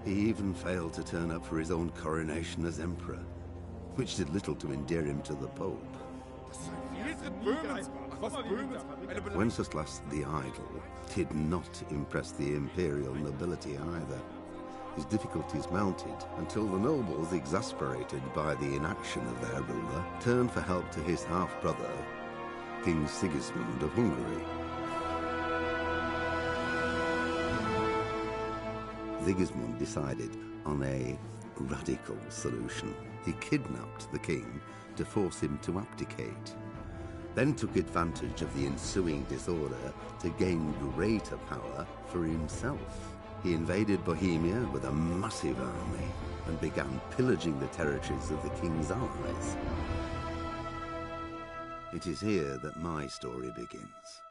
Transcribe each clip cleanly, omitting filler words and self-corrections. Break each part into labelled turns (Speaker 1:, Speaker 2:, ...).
Speaker 1: He even failed to turn up for his own coronation as emperor, which did little to endear him to the Pope. Wenceslas the Idle did not impress the imperial nobility either. His difficulties mounted until the nobles, exasperated by the inaction of their ruler, turned for help to his half-brother, King Sigismund of Hungary. Sigismund decided on a radical solution. He kidnapped the king to force him to abdicate, then took advantage of the ensuing disorder to gain greater power for himself. He invaded Bohemia with a massive army and began pillaging the territories of the king's allies. It is here that my story begins.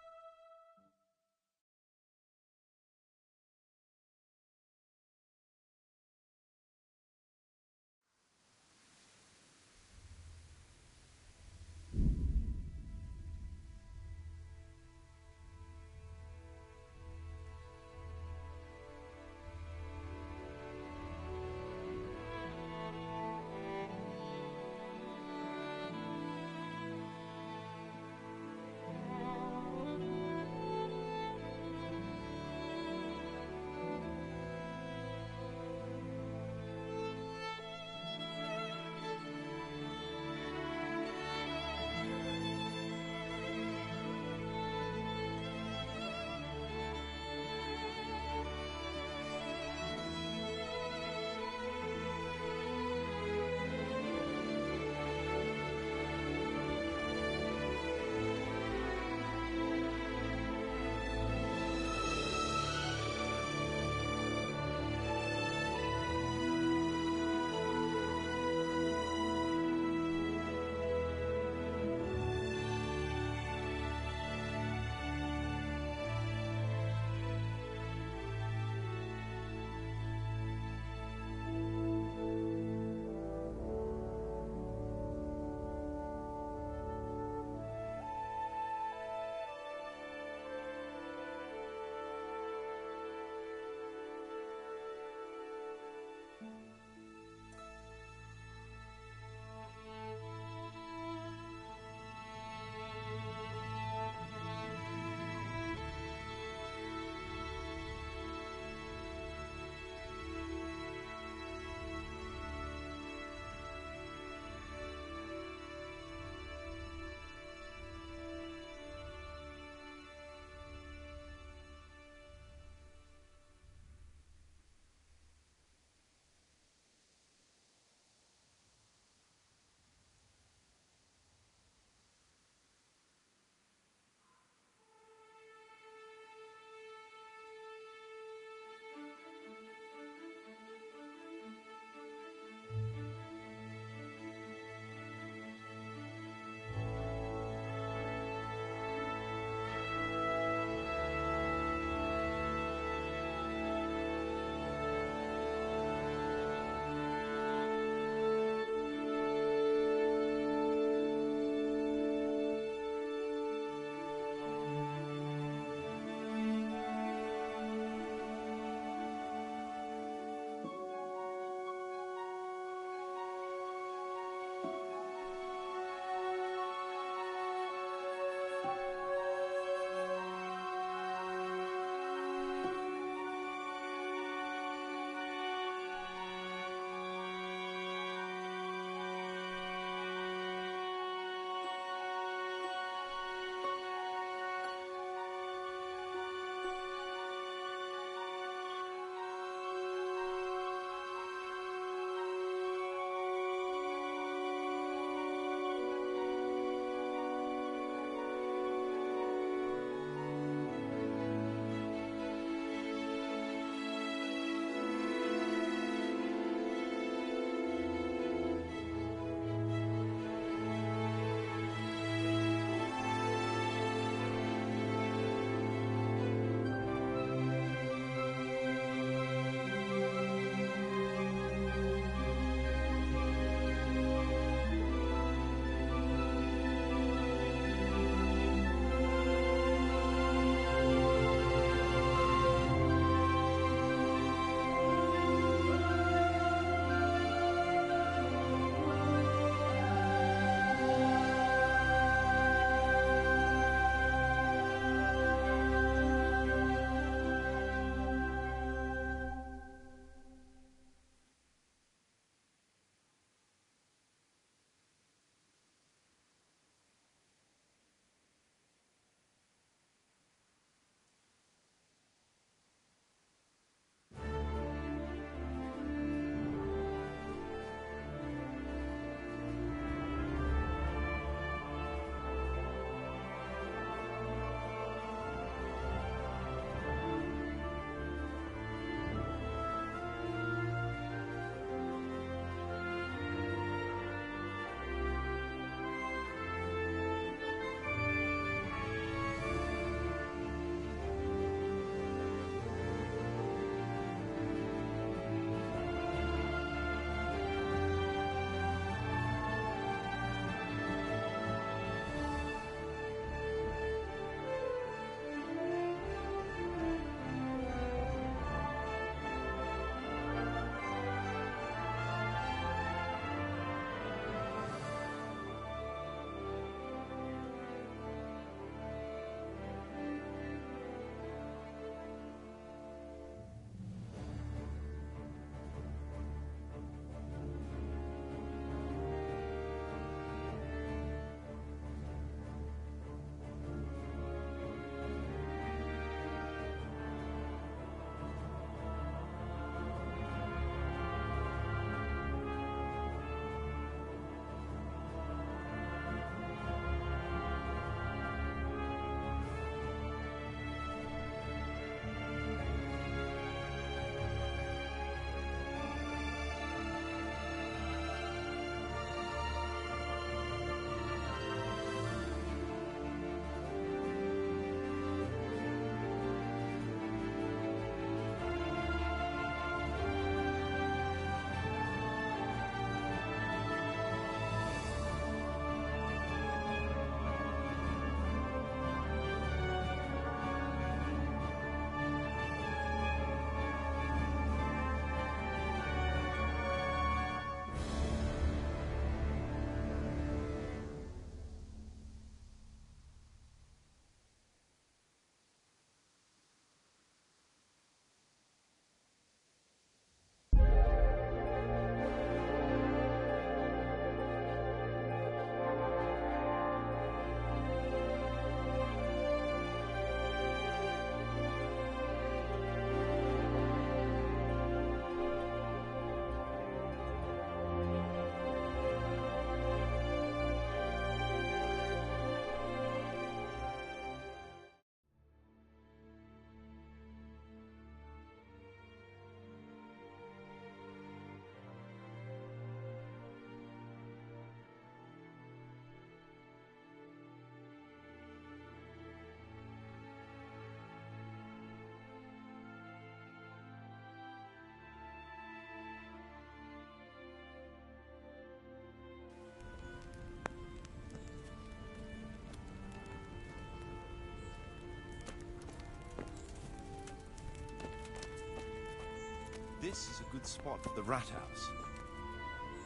Speaker 2: This is a good spot for the rat house.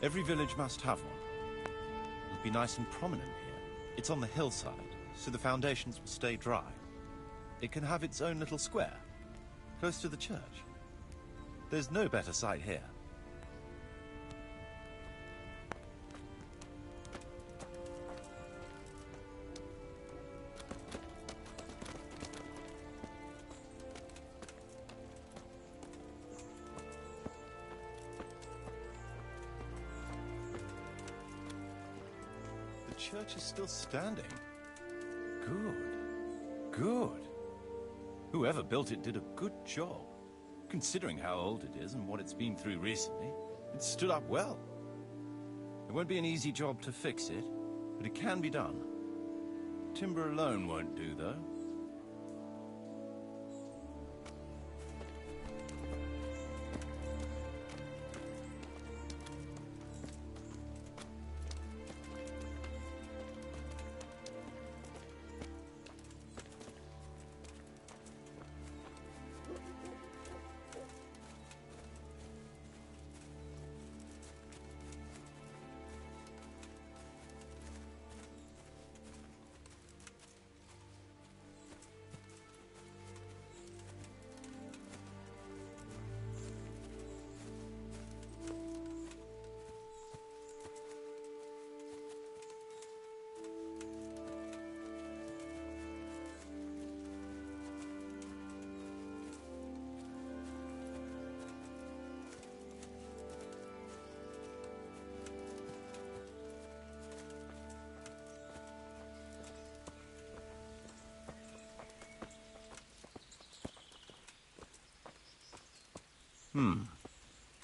Speaker 2: Every village must have one. It'll be nice and prominent here. It's on the hillside, so the foundations will stay dry. It can have its own little square, close to the church. There's no better site here. The church is still standing. Good. Good. Whoever built it did a good job. Considering how old it is and what it's been through recently, it stood up well. It won't be an easy job to fix it, but it can be done. Timber alone won't do, though.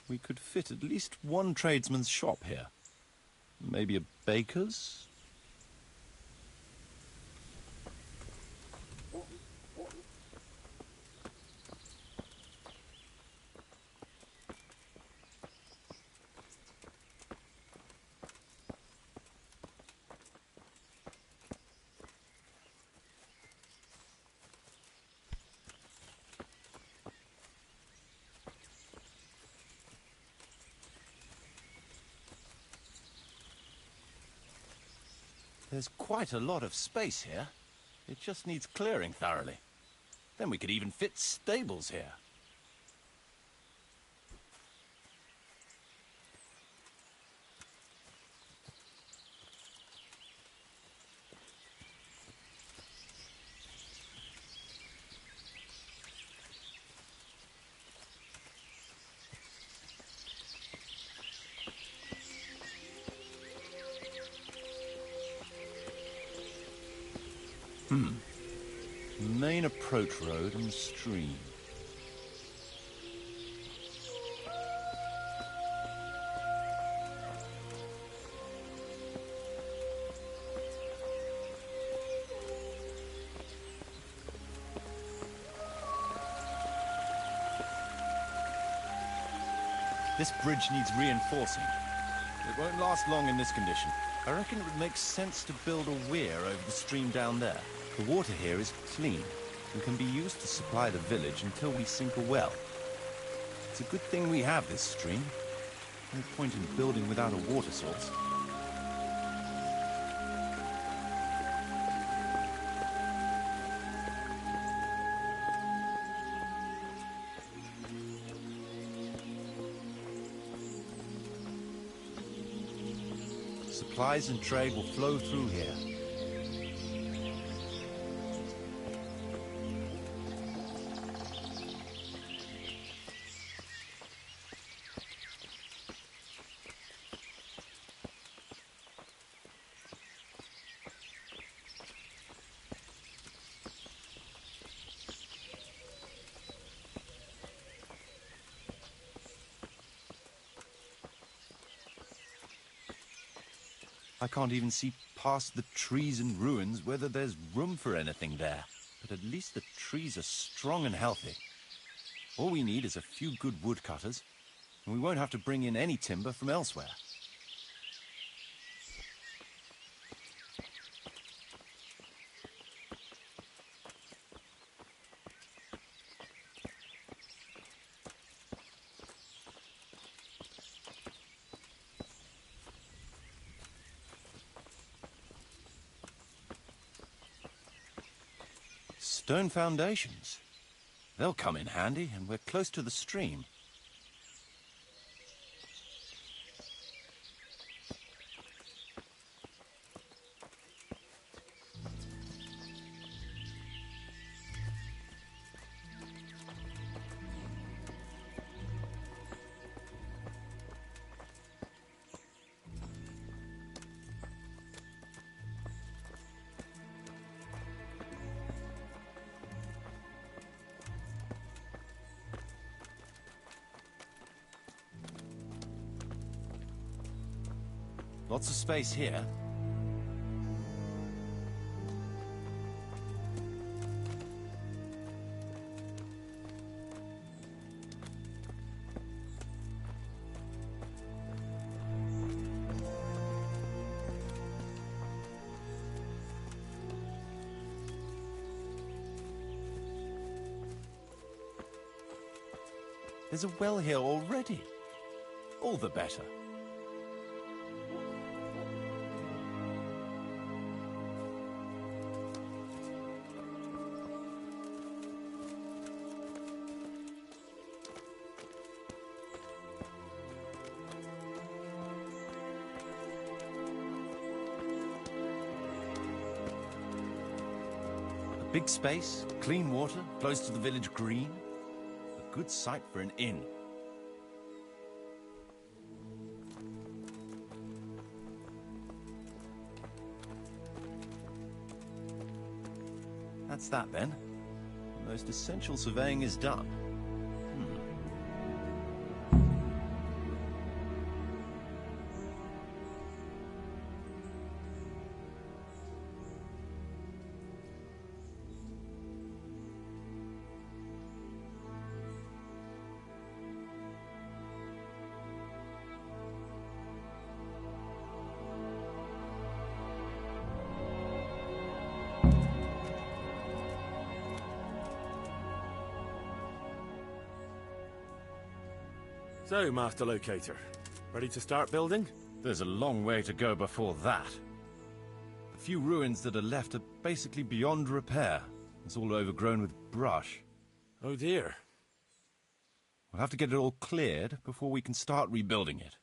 Speaker 2: We could fit at least one tradesman's shop here. Maybe a baker's? There's quite a lot of space here. It just needs clearing thoroughly. Then we could even fit stables here. Main approach road and stream. This bridge needs reinforcing. It won't last long in this condition. I reckon it would make sense to build a weir over the stream down there. The water here is clean and can be used to supply the village until we sink a well. It's a good thing we have this stream. No point in building without a water source. Supplies and trade will flow through here. I can't even see past the trees and ruins whether there's room for anything there. But at least the trees are strong and healthy. All we need is a few good woodcutters, and we won't have to bring in any timber from elsewhere. stone foundations. They'll come in handy, and we're close to the stream. Lots of space here. There's a well here already. All the better. Big space, clean water, close to the village green. A good site for an inn. That's that then. The most essential surveying is done.
Speaker 3: So, Master Locator, ready to start building?
Speaker 2: There's a long way to go before that. The few ruins that are left are basically beyond repair. It's all overgrown with brush.
Speaker 3: Oh dear.
Speaker 2: We'll have to get it all cleared before we can start rebuilding it.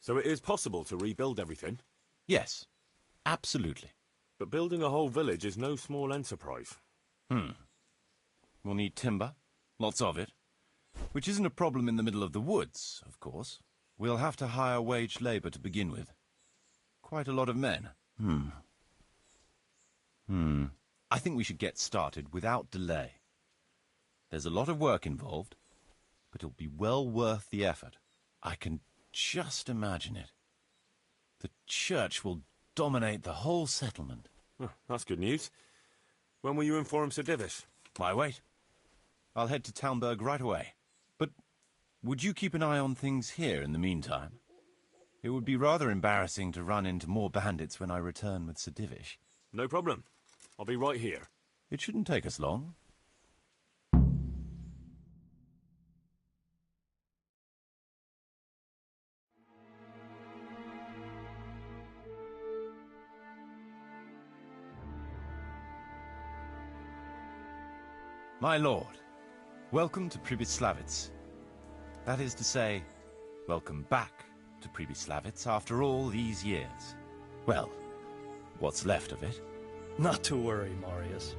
Speaker 3: So it is possible to rebuild everything?
Speaker 2: Yes, absolutely.
Speaker 3: But building a whole village is no small enterprise.
Speaker 2: We'll need timber, lots of it. Which isn't a problem in the middle of the woods, of course. We'll have to hire wage labor to begin with. Quite a lot of men. I think we should get started without delay. There's a lot of work involved, but it'll be well worth the effort. I can just imagine it. The church will dominate the whole settlement.
Speaker 3: Oh, that's good news. When will you inform Sir Divish?
Speaker 2: Why wait? I'll head to Talmberg right away. But would you keep an eye on things here in the meantime? It would be rather embarrassing to run into more bandits when I return with Sir Divish.
Speaker 3: No problem. I'll be right here.
Speaker 2: It shouldn't take us long. My lord, welcome to Pribyslavitz. That is to say, welcome back to Pribyslavitz after all these years. Well, what's left of it.
Speaker 4: Not to worry, Marius.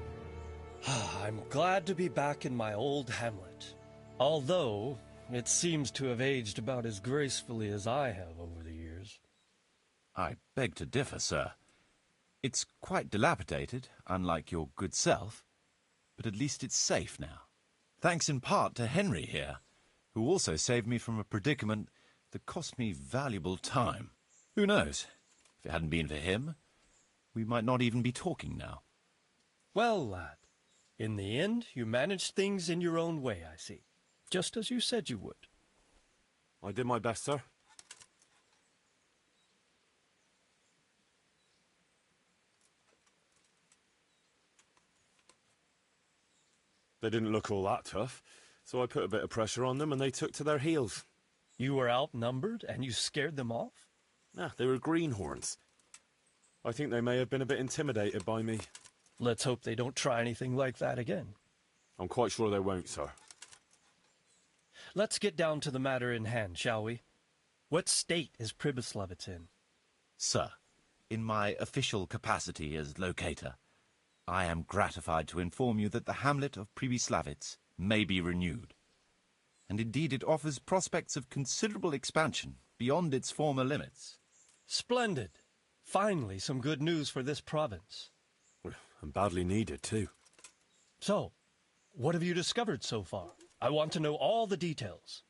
Speaker 4: I'm glad to be back in my old hamlet. Although, it seems to have aged about as gracefully as I have over the years.
Speaker 2: I beg to differ, sir. It's quite dilapidated, unlike your good self. But at least it's safe now. Thanks in part to Henry here, who also saved me from a predicament that cost me valuable time. Who knows? If it hadn't been for him, we might not even be talking now.
Speaker 4: Well, lad, in the end, you managed things in your own way, I see. Just as you said you would.
Speaker 3: I did my best, sir. They didn't look all that tough, so I put a bit of pressure on them and they took to their heels.
Speaker 4: You were outnumbered and you scared them off?
Speaker 3: They were greenhorns. I think they may have been a bit intimidated by me.
Speaker 4: Let's hope they don't try anything like that again.
Speaker 3: I'm quite sure they won't, sir.
Speaker 4: Let's get down to the matter in hand, shall we? What state is Pribyslavitz in?
Speaker 2: Sir, in my official capacity as locator, I am gratified to inform you that the hamlet of Pribyslavitz may be renewed. And indeed it offers prospects of considerable expansion beyond its former limits.
Speaker 4: Splendid. Finally, some good news for this province.
Speaker 3: And badly needed, too.
Speaker 4: So, what have you discovered so far? I want to know all the details.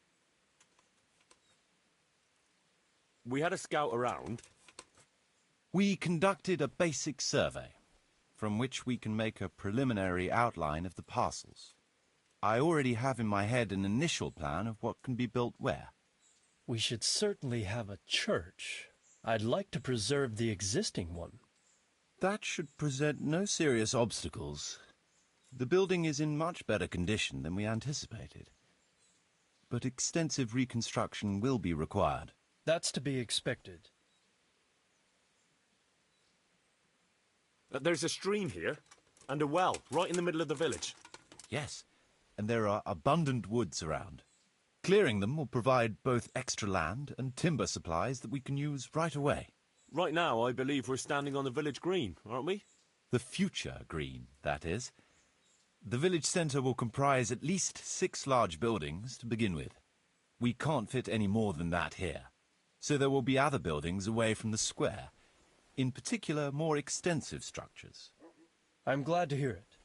Speaker 3: We had a scout around.
Speaker 2: We conducted a basic survey, from which we can make a preliminary outline of the parcels. I already have in my head an initial plan of what can be built where.
Speaker 4: We should certainly have a church. I'd like to preserve the existing one.
Speaker 2: That should present no serious obstacles. The building is in much better condition than we anticipated. But extensive reconstruction will be required.
Speaker 4: That's to be expected.
Speaker 3: There's a stream here, and a well, right in the middle of the village.
Speaker 2: Yes, and there are abundant woods around. Clearing them will provide both extra land and timber supplies that we can use right away.
Speaker 3: Right now, I believe we're standing on the village green, aren't we?
Speaker 2: The future green, that is. The village centre will comprise at least 6 large buildings to begin with. We can't fit any more than that here. So there will be other buildings away from the square, in particular more extensive structures.
Speaker 4: I'm glad to hear it.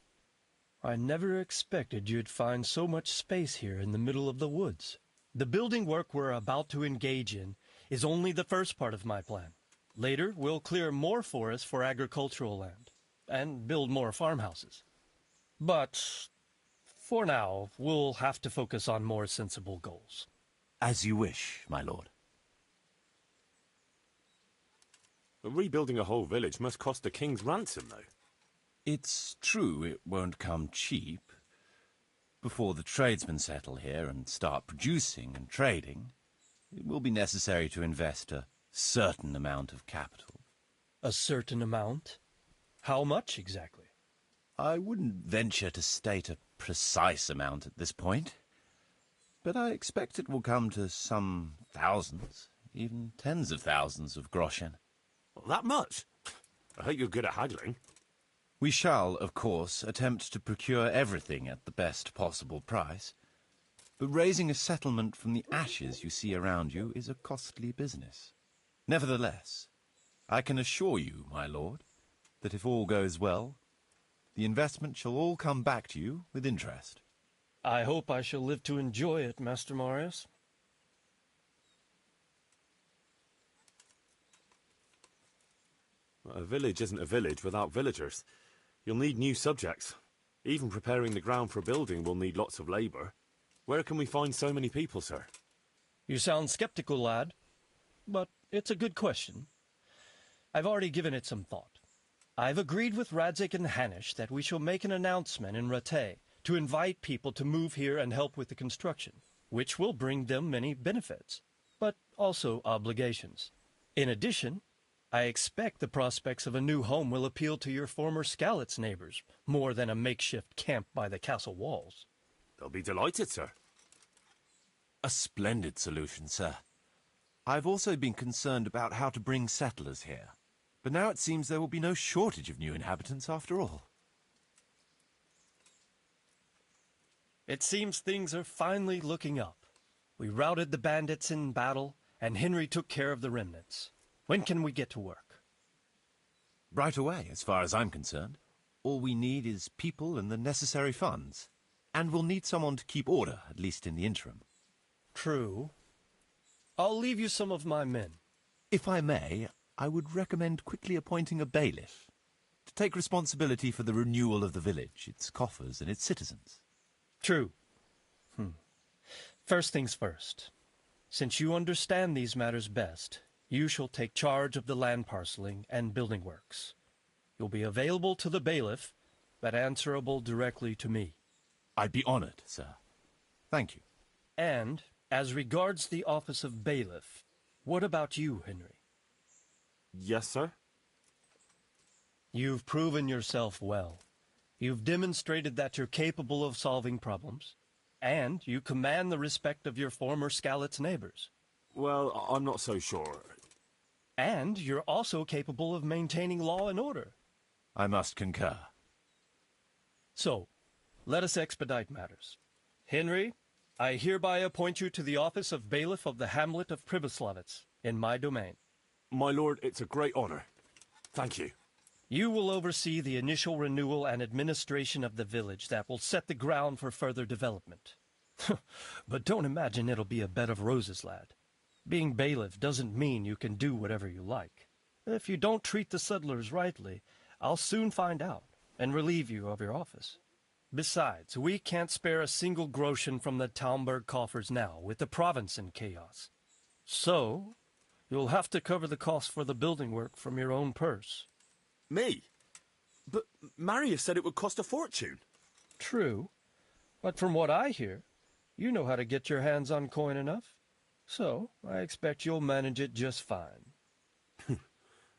Speaker 4: I never expected you'd find so much space here in the middle of the woods. The building work we're about to engage in is only the first part of my plan. Later, we'll clear more forests for agricultural land and build more farmhouses. But for now, we'll have to focus on more sensible goals.
Speaker 2: As you wish, my lord.
Speaker 3: Rebuilding a whole village must cost a king's ransom, though.
Speaker 2: It's true it won't come cheap. Before the tradesmen settle here and start producing and trading, it will be necessary to invest a certain amount of capital.
Speaker 4: A certain amount? How much exactly?
Speaker 2: I wouldn't venture to state a precise amount at this point, but I expect it will come to some thousands, even tens of thousands of groschen.
Speaker 3: Well, that much? I hope you're good at haggling.
Speaker 2: We shall, of course, attempt to procure everything at the best possible price, but raising a settlement from the ashes you see around you is a costly business. Nevertheless, I can assure you, my lord, that if all goes well, the investment shall all come back to you with interest.
Speaker 4: I hope I shall live to enjoy it, Master Marius.
Speaker 3: A village isn't a village without villagers. You'll need new subjects. Even preparing the ground for building will need lots of labour. Where can we find so many people, sir?
Speaker 4: You sound skeptical, lad, but it's a good question. I've already given it some thought. I've agreed with Radzik and Hanish that we shall make an announcement in Rattay to invite people to move here and help with the construction, which will bring them many benefits, but also obligations. In addition, I expect the prospects of a new home will appeal to your former Skalitz neighbors more than a makeshift camp by the castle walls.
Speaker 3: They'll be delighted, sir.
Speaker 2: A splendid solution, sir. I've also been concerned about how to bring settlers here, but now it seems there will be no shortage of new inhabitants after all.
Speaker 4: It seems things are finally looking up. We routed the bandits in battle, and Henry took care of the remnants. When can we get to work?
Speaker 2: Right away, as far as I'm concerned. All we need is people and the necessary funds. And we'll need someone to keep order, at least in the interim.
Speaker 4: True. I'll leave you some of my men.
Speaker 2: If I may, I would recommend quickly appointing a bailiff to take responsibility for the renewal of the village, its coffers and its citizens.
Speaker 4: True. First things first. Since you understand these matters best, you shall take charge of the land parceling and building works. You'll be available to the bailiff, but answerable directly to me.
Speaker 2: I'd be honored, sir. Thank you.
Speaker 4: And, as regards the office of bailiff, what about you, Henry?
Speaker 3: Yes, sir?
Speaker 4: You've proven yourself well. You've demonstrated that you're capable of solving problems, and you command the respect of your former Skalitz neighbors.
Speaker 3: Well, I'm not so sure.
Speaker 4: And you're also capable of maintaining law and order.
Speaker 2: I must concur.
Speaker 4: So, let us expedite matters. Henry, I hereby appoint you to the office of Bailiff of the Hamlet of Pribyslavitz, in my domain.
Speaker 3: My lord, it's a great honor. Thank you.
Speaker 4: You will oversee the initial renewal and administration of the village that will set the ground for further development. But don't imagine it'll be a bed of roses, lad. Being bailiff doesn't mean you can do whatever you like. If you don't treat the settlers rightly, I'll soon find out and relieve you of your office. Besides, we can't spare a single groschen from the Talmberg coffers now, with the province in chaos. So, you'll have to cover the cost for the building work from your own purse.
Speaker 3: Me? But Marius said it would cost a fortune.
Speaker 4: True, but from what I hear, you know how to get your hands on coin enough. So, I expect you'll manage it just fine.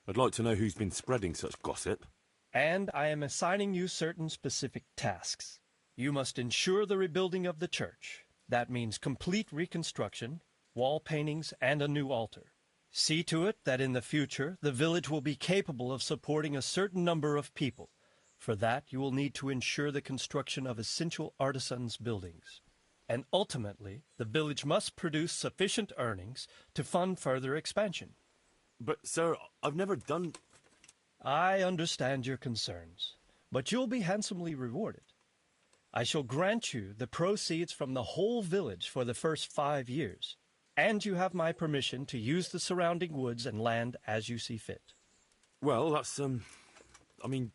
Speaker 3: I'd like to know who's been spreading such gossip.
Speaker 4: And I am assigning you certain specific tasks. You must ensure the rebuilding of the church. That means complete reconstruction, wall paintings, and a new altar. See to it that in the future, the village will be capable of supporting a certain number of people. For that, you will need to ensure the construction of essential artisans' buildings. And ultimately, the village must produce sufficient earnings to fund further expansion.
Speaker 3: But, sir, I've never done...
Speaker 4: I understand your concerns, but you'll be handsomely rewarded. I shall grant you the proceeds from the whole village for the first 5 years, and you have my permission to use the surrounding woods and land as you see fit.
Speaker 3: Well, that's, I mean...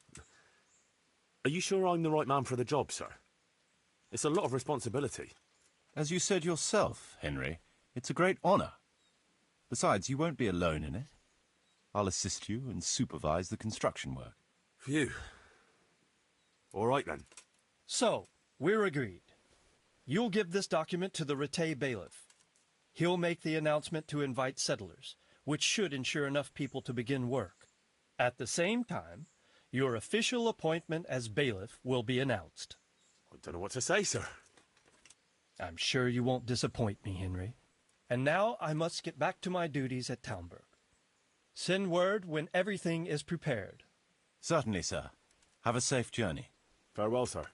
Speaker 3: Are you sure I'm the right man for the job, sir? It's a lot of responsibility.
Speaker 2: As you said yourself, Henry, it's a great honor. Besides, you won't be alone in it. I'll assist you and supervise the construction work.
Speaker 3: Phew. All right, then.
Speaker 4: So, we're agreed. You'll give this document to the Rete bailiff. He'll make the announcement to invite settlers, which should ensure enough people to begin work. At the same time, your official appointment as bailiff will be announced.
Speaker 3: I don't know what to say, sir.
Speaker 4: I'm sure you won't disappoint me, Henry. And now I must get back to my duties at Talmberg. Send word when everything is prepared.
Speaker 2: Certainly, sir. Have a safe journey.
Speaker 3: Farewell, sir.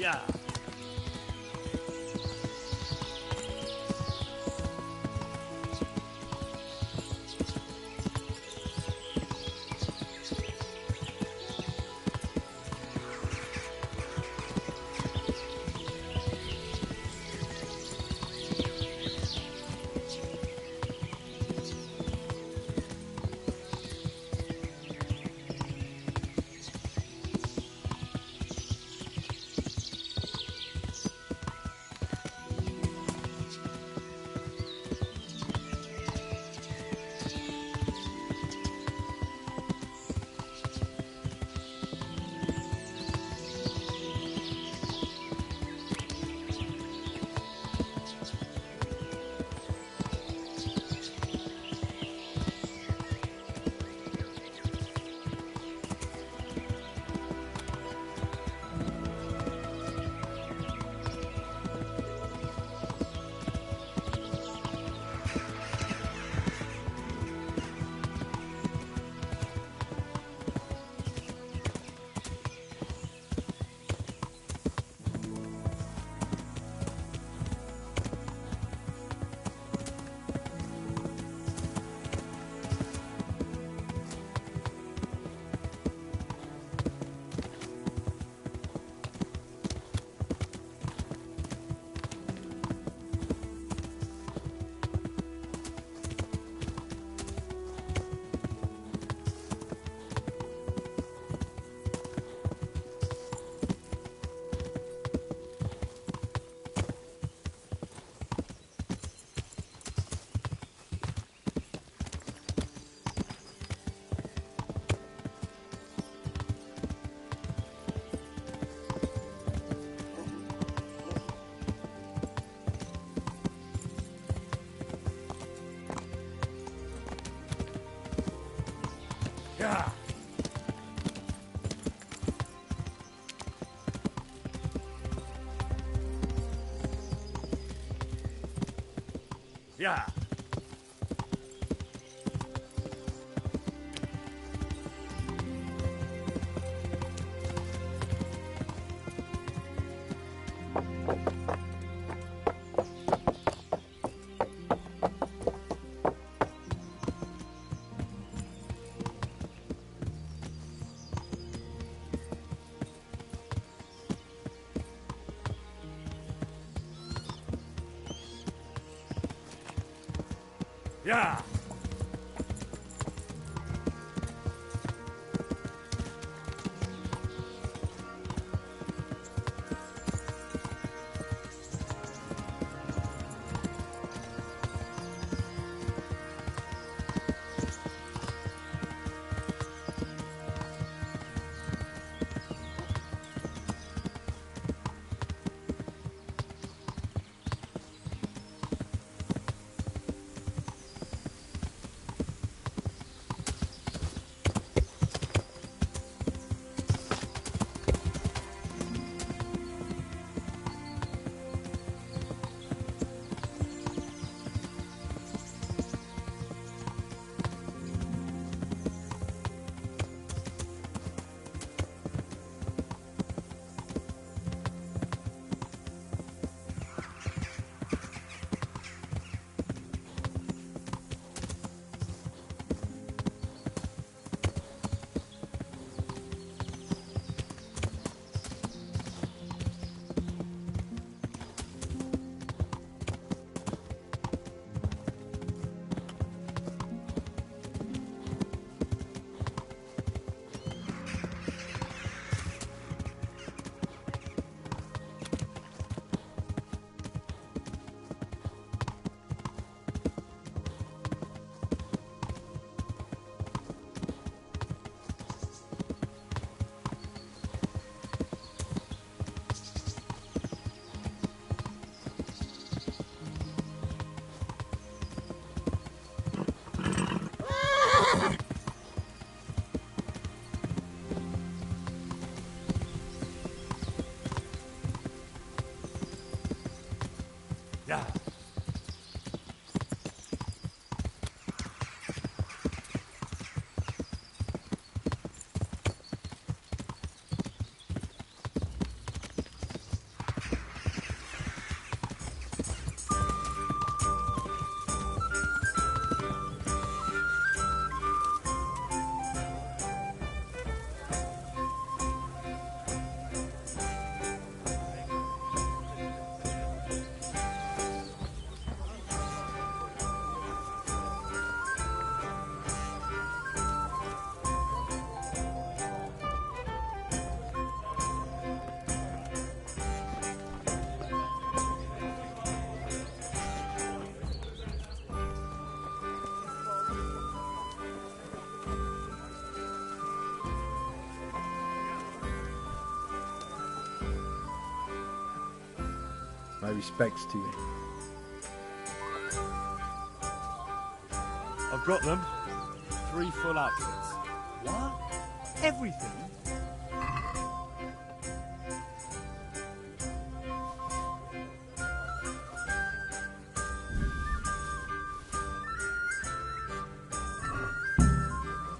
Speaker 4: Yeah. Yeah. Yeah. Yeah. Yeah.
Speaker 5: My respects to you.
Speaker 3: I've got them. 3 full outfits.
Speaker 6: What? Everything?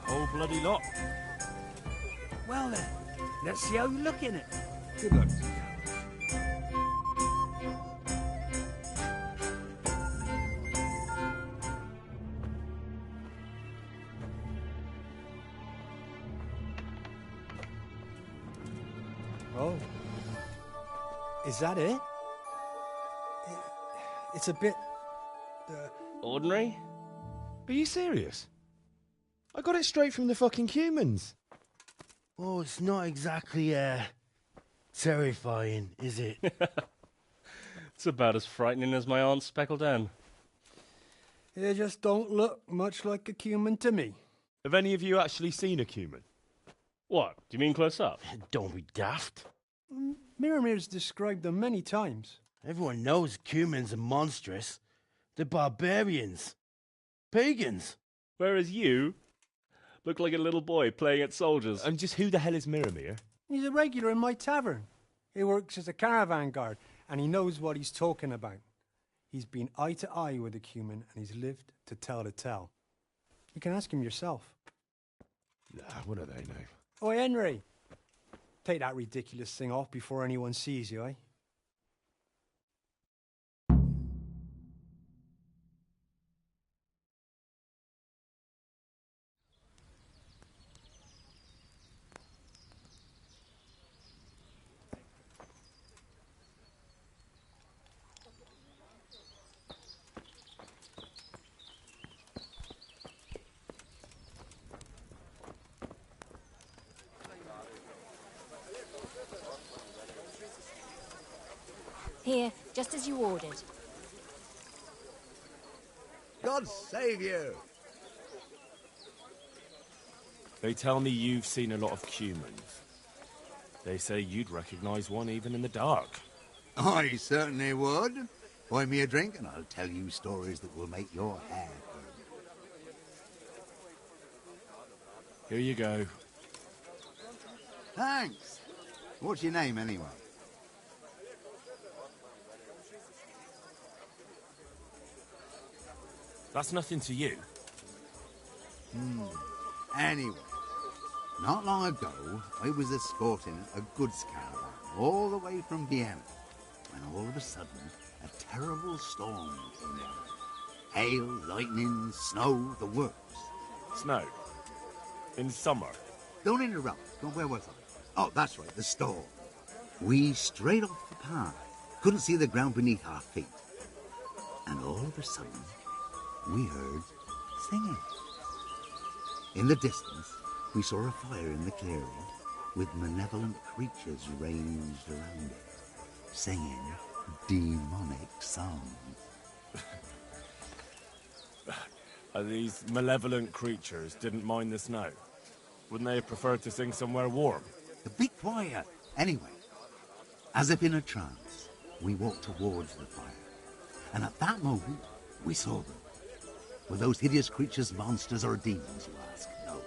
Speaker 3: Whole bloody lot.
Speaker 6: Well then, let's see how you look in it.
Speaker 5: Good luck.
Speaker 6: Oh. Is that it? It's a bit...
Speaker 7: Ordinary?
Speaker 8: Are you serious? I got it straight from the fucking humans.
Speaker 7: Oh, it's not exactly, terrifying, is it?
Speaker 4: It's about as frightening as my aunt's speckled hen.
Speaker 6: They just don't look much like a human to me.
Speaker 3: Have any of you actually seen a cumin?
Speaker 4: What? Do you mean close up?
Speaker 7: Don't be daft.
Speaker 6: Miramir's described them many times.
Speaker 7: Everyone knows humans are monstrous. They're barbarians. Pagans.
Speaker 4: Whereas you look like a little boy playing at soldiers.
Speaker 3: And just who the hell is Miramir?
Speaker 6: He's a regular in my tavern. He works as a caravan guard, and he knows what he's talking about. He's been eye to eye with a human, and he's lived to tell the tale. You can ask him yourself.
Speaker 3: Nah, what do they know?
Speaker 6: Oi, Henry. Take that ridiculous thing off before anyone sees you, eh?
Speaker 9: Here, just as you ordered.
Speaker 1: God save you!
Speaker 3: They tell me you've seen a lot of humans. They say you'd recognize one even in the dark.
Speaker 1: I certainly would. Buy me a drink and I'll tell you stories that will make your hair burn.
Speaker 3: Here you go.
Speaker 1: Thanks. What's your name, anyway?
Speaker 3: That's nothing to you.
Speaker 1: Anyway, not long ago, I was escorting a goods caravan all the way from Vienna, when all of a sudden, a terrible storm came down. Hail, lightning, snow, the works.
Speaker 3: Snow. In summer.
Speaker 1: Don't interrupt. Where was I? Oh, that's right, the storm. We strayed off the path. Couldn't see the ground beneath our feet. And all of a sudden, we heard singing. In the distance, we saw a fire in the clearing with malevolent creatures ranged around it, singing demonic songs.
Speaker 3: These malevolent creatures didn't mind the snow. Wouldn't they have preferred to sing somewhere warm?
Speaker 1: Be quiet. Anyway, as if in a trance, we walked towards the fire. And at that moment, we saw them. Were those hideous creatures monsters or demons, you ask? No.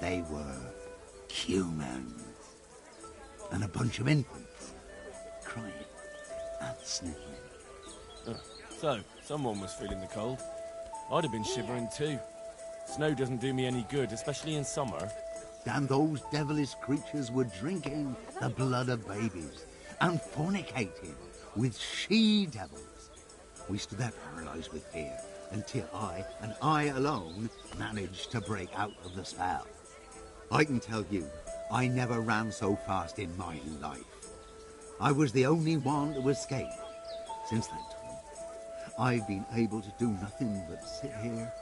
Speaker 1: They were humans. And a bunch of infants, crying and sniffling.
Speaker 3: So, someone was feeling the cold. I'd have been shivering too. Snow doesn't do me any good, especially in summer.
Speaker 1: And those devilish creatures were drinking the blood of babies and fornicating with she-devils. We stood there paralyzed with fear until I, and I alone, managed to break out of the spell. I can tell you, I never ran so fast in my life. I was the only one to escape. Since that time, I've been able to do nothing but sit here.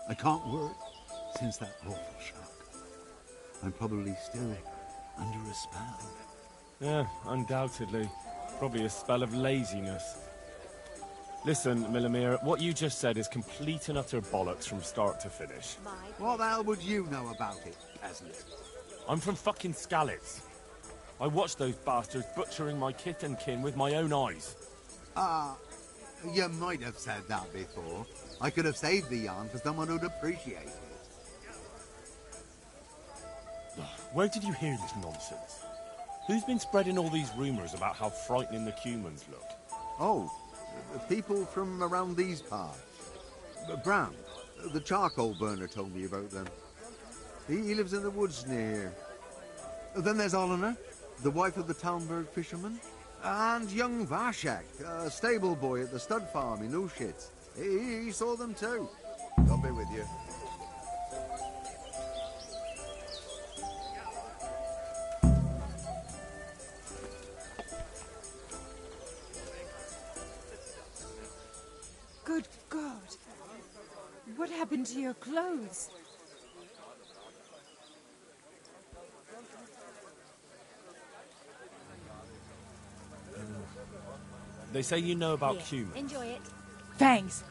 Speaker 1: I can't work since that awful shock. I'm probably still under a spell.
Speaker 3: Yeah, undoubtedly. Probably a spell of laziness. Listen, Milamir, what you just said is complete and utter bollocks from start to finish.
Speaker 1: What the hell would you know about it, peasant?
Speaker 3: I'm from fucking Skalitz. I watched those bastards butchering my kith and kin with my own eyes.
Speaker 1: You might have said that before. I could have saved the yarn for someone who'd appreciate it.
Speaker 3: Where did you hear this nonsense? Who's been spreading all these rumours about how frightening the humans look?
Speaker 1: Oh, people from around these parts. Bram, the charcoal burner, told me about them. He lives in the woods near here. Then there's Olener, the wife of the Talmberg fisherman. And young Vashek, a stable boy at the stud farm in Ushitz. He saw them too. I'll be with you.
Speaker 5: Good God. What happened to your clothes?
Speaker 3: They say you know about humans.
Speaker 9: Enjoy it.
Speaker 5: Fangs.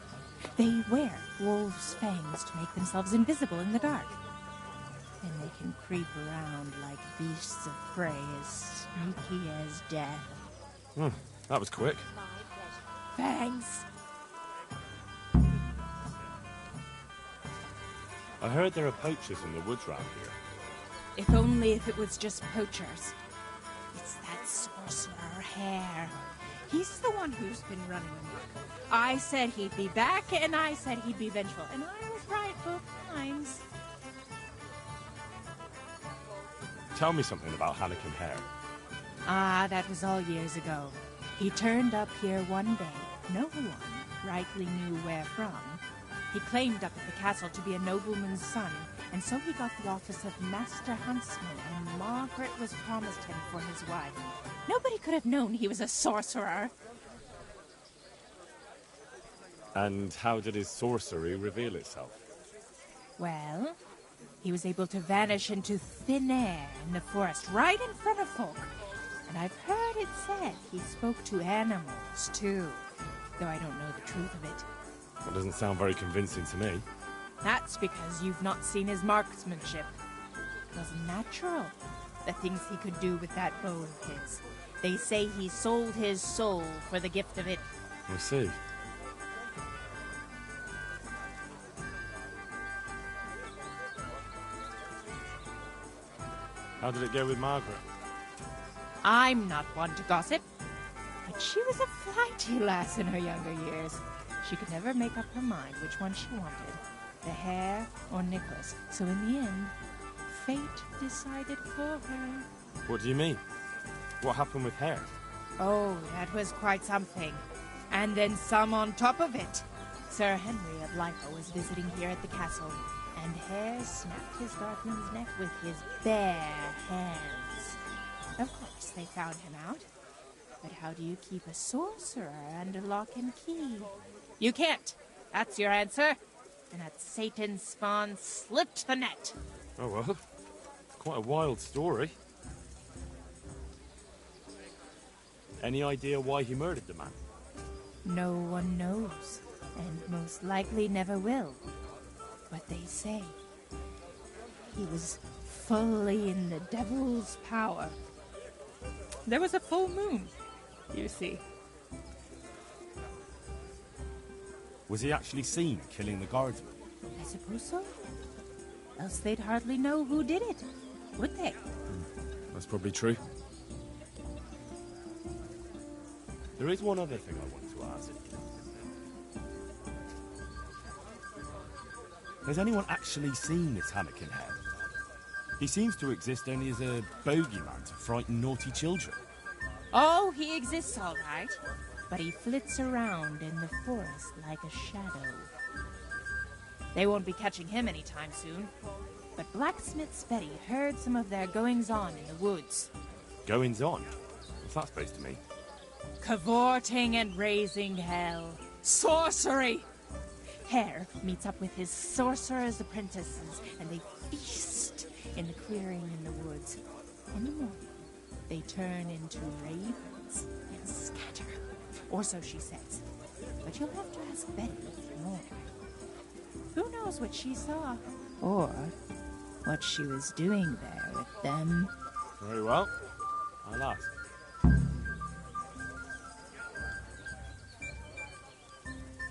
Speaker 5: They wear wolves' fangs to make themselves invisible in the dark. And they can creep around like beasts of prey as sneaky as death.
Speaker 3: That was quick.
Speaker 9: My pleasure.
Speaker 5: Fangs.
Speaker 3: I heard there are poachers in the woods round here.
Speaker 5: If only if it was just poachers. It's that sorcerer Hare. He's the one who's been running amok. I said he'd be back, and I said he'd be vengeful. And I was right both times.
Speaker 3: Tell me something about Hannikin Hare.
Speaker 5: Ah, that was all years ago. He turned up here one day. No one rightly knew where from. He claimed up at the castle to be a nobleman's son, and so he got the office of Master Huntsman, and Margaret was promised him for his wife. Nobody could have known he was a sorcerer.
Speaker 3: And how did his sorcery reveal itself?
Speaker 5: Well, he was able to vanish into thin air in the forest right in front of folk. And I've heard it said he spoke to animals, too, though I don't know the truth of it.
Speaker 3: That doesn't sound very convincing to me.
Speaker 5: That's because you've not seen his marksmanship. It was natural, the things he could do with that bow of his. They say he sold his soul for the gift of it.
Speaker 3: I see. How did it go with Margaret?
Speaker 5: I'm not one to gossip, but she was a flighty lass in her younger years. She could never make up her mind which one she wanted, the Hare or Nicholas. So in the end, fate decided for her.
Speaker 3: What do you mean? What happened with Hare?
Speaker 5: Oh, that was quite something. And then some on top of it. Sir Henry of Lipa was visiting here at the castle, and Hare snapped his guardian's neck with his bare hands. Of course, they found him out. But how do you keep a sorcerer under lock and key? You can't. That's your answer. And that Satan's spawn slipped the net.
Speaker 3: Oh well, quite a wild story. Any idea why he murdered the man?
Speaker 5: No one knows, and most likely never will. But they say he was fully in the devil's power. There was a full moon, you see.
Speaker 3: Was he actually seen killing the guardsman?
Speaker 5: I suppose so. Else they'd hardly know who did it, would they?
Speaker 3: That's probably true. There is one other thing I want to ask. Has anyone actually seen this Hannikin Hare? He seems to exist only as a bogeyman to frighten naughty children.
Speaker 5: Oh, he exists all right. But he flits around in the forest like a shadow. They won't be catching him anytime soon. But Blacksmith's Betty heard some of their goings-on in the woods.
Speaker 3: Goings-on? What's that supposed to mean?
Speaker 5: Cavorting and raising hell. Sorcery! Hare meets up with his sorcerer's apprentices, and they feast in the clearing in the woods. In the morning, they turn into ravens and scatter. Or so she says. But you'll have to ask Betty more. Who knows what she saw? Or what she was doing there with them.
Speaker 3: Very well. I'll ask.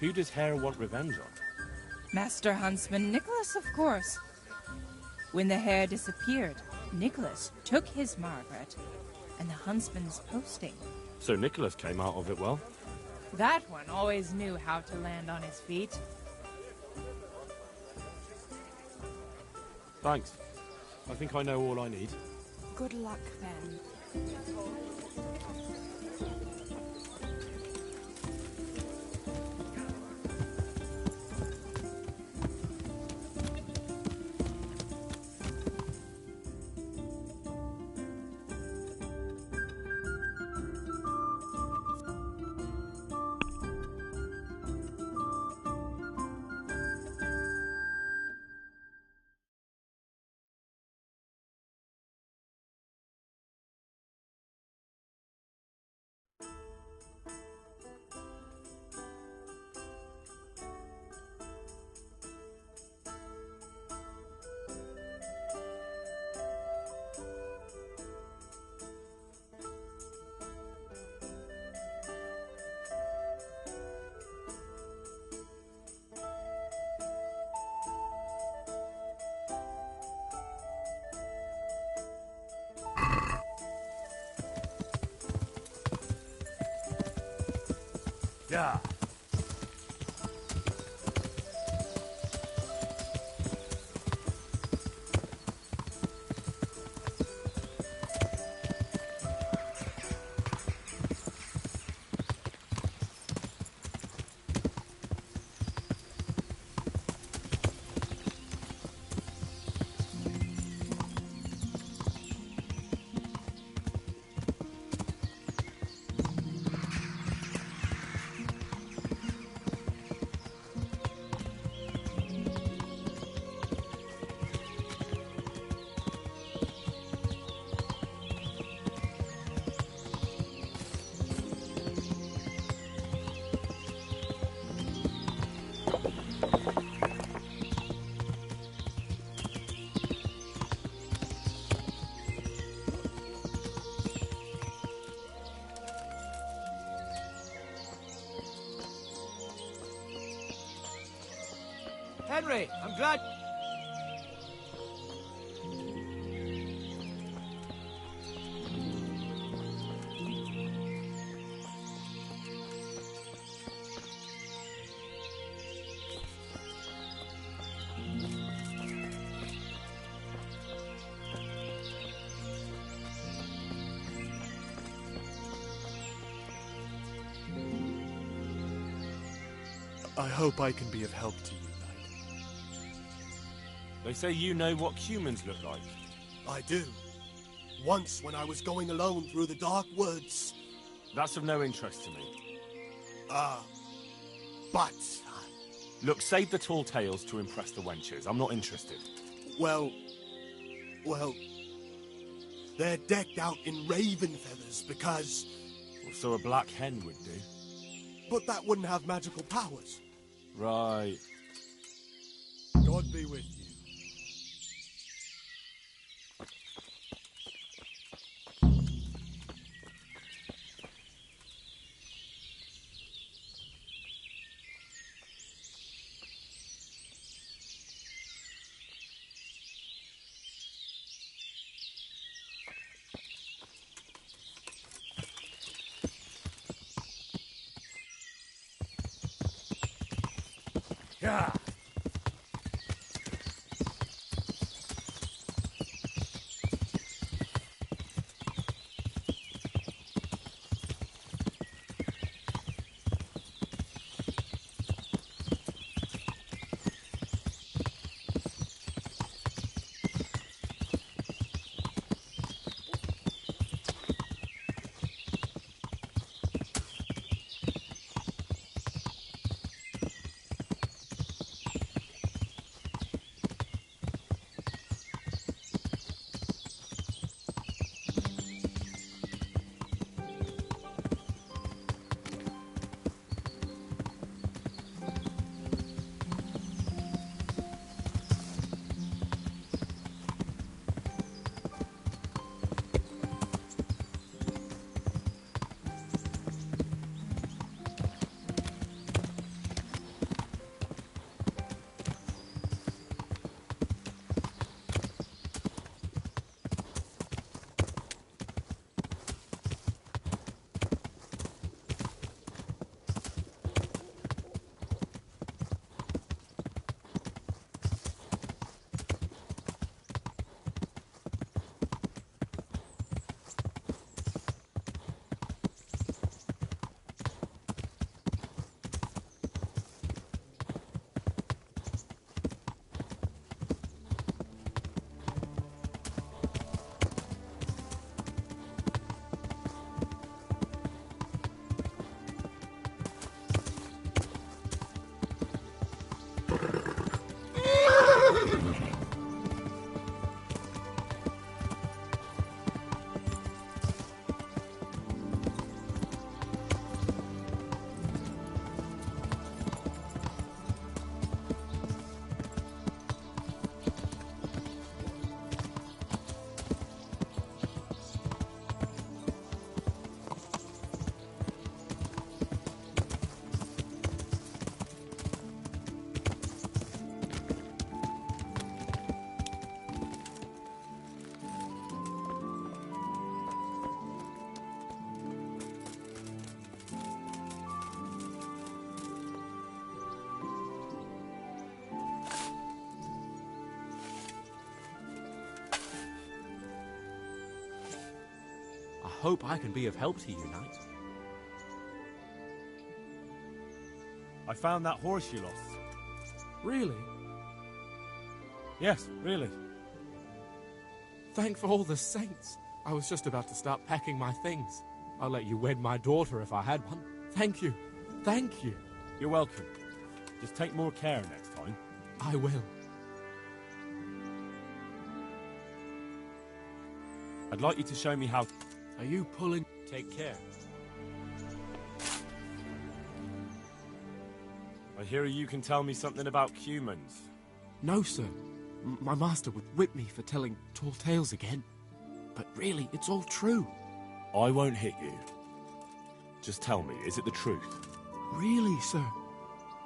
Speaker 3: Who does Hare want revenge on?
Speaker 5: Master Huntsman Nicholas, of course. When the hare disappeared, Nicholas took his Margaret and the huntsman's posting.
Speaker 3: So Nicholas came out of it well?
Speaker 5: That one always knew how to land on his feet.
Speaker 3: Thanks. I think I know all I need.
Speaker 5: Good luck, then.
Speaker 10: Yeah.
Speaker 11: Henry, I'm glad...
Speaker 10: I hope I can be of help to you, Knight.
Speaker 3: They say you know what humans look like.
Speaker 12: I do. Once when I was going alone through the dark woods.
Speaker 3: That's of no interest to me.
Speaker 12: But...
Speaker 3: Look, save the tall tales to impress the wenches. I'm not interested.
Speaker 12: Well... They're decked out in raven feathers because...
Speaker 3: Well, so a black hen would do.
Speaker 12: But that wouldn't have magical powers.
Speaker 3: Right.
Speaker 12: God be with you.
Speaker 10: Yeah.
Speaker 13: hope I can be of help to you, Knight.
Speaker 3: I found that horse you lost.
Speaker 13: Really?
Speaker 3: Yes, really.
Speaker 13: Thank for all the saints. I was just about to start packing my things. I'll let you wed my daughter if I had one. Thank you. Thank you.
Speaker 3: You're welcome. Just take more care next time.
Speaker 13: I will.
Speaker 3: I'd like you to show me how...
Speaker 13: Are you pulling...
Speaker 3: Take care. I hear you can tell me something about humans.
Speaker 13: No, sir. My master would whip me for telling tall tales again. But really, it's all true.
Speaker 3: I won't hit you. Just tell me, is it the truth?
Speaker 13: Really, sir?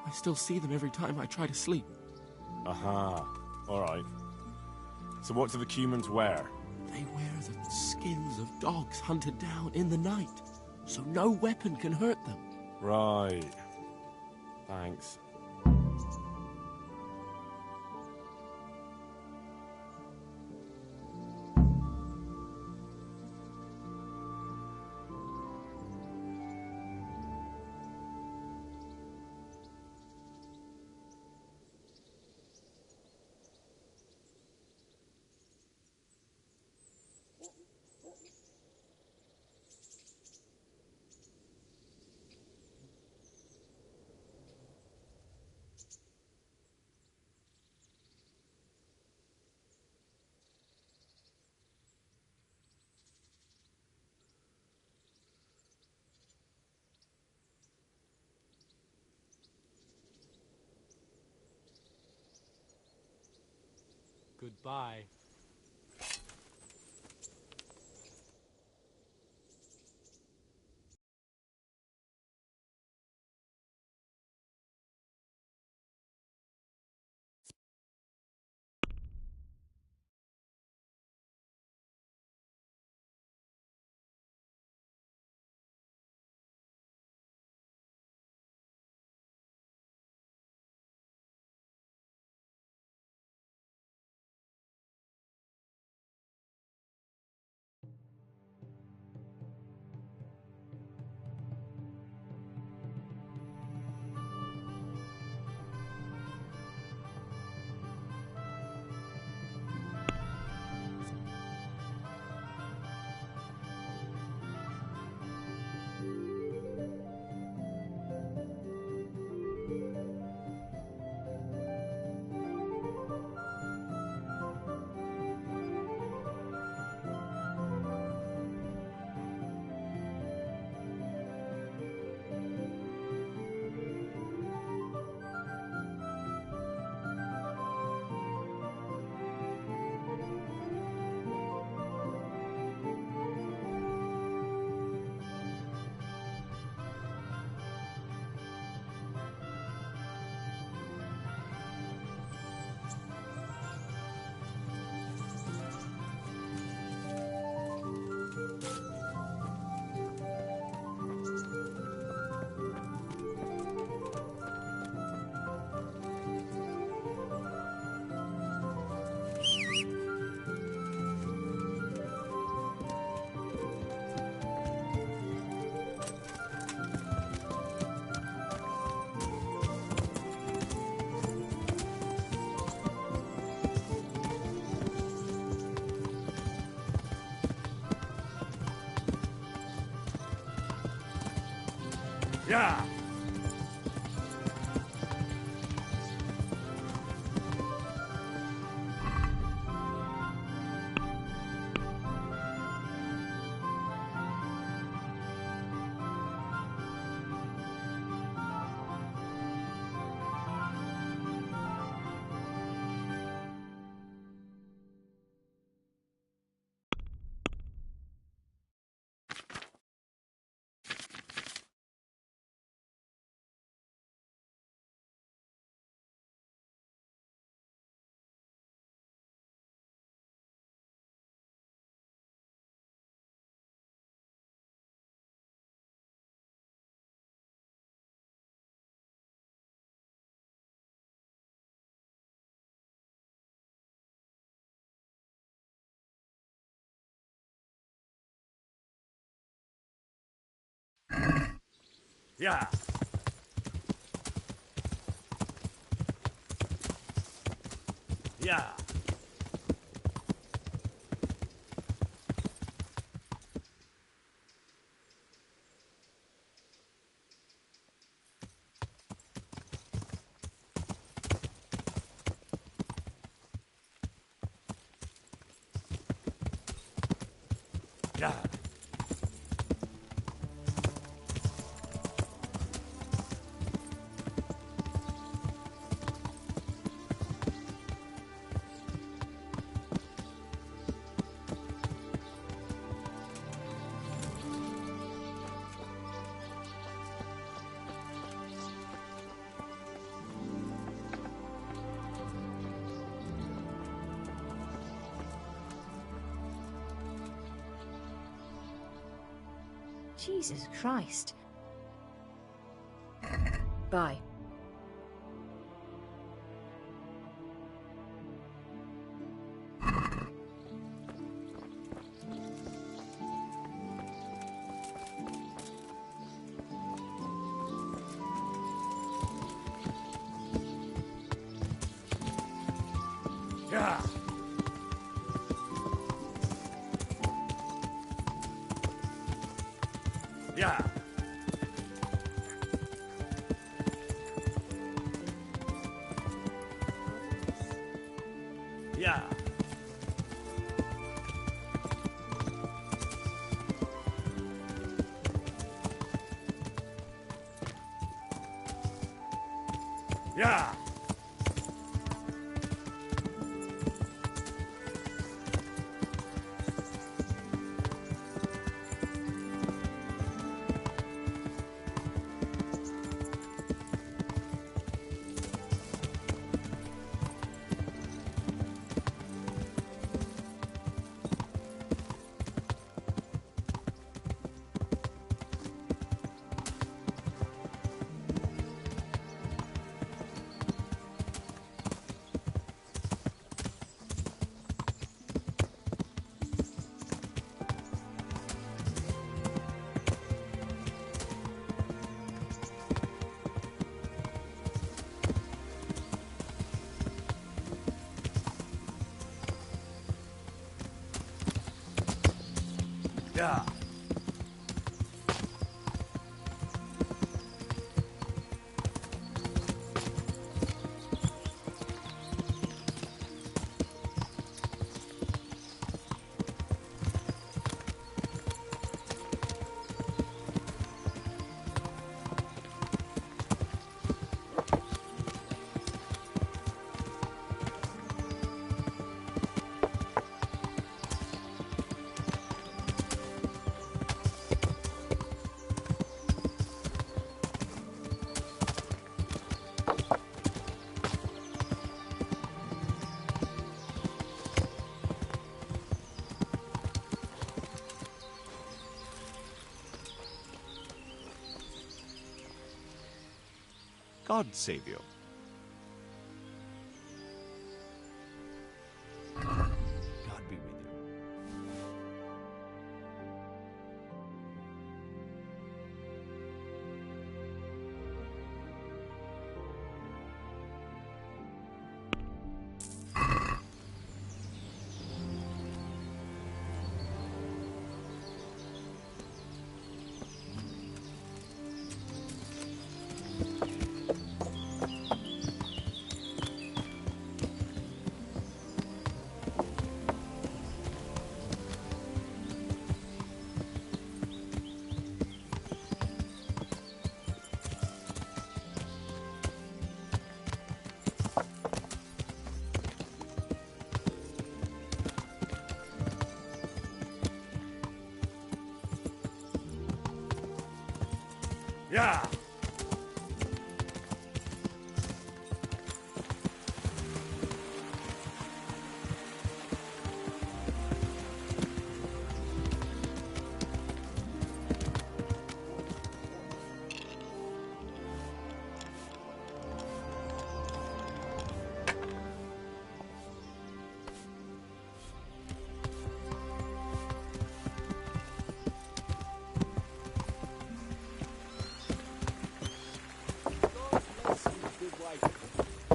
Speaker 13: I still see them every time I try to sleep.
Speaker 3: Aha. All right. So what do the humans wear?
Speaker 13: They wear the skins of dogs hunted down in the night, so no weapon can hurt them.
Speaker 3: Right. Thanks.
Speaker 13: Goodbye.
Speaker 3: Yeah! Yeah. Yeah. Yeah.
Speaker 9: Jesus Christ. Bye.
Speaker 3: Yeah. Yeah. Yeah. Yeah. Yeah.
Speaker 2: God save you. God be with you.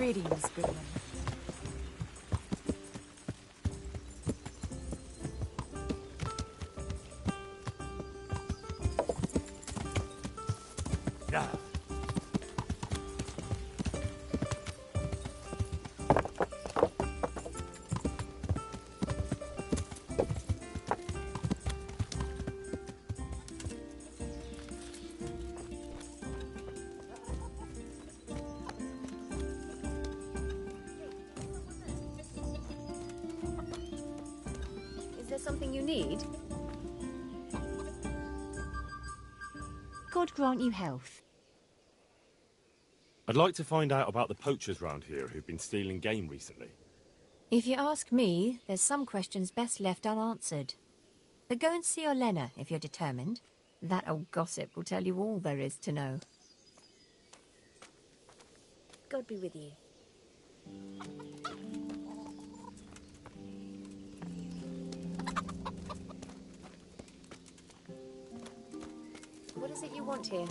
Speaker 5: Greetings, goodman.
Speaker 3: Yeah.
Speaker 9: Is there something you need? God grant you health.
Speaker 3: I'd like to find out about the poachers round here who've been stealing game recently.
Speaker 9: If you ask me, there's some questions best left unanswered. But go and see Olenna if you're determined. That old gossip will tell you all there is to know. God be with you. What is it you want here?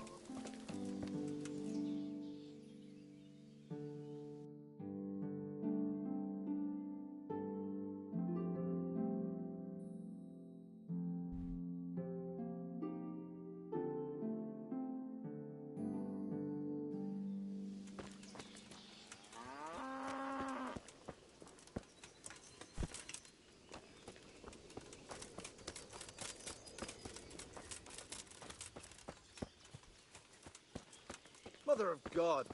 Speaker 14: Mother of God!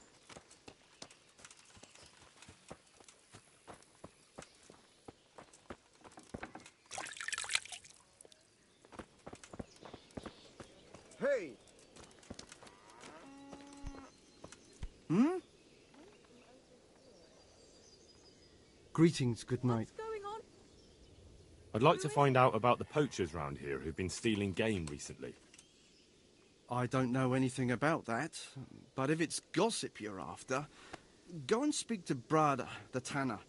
Speaker 14: Hey!
Speaker 15: Hmm? Greetings, good night.
Speaker 3: I'd like to find out about the poachers round here who've been stealing game recently.
Speaker 15: I don't know anything about that, but if it's gossip you're after, go and speak to Brada, the tanner.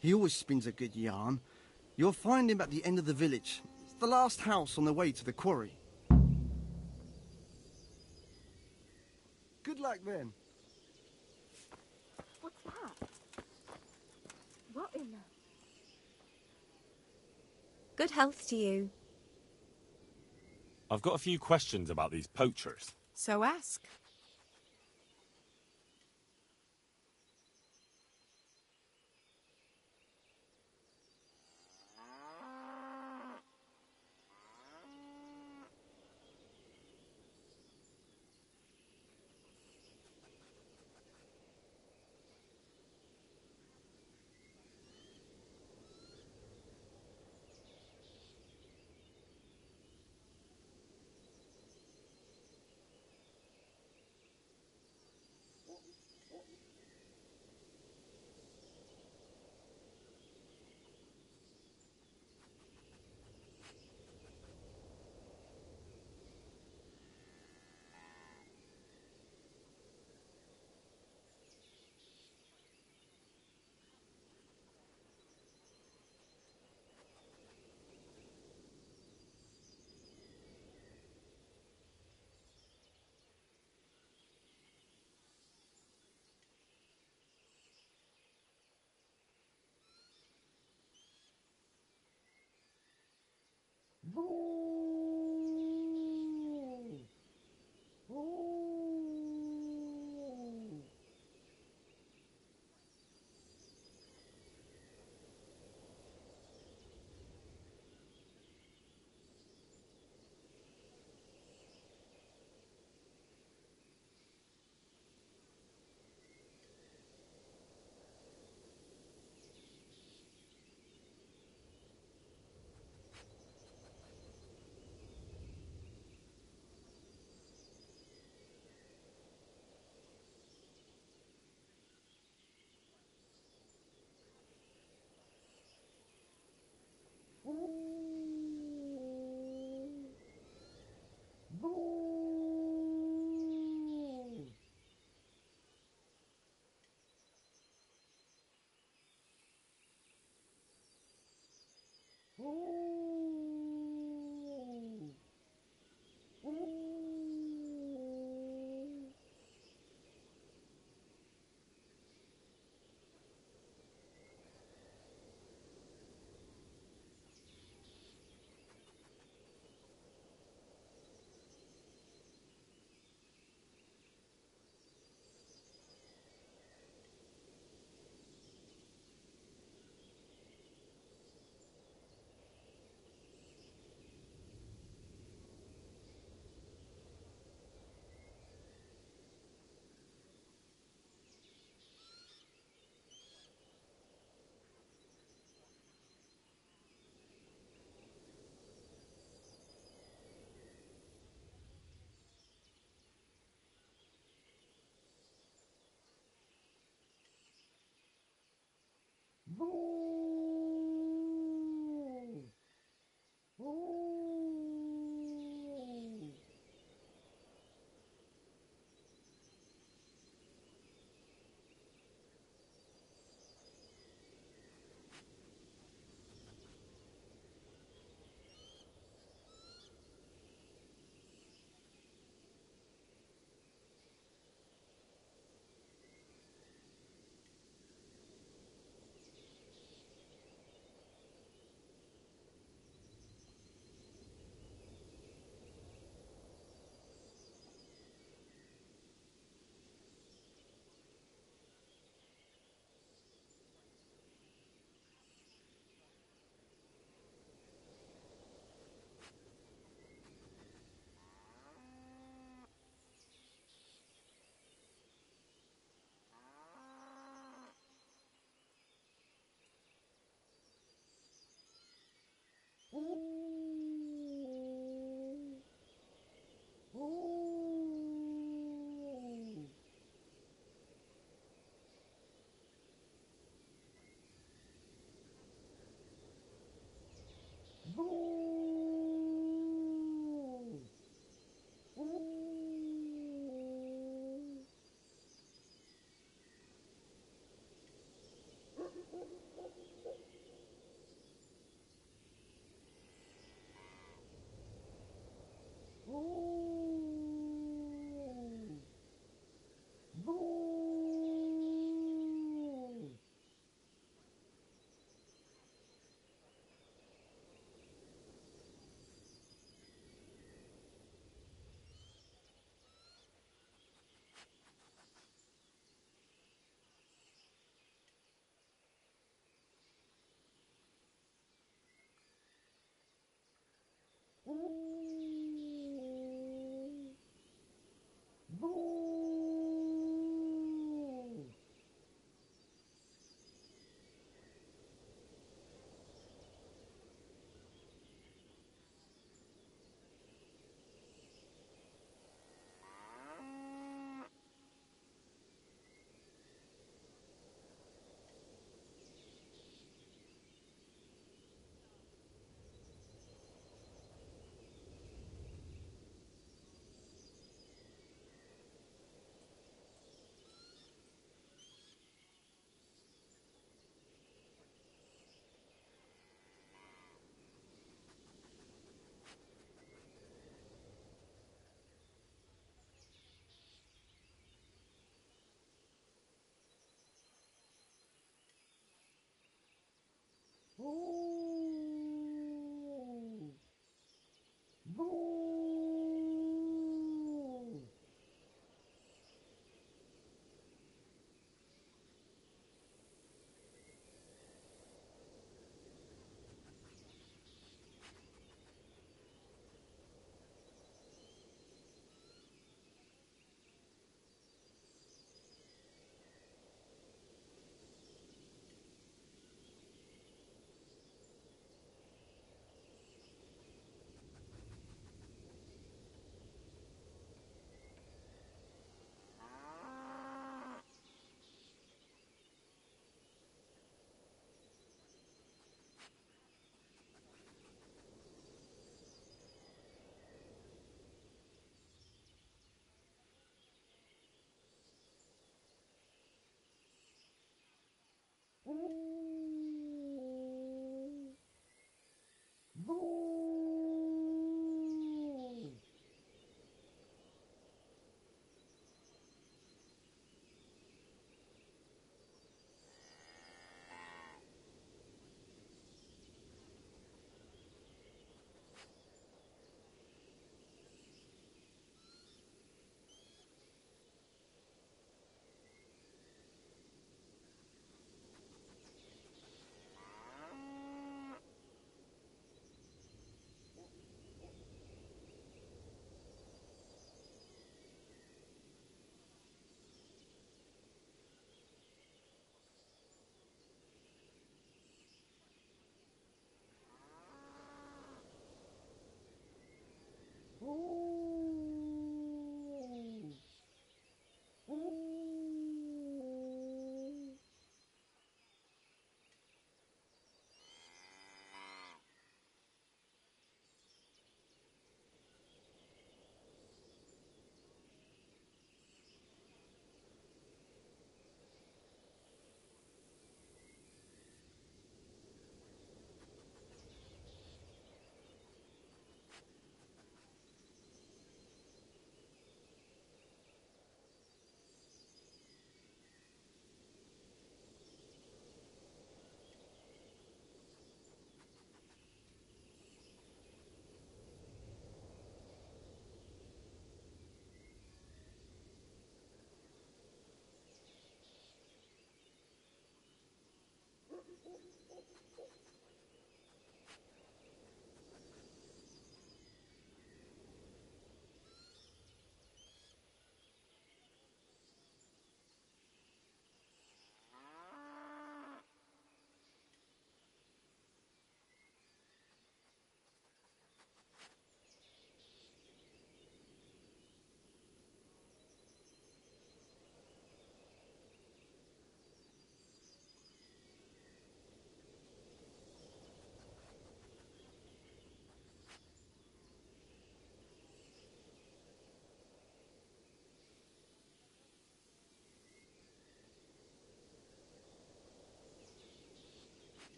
Speaker 15: He always spins a good yarn. You'll find him at the end of the village. It's the last house on the way to the quarry. Good luck then.
Speaker 9: What's that? What in the... Good health to you.
Speaker 3: I've got a few questions about these poachers.
Speaker 5: So ask.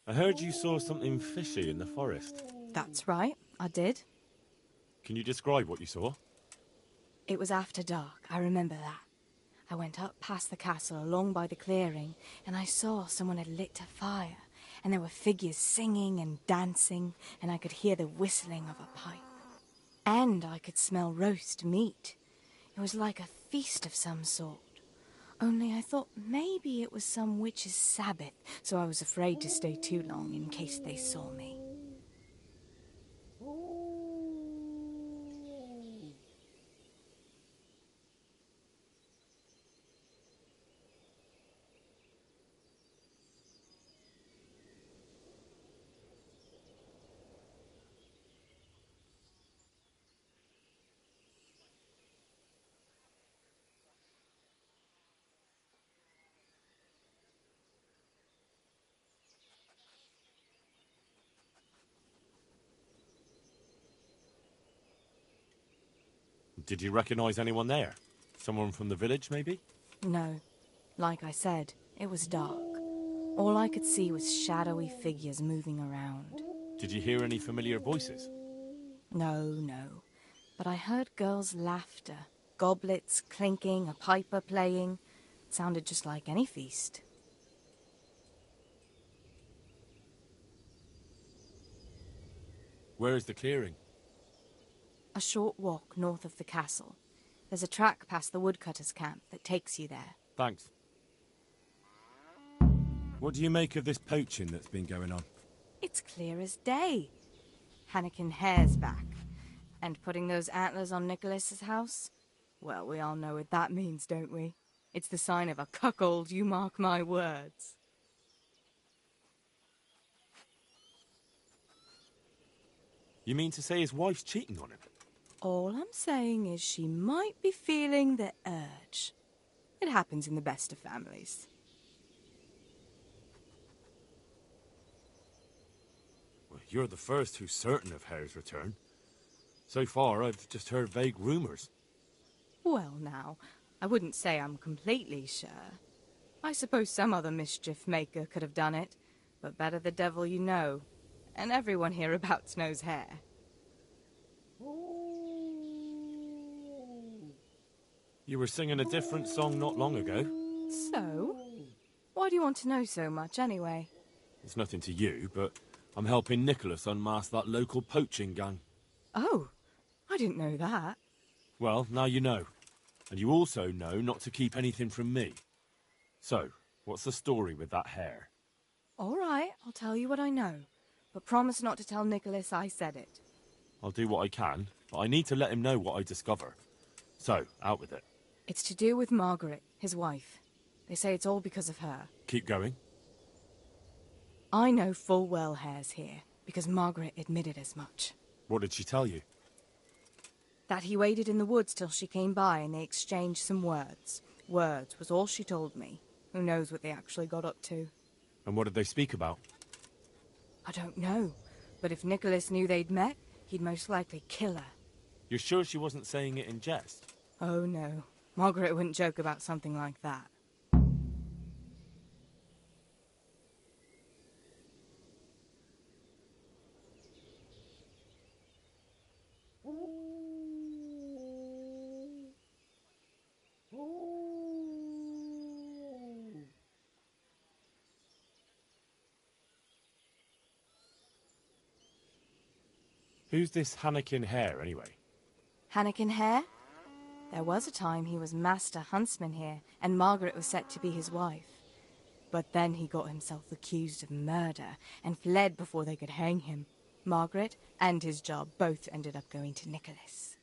Speaker 3: I heard you saw something fishy in the forest.
Speaker 16: That's right, I did.
Speaker 3: Can you describe what you saw?
Speaker 16: It was after dark, I remember that. I went up past the castle along by the clearing, and I saw someone had lit a fire, and there were figures singing and dancing, and I could hear the whistling of a pipe. And I could smell roast meat. It was like a feast of some sort. Only I thought maybe it was some witch's Sabbath, so I was afraid to stay too long in case they saw me.
Speaker 3: Did you recognize anyone there? Someone from the village, maybe?
Speaker 16: No. Like I said, it was dark. All I could see was shadowy figures moving around.
Speaker 3: Did you hear any familiar voices?
Speaker 16: No. But I heard girls' laughter, goblets clinking, a piper playing. It sounded just like any feast.
Speaker 3: Where is the clearing?
Speaker 16: A short walk north of the castle. There's a track past the woodcutter's camp that takes you there.
Speaker 3: Thanks. What do you make of this poaching that's been going on?
Speaker 16: It's clear as day. Hannikin Hare's back. And putting those antlers on Nicholas's house? Well, we all know what that means, don't we? It's the sign of a cuckold, you mark my words.
Speaker 3: You mean to say his wife's cheating on him?
Speaker 16: All I'm saying is she might be feeling the urge. It happens in the best of families.
Speaker 3: Well, you're the first who's certain of Hare's return. So far, I've just heard vague rumours.
Speaker 16: Well, now, I wouldn't say I'm completely sure. I suppose some other mischief maker could have done it, but better the devil you know. And everyone hereabouts knows Hare.
Speaker 3: You were singing a different song not long ago.
Speaker 16: So? Why do you want to know so much, anyway?
Speaker 3: It's nothing to you, but I'm helping Nicholas unmask that local poaching gang.
Speaker 16: Oh, I didn't know that.
Speaker 3: Well, now you know. And you also know not to keep anything from me. So, what's the story with that Hare?
Speaker 16: All right, I'll tell you what I know. But promise not to tell Nicholas I said it.
Speaker 3: I'll do what I can, but I need to let him know what I discover. So, out with it.
Speaker 16: It's to do with Margaret, his wife. They say it's all because of her.
Speaker 3: Keep going.
Speaker 16: I know full well Hare's here, because Margaret admitted as much.
Speaker 3: What did she tell you?
Speaker 16: That he waited in the woods till she came by and they exchanged some words. Words was all she told me. Who knows what they actually got up to.
Speaker 3: And what did they speak about?
Speaker 16: I don't know. But if Nicholas knew they'd met, he'd most likely kill her.
Speaker 3: You're sure she wasn't saying it in jest?
Speaker 16: Oh, no. Margaret wouldn't joke about something like that.
Speaker 3: Who's this Hannikin Hare, anyway?
Speaker 16: Hannikin Hare? There was a time he was master huntsman here, and Margaret was set to be his wife. But then he got himself accused of murder, and fled before they could hang him. Margaret and his job both ended up going to Nicholas.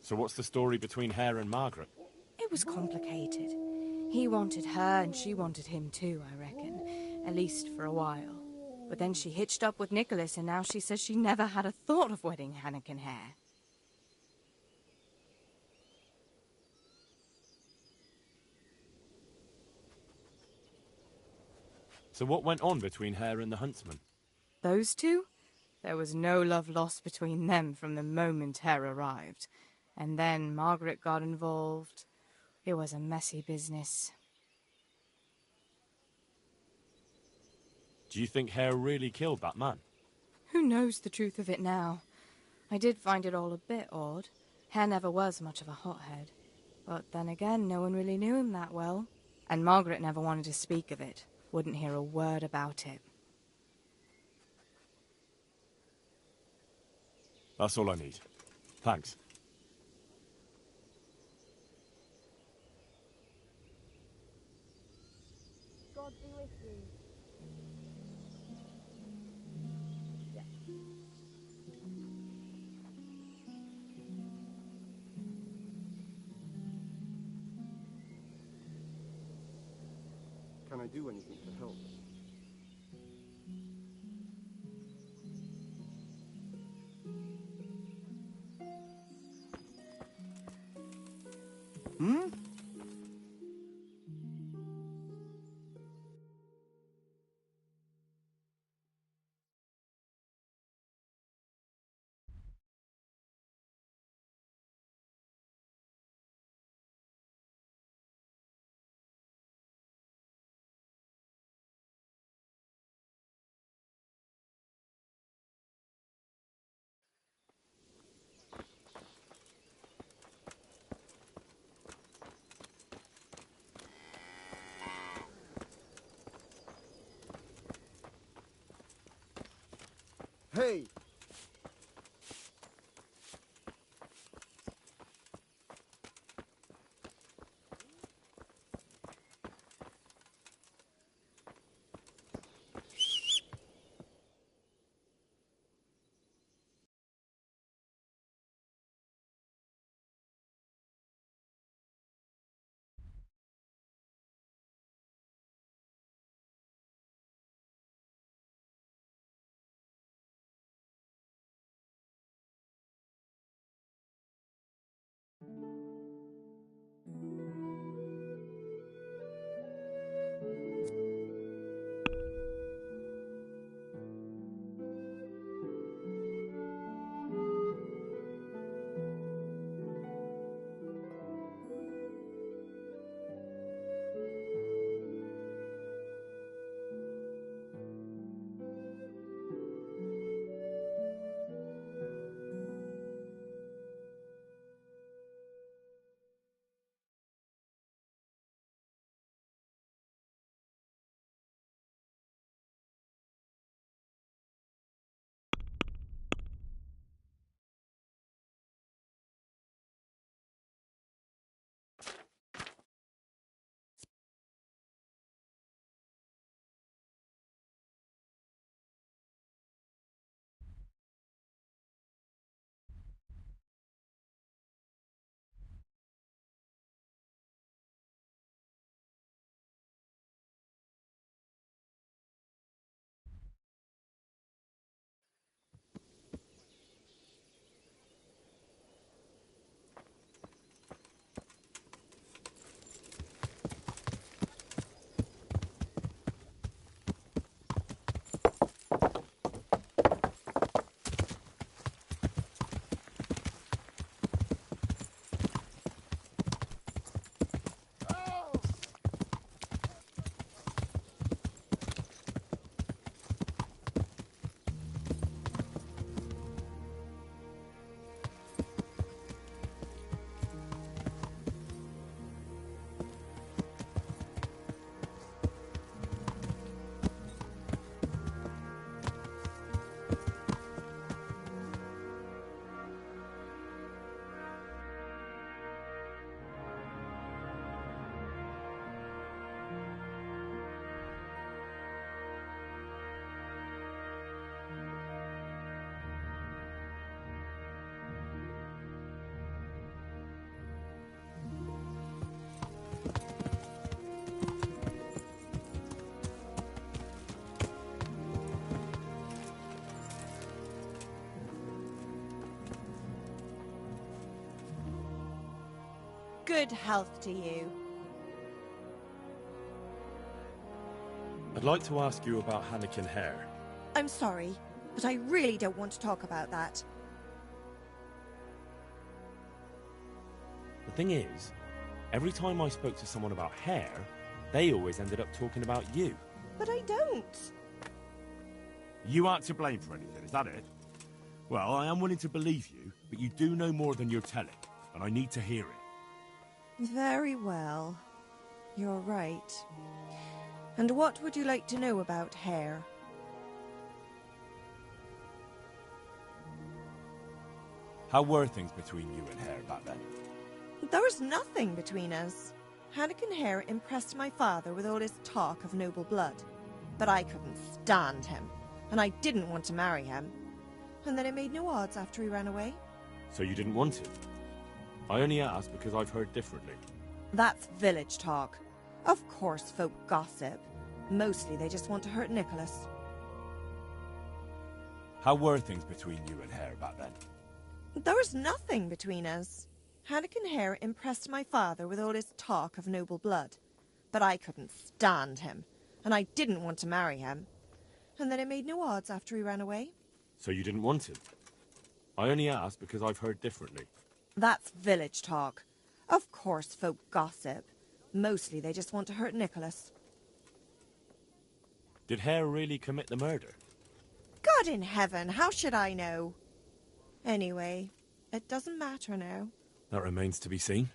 Speaker 3: So what's the story between Hare and Margaret?
Speaker 16: It was complicated. He wanted her, and she wanted him too, I reckon. At least for a while. But then she hitched up with Nicholas, and now she says she never had a thought of wedding Hannikin Hare.
Speaker 3: So what went on between Hare and the huntsman?
Speaker 16: Those two? There was no love lost between them from the moment Hare arrived. And then Margaret got involved. It was a messy business.
Speaker 3: Do you think Hare really killed that man?
Speaker 16: Who knows the truth of it now? I did find it all a bit odd. Hare never was much of a hothead. But then again, no one really knew him that well. And Margaret never wanted to speak of it. Wouldn't hear a word about it.
Speaker 3: That's all I need. Thanks.
Speaker 16: God be with you.
Speaker 17: Can I do anything to help?
Speaker 15: Hmm?
Speaker 14: Hey!
Speaker 18: Good health to you.
Speaker 3: I'd like to ask you about Hannikin Hare.
Speaker 18: I'm sorry, but I really don't want to talk about that.
Speaker 3: The thing is, every time I spoke to someone about Hare, they always ended up talking about you.
Speaker 18: But I don't.
Speaker 3: You aren't to blame for anything, is that it? Well, I am willing to believe you, but you do know more than you're telling, and I need to hear it.
Speaker 18: Very well. You're right. And what would you like to know about Hare?
Speaker 3: How were things between you and Hare back then?
Speaker 18: There was nothing between us. Hannikin Hare impressed my father with all his talk of noble blood. But I couldn't stand him, and I didn't want to marry him. And then it made no odds after he ran away.
Speaker 3: So you didn't want it? I only asked because I've heard differently.
Speaker 18: That's village talk. Of course folk gossip. Mostly they just want to hurt Nicholas.
Speaker 3: How were things between you and Hare back then?
Speaker 18: There was nothing between us. Hannikin Hare impressed my father with all his talk of noble blood. But I couldn't stand him, and I didn't want to marry him. And then it made no odds after he ran away.
Speaker 3: So you didn't want it? I only asked because I've heard differently.
Speaker 18: That's village talk. Of course folk gossip. Mostly they just want to hurt Nicholas.
Speaker 3: Did Hare really commit the murder?
Speaker 18: God in heaven, how should I know? Anyway, it doesn't matter now.
Speaker 3: That remains to be seen.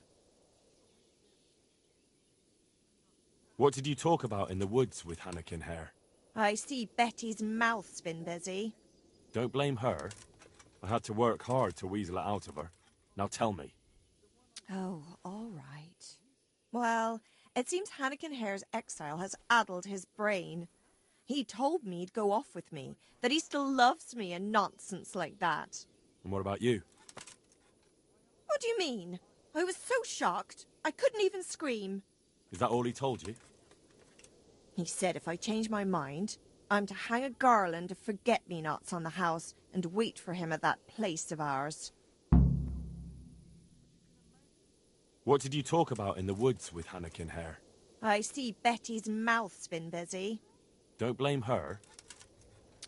Speaker 3: What did you talk about in the woods with Hannikin Hare?
Speaker 18: I see Betty's mouth's been busy.
Speaker 3: Don't blame her. I had to work hard to weasel it out of her. Now tell me.
Speaker 18: Oh, all right. Well, it seems Hannikin Hare's exile has addled his brain. He told me he'd go off with me, that he still loves me and nonsense like that.
Speaker 3: And what about you?
Speaker 18: What do you mean? I was so shocked, I couldn't even scream.
Speaker 3: Is that all he told you?
Speaker 18: He said if I change my mind, I'm to hang a garland of forget-me-nots on the house and wait for him at that place of ours.
Speaker 3: What did you talk about in the woods with Hannikin Hare?
Speaker 18: I see Betty's mouth's been busy.
Speaker 3: Don't blame her.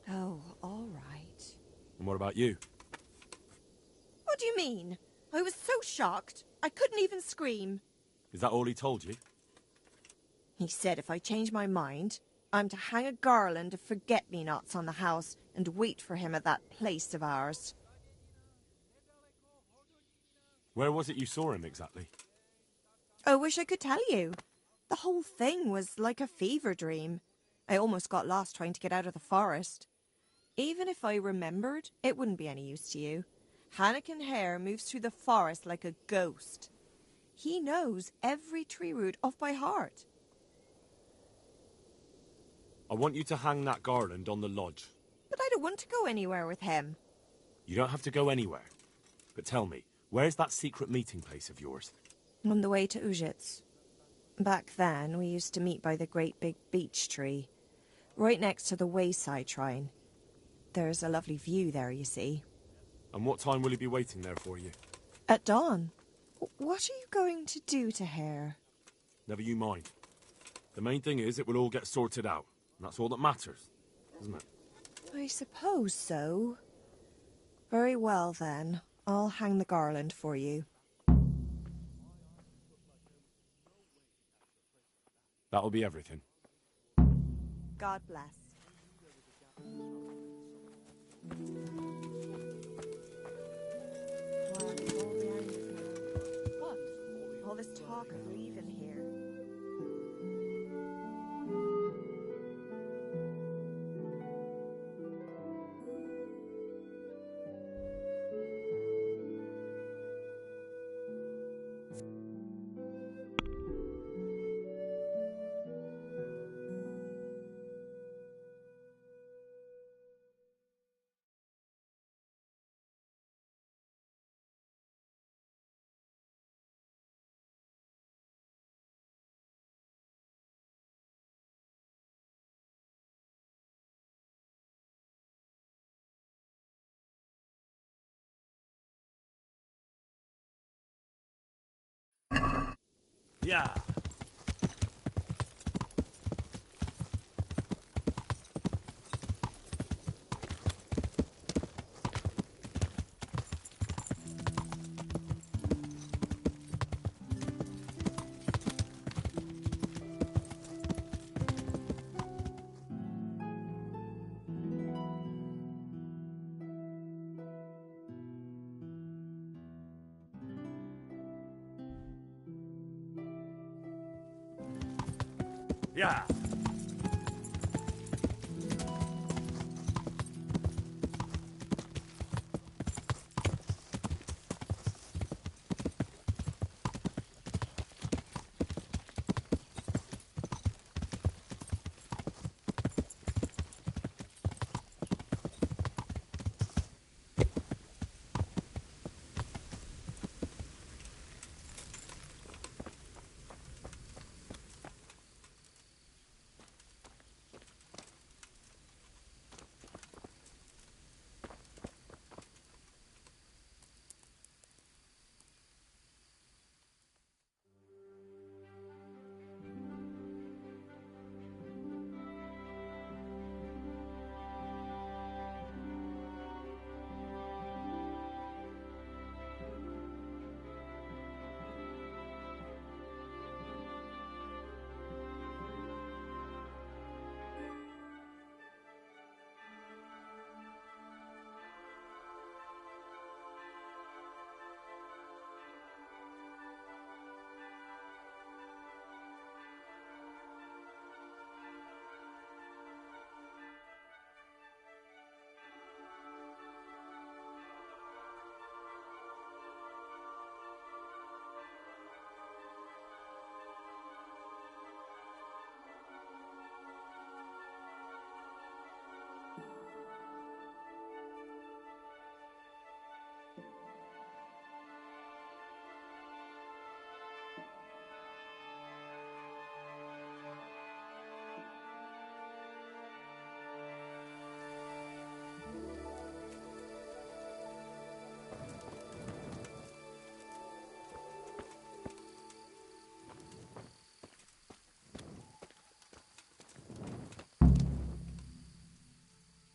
Speaker 18: Oh, all right.
Speaker 3: And what about you?
Speaker 18: What do you mean? I was so shocked, I couldn't even scream.
Speaker 3: Is that all he told you?
Speaker 18: He said if I change my mind, I'm to hang a garland of forget-me-nots on the house and wait for him at that place of ours.
Speaker 3: Where was it you saw him exactly?
Speaker 18: I wish I could tell you. The whole thing was like a fever dream. I almost got lost trying to get out of the forest. Even if I remembered, it wouldn't be any use to you. Hannikin Hare moves through the forest like a ghost. He knows every tree root off by heart.
Speaker 3: I want you to hang that garland on the lodge.
Speaker 18: But I don't want to go anywhere with him.
Speaker 3: You don't have to go anywhere. But tell me, where's that secret meeting place of yours?
Speaker 18: On the way to Ujits. Back then, we used to meet by the great big beech tree, right next to the wayside shrine. There's a lovely view there, you see.
Speaker 3: And what time will he be waiting there for you?
Speaker 18: At dawn. What are you going to do to Hare?
Speaker 3: Never you mind. The main thing is it will all get sorted out. And that's all that matters, isn't it?
Speaker 18: I suppose so. Very well, then. I'll hang the garland for you.
Speaker 3: That'll be everything.
Speaker 18: God bless. What? All this talk of leaving here.
Speaker 3: Yeah. Yeah.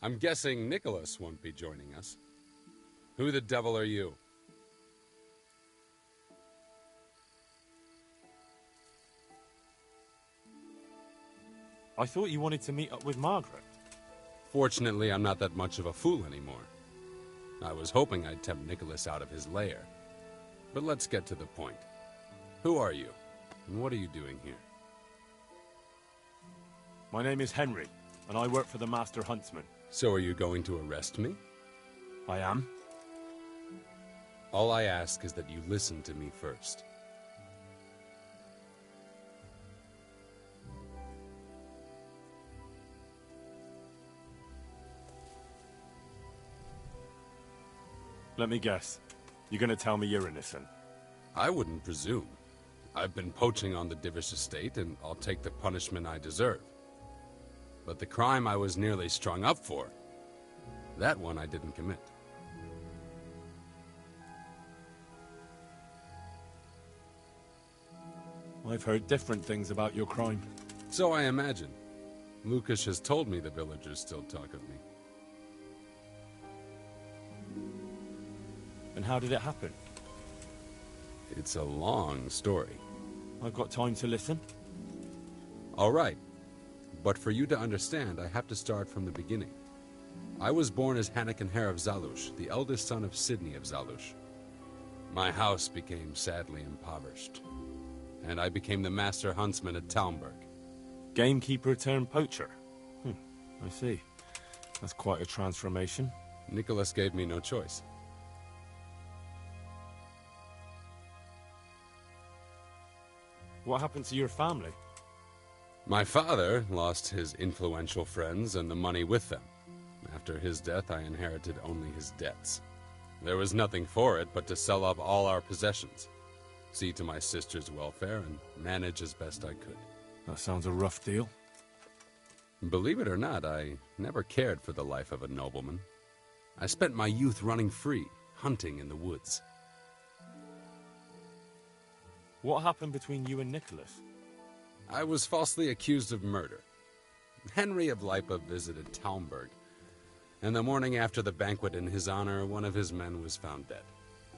Speaker 17: I'm guessing Nicholas won't be joining us. Who the devil are you?
Speaker 3: I thought you wanted to meet up with Margaret.
Speaker 17: Fortunately, I'm not that much of a fool anymore. I was hoping I'd tempt Nicholas out of his lair. But let's get to the point. Who are you? And what are you doing here?
Speaker 3: My name is Henry, and I work for the Master Huntsman.
Speaker 17: So are you going to arrest me?
Speaker 3: I am.
Speaker 17: All I ask is that you listen to me first.
Speaker 3: Let me guess. You're gonna tell me you're innocent?
Speaker 17: I wouldn't presume. I've been poaching on the Divish estate, and I'll take the punishment I deserve. But the crime I was nearly strung up for, that one I didn't commit.
Speaker 3: I've heard different things about your crime.
Speaker 17: So I imagine. Lucas has told me the villagers still talk of me.
Speaker 3: And how did it happen?
Speaker 17: It's a long story.
Speaker 3: I've got time to listen.
Speaker 17: All right. But for you to understand, I have to start from the beginning. I was born as Hanakin of Zalush, the eldest son of Sidney of Zalush. My house became sadly impoverished, and I became the master huntsman at Talmberg.
Speaker 3: Gamekeeper turned poacher. I see. That's quite a transformation.
Speaker 17: Nicholas gave me no choice.
Speaker 3: What happened to your family?
Speaker 17: My father lost his influential friends and the money with them. After his death, I inherited only his debts. There was nothing for it but to sell off all our possessions, see to my sister's welfare, and manage as best I could.
Speaker 3: That sounds a rough deal.
Speaker 17: Believe it or not, I never cared for the life of a nobleman. I spent my youth running free, hunting in the woods.
Speaker 3: What happened between you and Nicholas?
Speaker 17: I was falsely accused of murder. Henry of Lipa visited Talmberg, and the morning after the banquet in his honor, one of his men was found dead.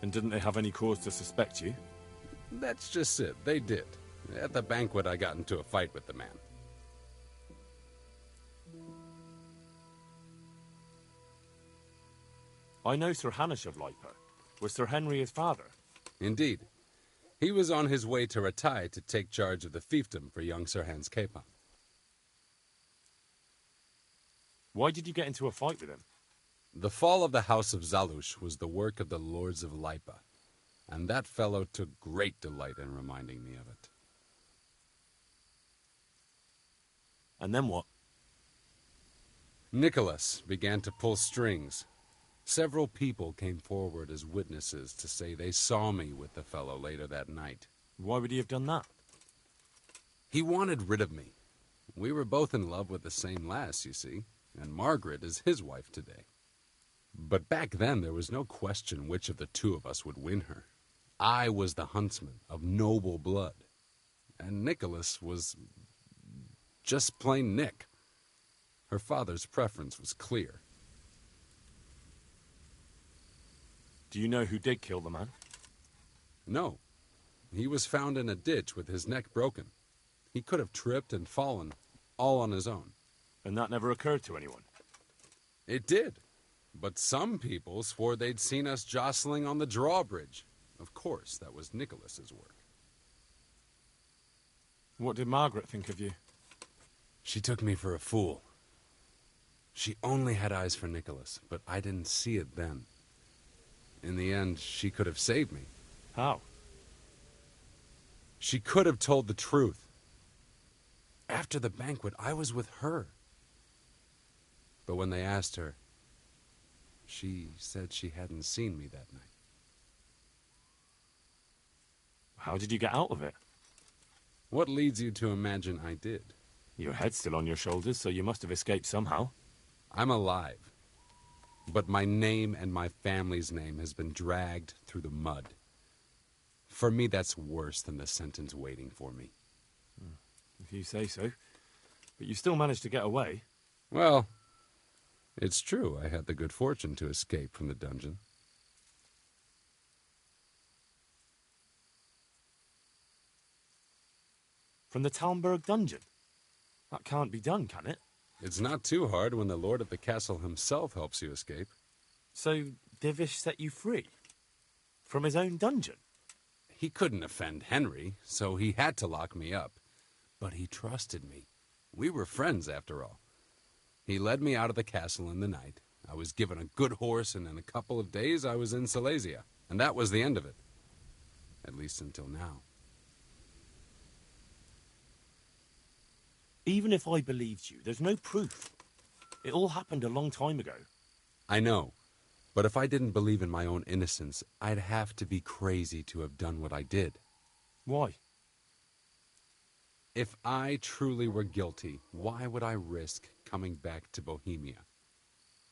Speaker 3: And didn't they have any cause to suspect you?
Speaker 17: That's just it. They did. At the banquet, I got into a fight with the man.
Speaker 3: I know Sir Hanish of Lipa. Was Sir Henry his father?
Speaker 17: Indeed. He was on his way to Ratai to take charge of the fiefdom for young Sir Hans Capon.
Speaker 3: Why did you get into a fight with him?
Speaker 17: The fall of the House of Zalush was the work of the Lords of Lipa, and that fellow took great delight in reminding me of it.
Speaker 3: And then what?
Speaker 17: Nicholas began to pull strings. Several people came forward as witnesses to say they saw me with the fellow later that night.
Speaker 3: Why would he have done that?
Speaker 17: He wanted rid of me. We were both in love with the same lass, you see, and Margaret is his wife today. But back then there was no question which of the two of us would win her. I was the huntsman of noble blood, and Nicholas was just plain Nick. Her father's preference was clear.
Speaker 3: Do you know who did kill the man?
Speaker 17: No. He was found in a ditch with his neck broken. He could have tripped and fallen, all on his own.
Speaker 3: And that never occurred to anyone?
Speaker 17: It did. But some people swore they'd seen us jostling on the drawbridge. Of course, that was Nicholas's work.
Speaker 3: What did Margaret think of you?
Speaker 17: She took me for a fool. She only had eyes for Nicholas, but I didn't see it then. In the end, she could have saved me.
Speaker 3: How?
Speaker 17: She could have told the truth. After the banquet, I was with her. But when they asked her, she said she hadn't seen me that night.
Speaker 3: How did you get out of it?
Speaker 17: What leads you to imagine I did?
Speaker 3: Your head's still on your shoulders, so you must have escaped somehow.
Speaker 17: I'm alive. But my name and my family's name has been dragged through the mud. For me, that's worse than the sentence waiting for me.
Speaker 3: If you say so. But you still managed to get away.
Speaker 17: Well, it's true. I had the good fortune to escape from the dungeon.
Speaker 3: From the Talmberg dungeon? That can't be done, can it?
Speaker 17: It's not too hard when the lord of the castle himself helps you escape.
Speaker 3: So Divish set you free? From his own dungeon?
Speaker 17: He couldn't offend Henry, so he had to lock me up. But he trusted me. We were friends, after all. He led me out of the castle in the night. I was given a good horse, and in a couple of days I was in Silesia. And that was the end of it. At least until now.
Speaker 3: Even if I believed you, there's no proof. It all happened a long time ago.
Speaker 17: I know. But if I didn't believe in my own innocence, I'd have to be crazy to have done what I did.
Speaker 3: Why?
Speaker 17: If I truly were guilty, why would I risk coming back to Bohemia?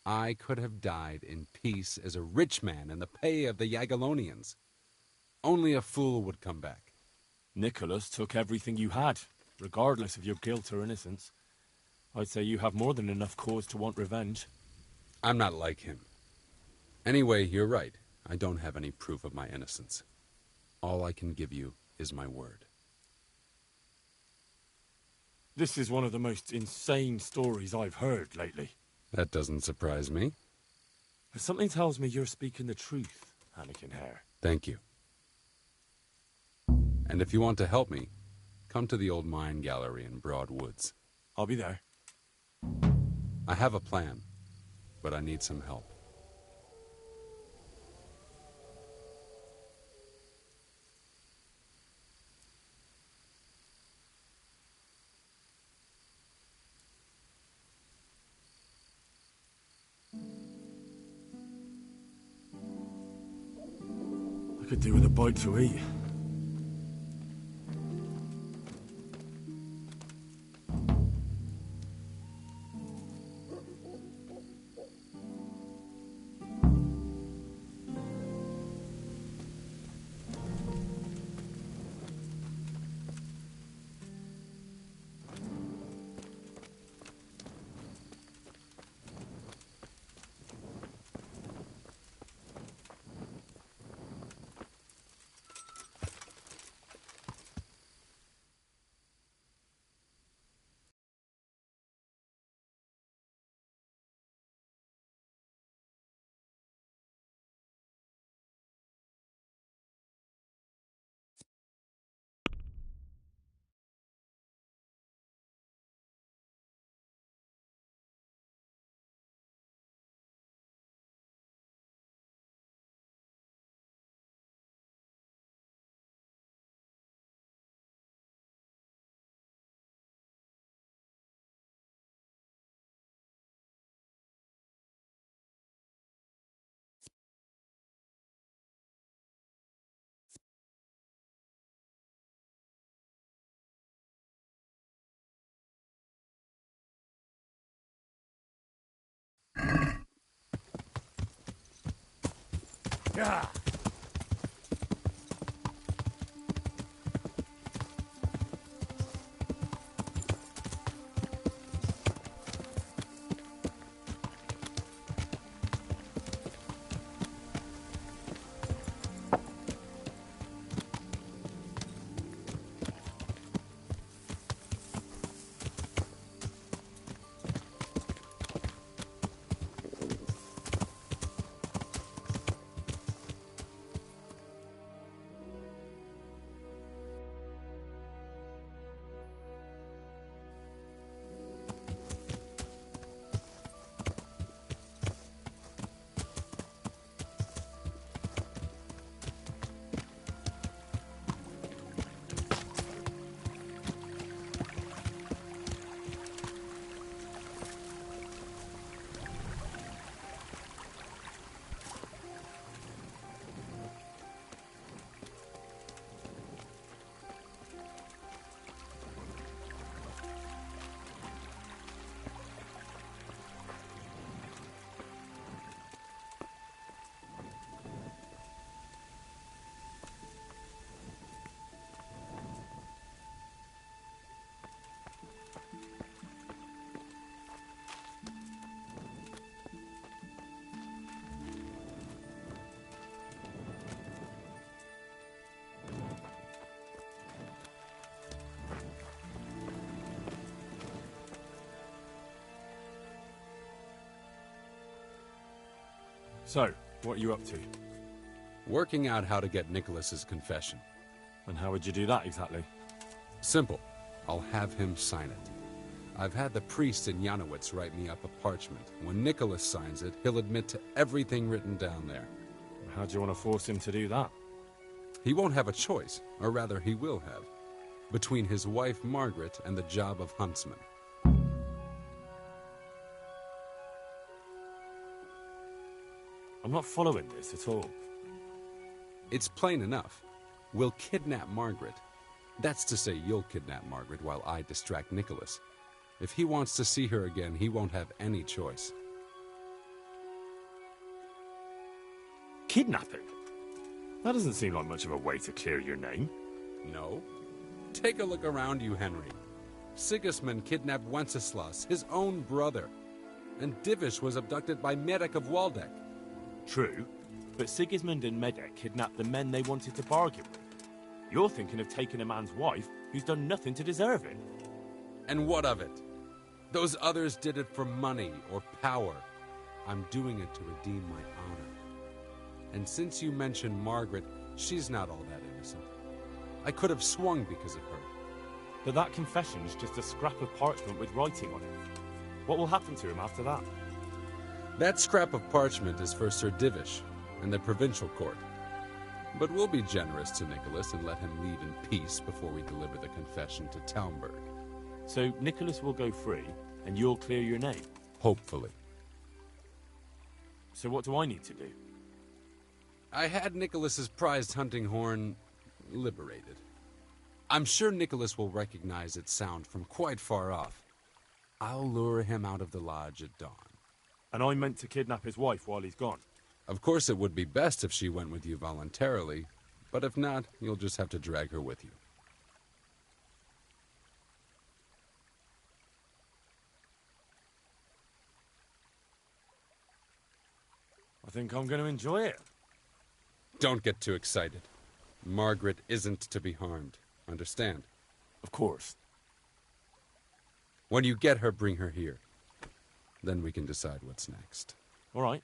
Speaker 17: I could have died in peace as a rich man in the pay of the Jagiellonians. Only a fool would come back.
Speaker 3: Nicholas took everything you had, regardless of your guilt or innocence. I'd say you have more than enough cause to want revenge.
Speaker 17: I'm not like him. Anyway, you're right. I don't have any proof of my innocence. All I can give you is my word.
Speaker 3: This is one of the most insane stories I've heard lately.
Speaker 17: That doesn't surprise me.
Speaker 3: But something tells me you're speaking the truth, Anakin Hare.
Speaker 17: Thank you. And if you want to help me, come to the old mine gallery in Broad Woods.
Speaker 3: I'll be there.
Speaker 17: I have a plan, but I need some help.
Speaker 3: I could do with a bite to eat.
Speaker 6: Yeah.
Speaker 3: So, what are you up to?
Speaker 17: Working out how to get Nicholas's confession.
Speaker 3: And how would you do that exactly?
Speaker 17: Simple. I'll have him sign it. I've had the priest in Janowitz write me up a parchment. When Nicholas signs it, he'll admit to everything written down there.
Speaker 3: How do you want to force him to do that?
Speaker 17: He won't have a choice, or rather he will have, between his wife Margaret and the job of huntsman.
Speaker 3: I'm not following this at all.
Speaker 17: It's plain enough. We'll kidnap Margaret. That's to say, you'll kidnap Margaret while I distract Nicholas. If he wants to see her again, he won't have any choice.
Speaker 3: Kidnapping? That doesn't seem like much of a way to clear your name.
Speaker 17: No. Take a look around you, Henry. Sigismund kidnapped Wenceslas, his own brother. And Divish was abducted by Medek of Waldeck.
Speaker 3: True, but Sigismund and Medek kidnapped the men they wanted to bargain with. You're thinking of taking a man's wife who's done nothing to deserve it.
Speaker 17: And what of it? Those others did it for money or power. I'm doing it to redeem my honor. And since you mentioned Margaret, she's not all that innocent. I could have swung because of her.
Speaker 3: But that confession's just a scrap of parchment with writing on it. What will happen to him after that?
Speaker 17: That scrap of parchment is for Sir Divish and the provincial court. But we'll be generous to Nicholas and let him leave in peace before we deliver the confession to Talmberg.
Speaker 3: So Nicholas will go free, and you'll clear your name?
Speaker 17: Hopefully.
Speaker 3: So what do I need to do?
Speaker 17: I had Nicholas's prized hunting horn liberated. I'm sure Nicholas will recognize its sound from quite far off. I'll lure him out of the lodge at dawn.
Speaker 3: And I meant to kidnap his wife while he's gone?
Speaker 17: Of course it would be best if she went with you voluntarily, but if not, you'll just have to drag her with you.
Speaker 3: I think I'm going to enjoy it.
Speaker 17: Don't get too excited. Margaret isn't to be harmed. Understand?
Speaker 3: Of course.
Speaker 17: When you get her, bring her here. Then we can decide what's next.
Speaker 3: All right.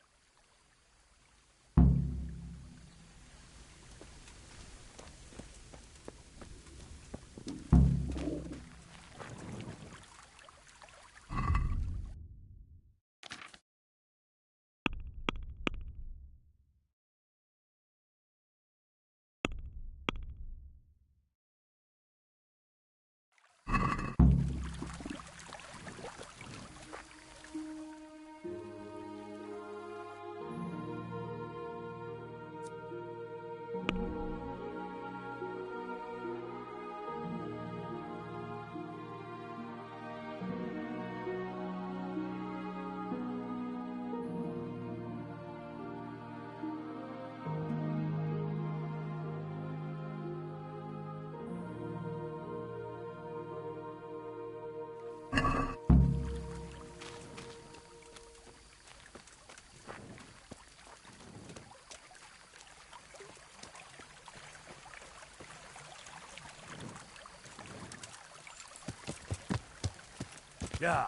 Speaker 19: Yeah.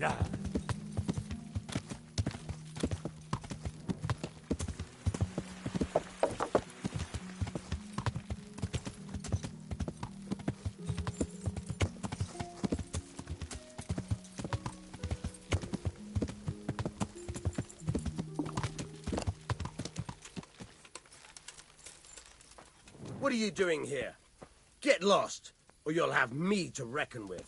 Speaker 19: Yeah.
Speaker 20: What are you doing here? Get lost, or you'll have me to reckon with.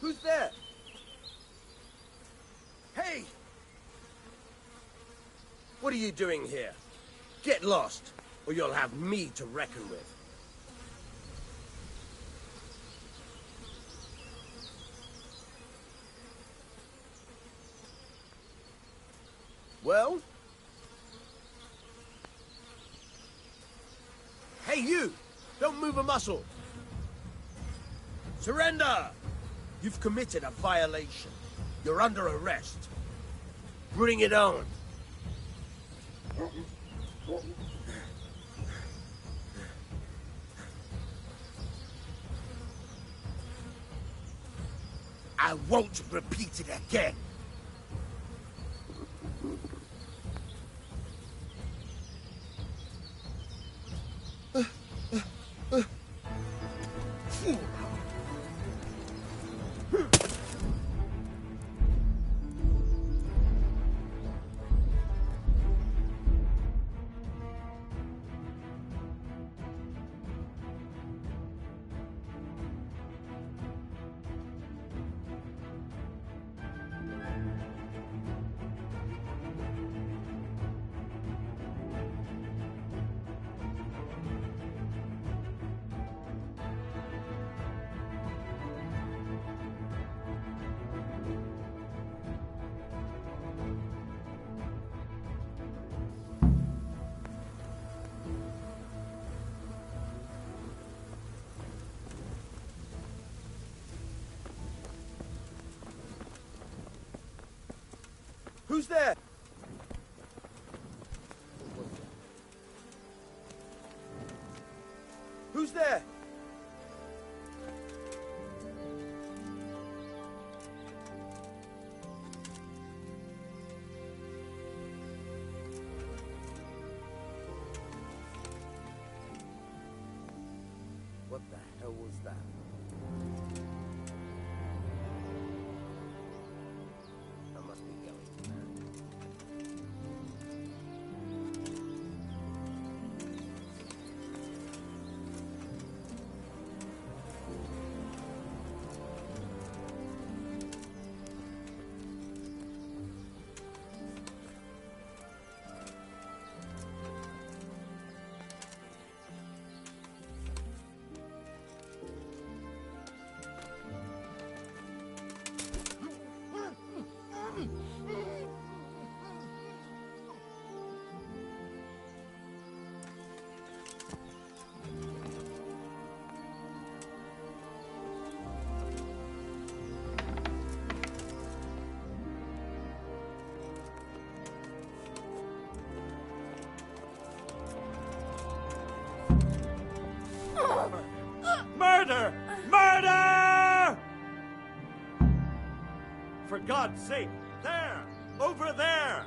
Speaker 20: Who's there? Hey! What are you doing here? Get lost, or you'll have me to reckon with. Well? Hey, you! Don't move a muscle! Surrender! You've committed a violation. You're under arrest. Bring it on. I won't repeat it again. Who's there? Who's there? What the hell was that? I must be going to that.
Speaker 3: Murder! Murder! For God's sake, there! Over there!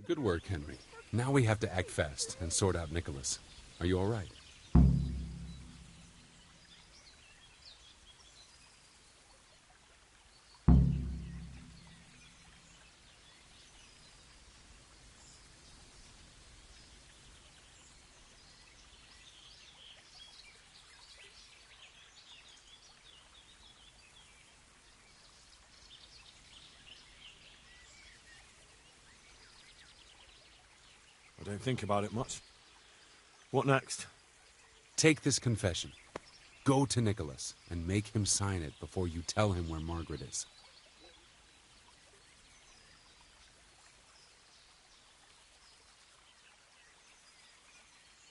Speaker 17: Good work, Henry. Now we have to act fast and sort out Nicholas. Are you all right?
Speaker 3: I don't think about it much. What next?
Speaker 17: Take this confession. Go to Nicholas and make him sign it before you tell him where Margaret is.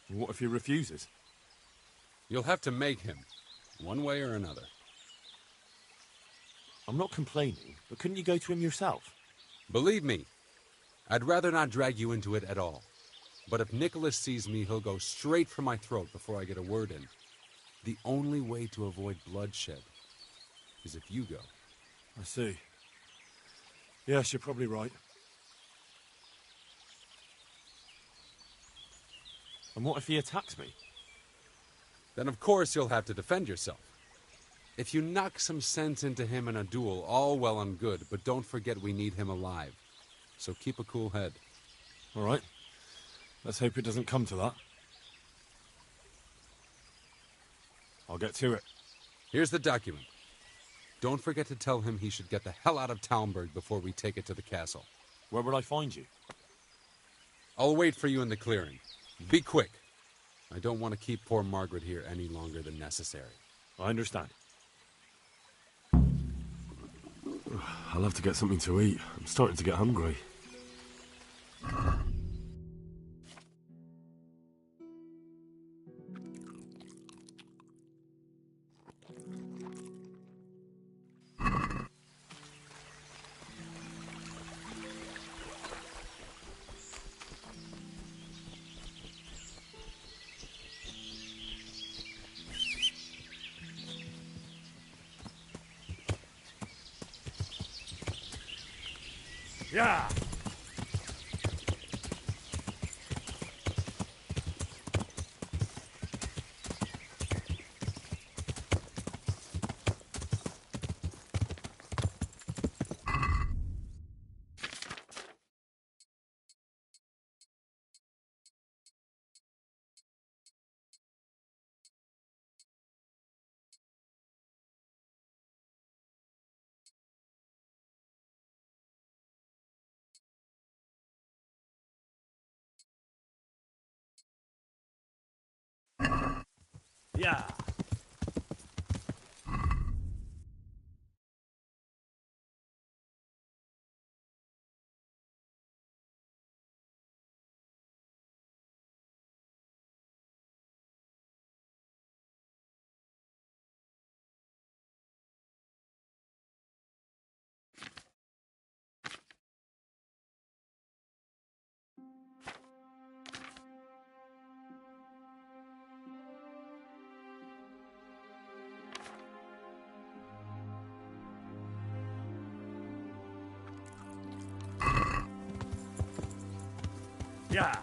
Speaker 3: What if he refuses?
Speaker 17: You'll have to make him, one way or another.
Speaker 3: I'm not complaining, but couldn't you go to him yourself?
Speaker 17: Believe me, I'd rather not drag you into it at all. But if Nicholas sees me, he'll go straight for my throat before I get a word in. The only way to avoid bloodshed is if you go.
Speaker 3: I see. Yes, you're probably right. And what if he attacks me?
Speaker 17: Then of course you'll have to defend yourself. If you knock some sense into him in a duel, all well and good, but don't forget we need him alive. So keep a cool head.
Speaker 3: All right. Let's hope it doesn't come to that. I'll get to it.
Speaker 17: Here's the document. Don't forget to tell him he should get the hell out of Talmberg before we take it to the castle.
Speaker 3: Where would I find you?
Speaker 17: I'll wait for you in the clearing. Be quick. I don't want to keep poor Margaret here any longer than necessary.
Speaker 3: I understand. I'll have to get something to eat. I'm starting to get hungry. Yeah. Yeah. Yeah.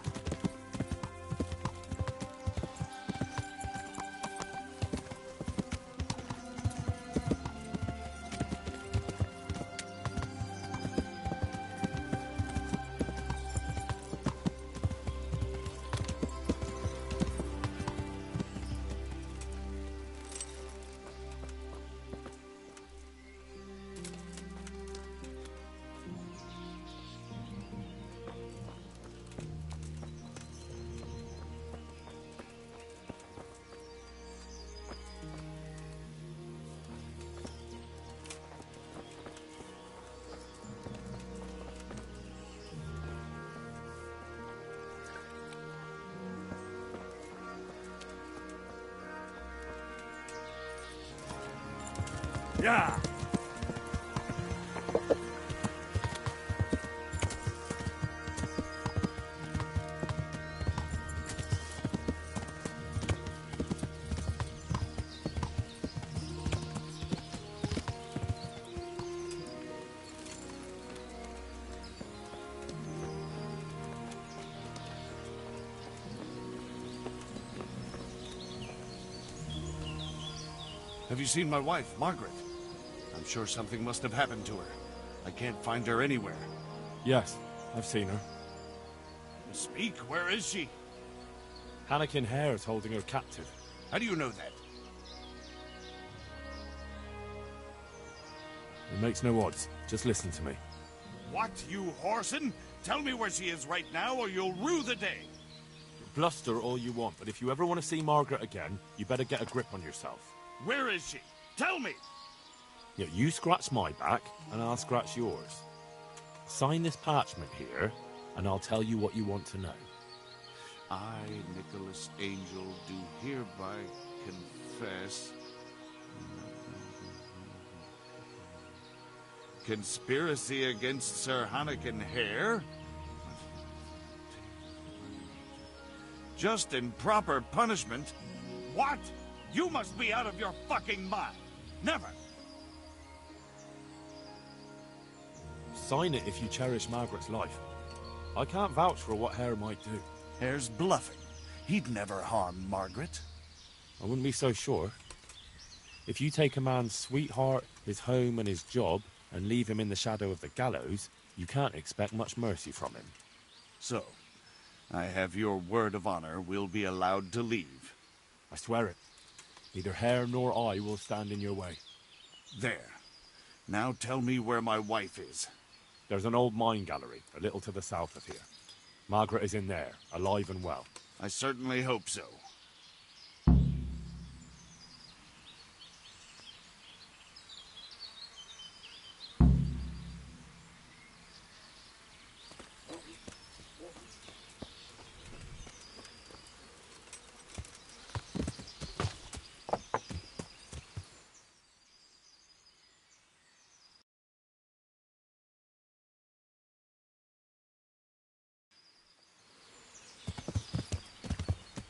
Speaker 3: Yeah.
Speaker 19: Have you seen my wife, Margaret? I'm sure something must have happened to her. I can't find her anywhere.
Speaker 3: Yes, I've seen her.
Speaker 19: Speak, where is she?
Speaker 3: Hannikin Hare's holding her captive.
Speaker 19: How do you know that?
Speaker 3: It makes no odds. Just listen to me.
Speaker 19: What, you whoreson? Tell me where she is right now, or you'll rue the day.
Speaker 3: Bluster all you want, but if you ever want to see Margaret again, you better get a grip on yourself.
Speaker 19: Where is she? Tell me!
Speaker 3: Yeah, you scratch my back, and I'll scratch yours. Sign this parchment here, and I'll tell you what you want to know.
Speaker 19: I, Nicholas Angel, do hereby confess... conspiracy against Sir Hannikin Hare? Just and proper punishment? What? You must be out of your fucking mind. Never.
Speaker 3: Sign it if you cherish Margaret's life. I can't vouch for what Hare might do.
Speaker 19: Hare's bluffing. He'd never harm Margaret.
Speaker 3: I wouldn't be so sure. If you take a man's sweetheart, his home and his job, and leave him in the shadow of the gallows, you can't expect much mercy from him.
Speaker 19: So, I have your word of honor we'll be allowed to leave.
Speaker 3: I swear it. Neither Hare nor I will stand in your way.
Speaker 19: There. Now tell me where my wife is.
Speaker 3: There's an old mine gallery, a little to the south of here. Margaret is in there, alive and well.
Speaker 19: I certainly hope so.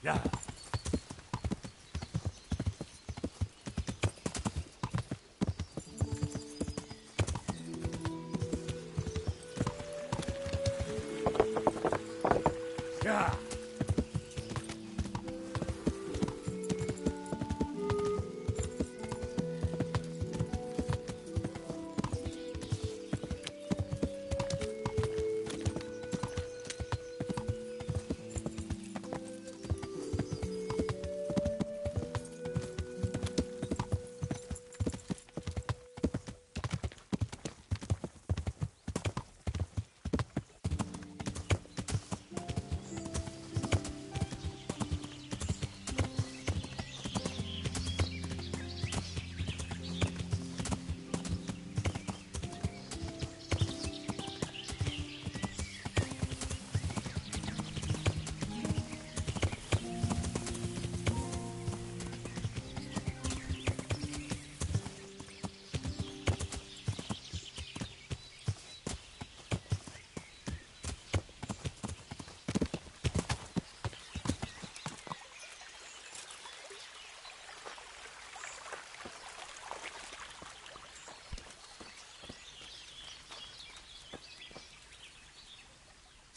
Speaker 3: Yeah. Yeah.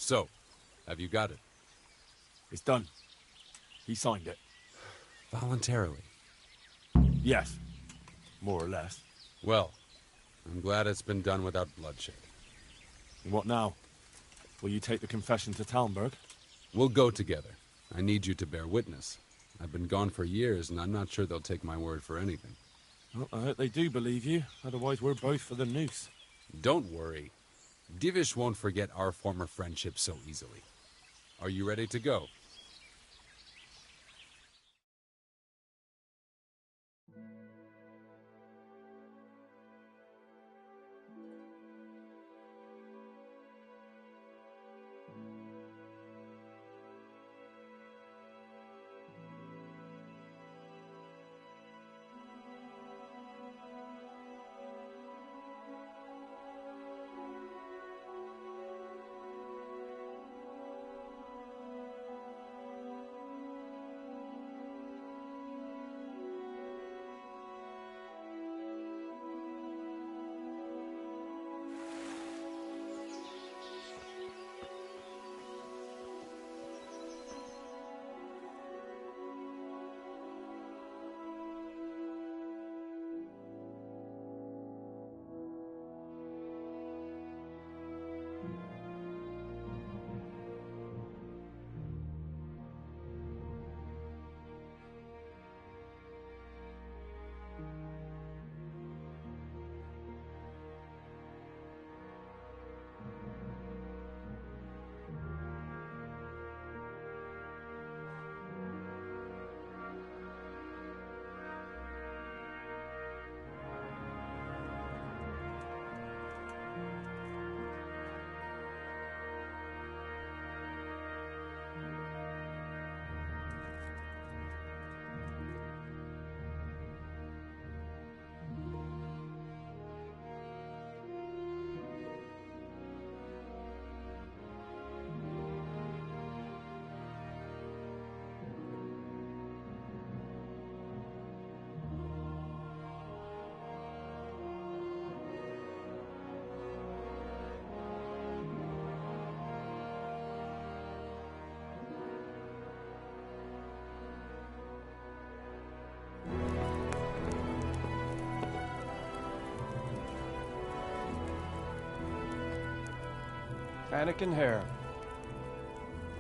Speaker 17: So, have you got it?
Speaker 3: It's done. He signed it.
Speaker 17: Voluntarily?
Speaker 3: Yes. More or less.
Speaker 17: Well, I'm glad it's been done without bloodshed.
Speaker 3: And what now? Will you take the confession to Talmberg?
Speaker 17: We'll go together. I need you to bear witness. I've been gone for years, and I'm not sure they'll take my word for anything.
Speaker 3: Well, I hope they do believe you. Otherwise, we're both for the noose.
Speaker 17: Don't worry. Divish won't forget our former friendship so easily. Are you ready to go?
Speaker 4: Anakin Hare.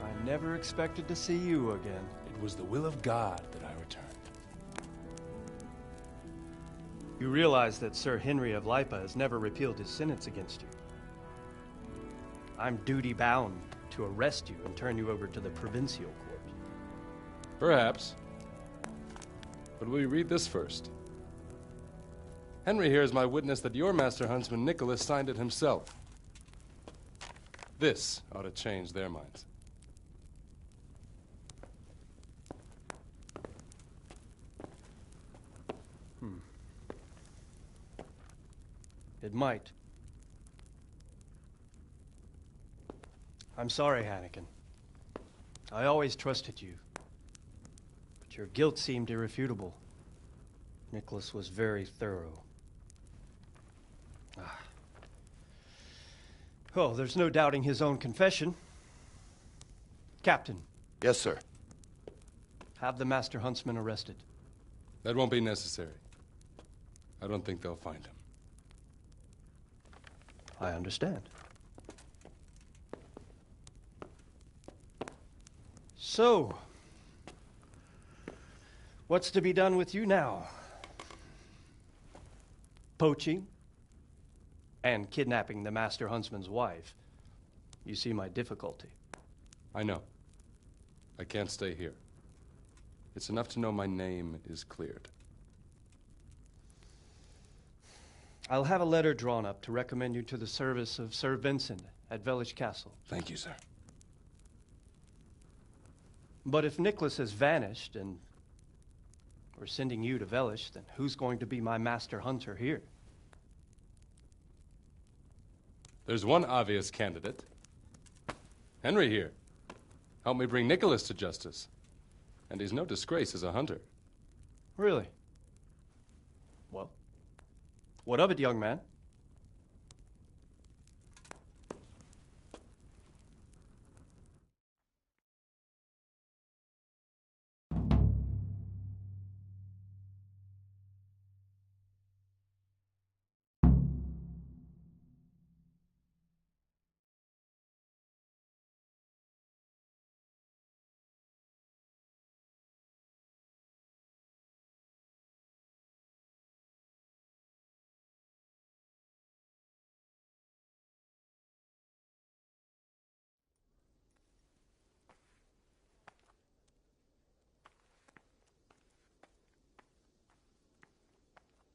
Speaker 4: I never expected to see you again.
Speaker 13: It was the will of God that I returned.
Speaker 4: You realize that Sir Henry of Lipa has never repealed his sentence against you. I'm duty-bound to arrest you and turn you over to the provincial court.
Speaker 21: Perhaps. But will you read this first? Henry here is my witness that your master huntsman Nicholas signed it himself. This ought to change their minds.
Speaker 4: It might. I'm sorry, Anakin. I always trusted you. But your guilt seemed irrefutable. Nicholas was very thorough. Oh, there's no doubting his own confession. Captain.
Speaker 21: Yes, sir.
Speaker 4: Have the Master Huntsman arrested.
Speaker 21: That won't be necessary. I don't think they'll find him.
Speaker 4: I understand. So, what's to be done with you now? Poaching and kidnapping the Master Huntsman's wife. You see my difficulty.
Speaker 21: I know. I can't stay here. It's enough to know my name is cleared.
Speaker 4: I'll have a letter drawn up to recommend you to the service of Sir Vincent at Vellish Castle.
Speaker 21: Thank you, sir.
Speaker 4: But if Nicholas has vanished and we're sending you to Vellish, then who's going to be my master hunter here?
Speaker 21: There's one obvious candidate. Henry here. Help me bring Nicholas to justice. And he's no disgrace as a hunter.
Speaker 4: Really? Well, what of it, young man?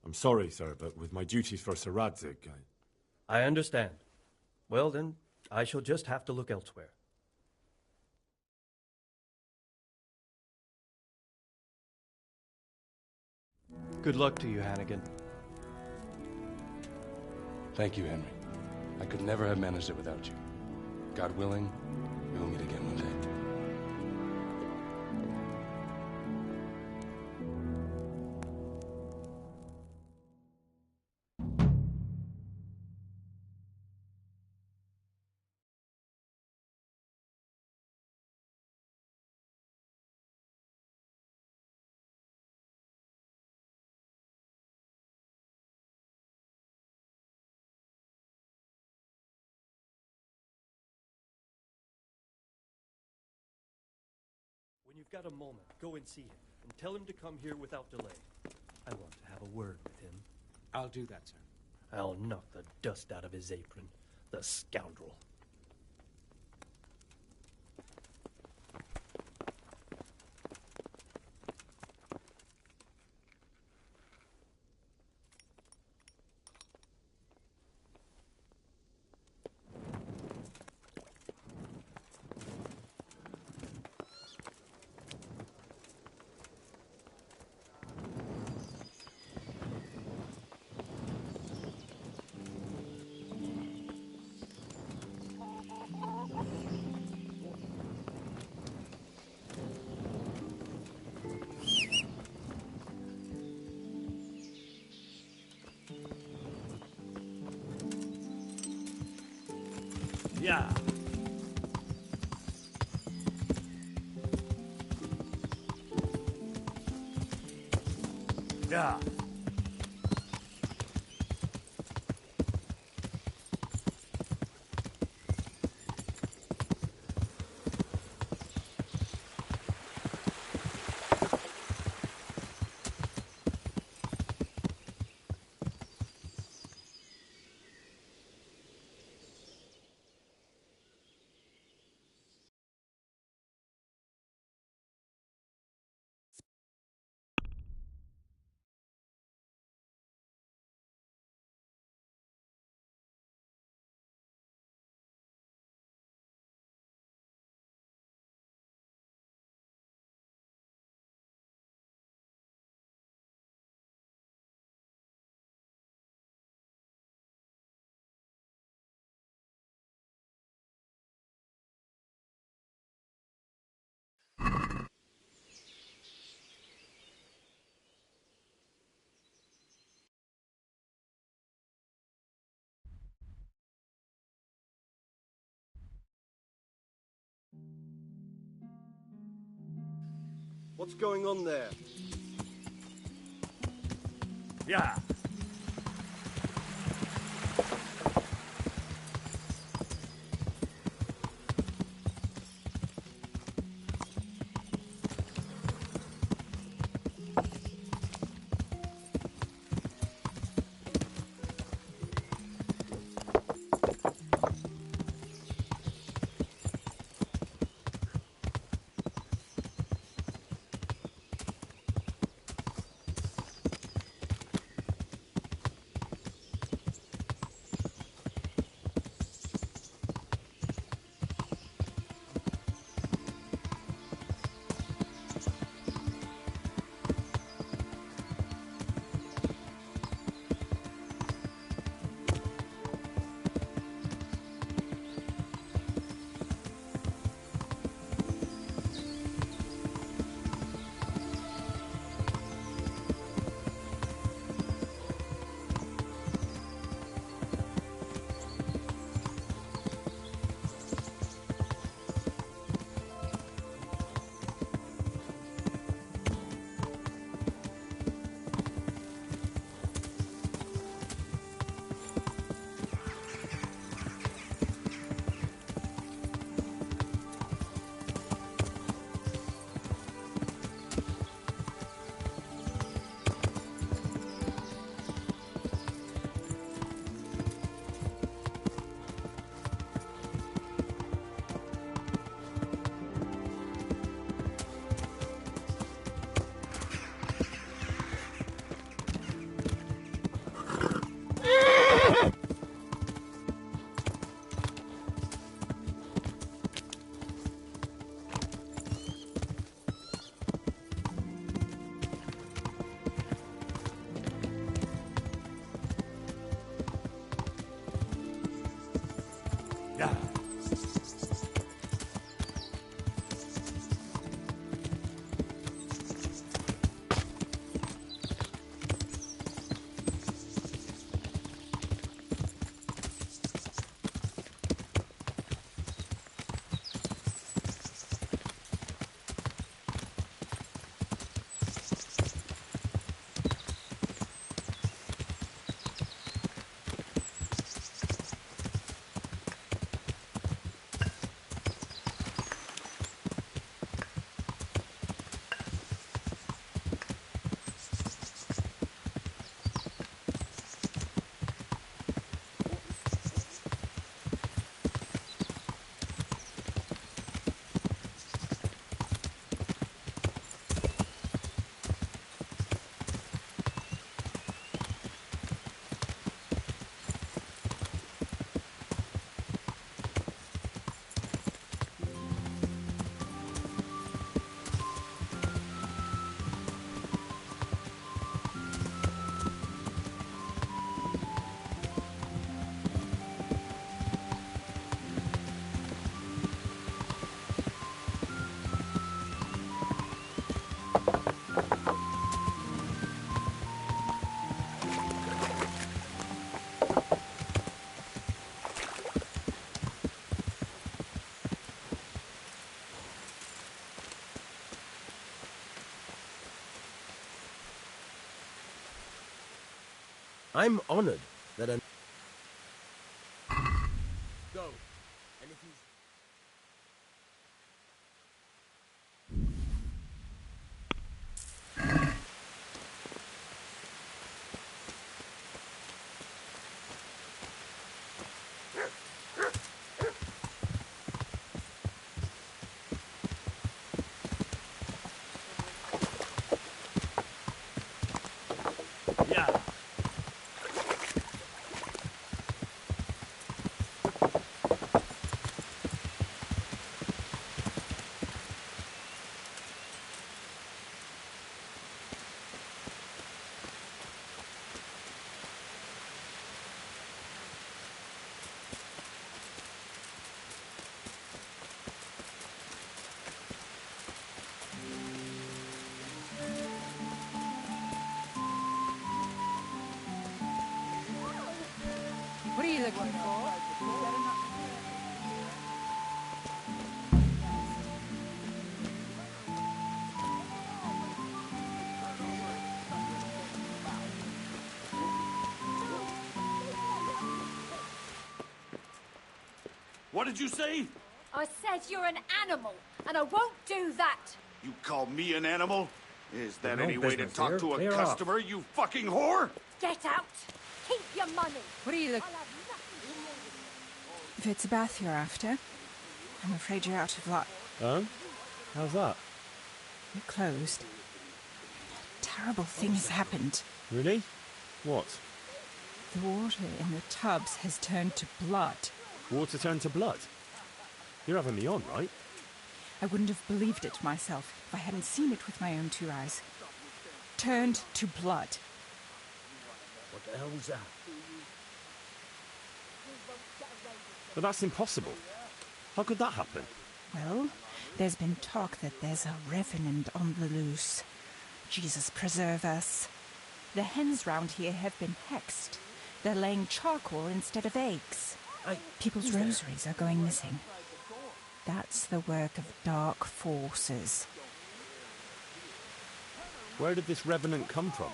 Speaker 3: I'm sorry, sir, but with my duties for Sir Radzig,
Speaker 4: I understand. Well, then, I shall just have to look elsewhere. Good luck to you, Hannigan.
Speaker 21: Thank you, Henry. I could never have managed it without you. God willing, we will meet again one day.
Speaker 4: When you've got a moment, go and see him, and tell him to come here without delay. I want to have a word with him.
Speaker 13: I'll do that, sir.
Speaker 4: I'll knock the dust out of his apron, the scoundrel.
Speaker 20: Yeah. Yeah. What's going on there?
Speaker 19: Yeah.
Speaker 20: I'm honored that an... Go. And if he's...
Speaker 5: What are you looking for?
Speaker 19: What did you say?
Speaker 8: I said you're an animal, and I won't do that.
Speaker 19: You call me an animal? Is that
Speaker 11: No
Speaker 19: any way to
Speaker 11: business
Speaker 19: talk
Speaker 11: here.
Speaker 19: to a
Speaker 11: Clear off.
Speaker 19: customer, you fucking whore?
Speaker 8: Get out. Keep your money.
Speaker 16: What are you look... If it's a bath you're after, I'm afraid you're out of luck.
Speaker 3: Oh? How's that?
Speaker 16: You're closed. A terrible thing has happened.
Speaker 3: Really? What?
Speaker 16: The water in the tubs has turned to blood.
Speaker 3: Water turned to blood? You're having me on, right?
Speaker 16: I wouldn't have believed it myself if I hadn't seen it with my own 2 eyes. Turned to blood.
Speaker 11: What the hell was that?
Speaker 3: But that's impossible. How could that happen?
Speaker 16: Well, there's been talk that there's a revenant on the loose. Jesus preserve us. The hens round here have been hexed. They're laying charcoal instead of eggs. People's rosaries are going missing. That's the work of dark forces.
Speaker 3: Where did this revenant come from?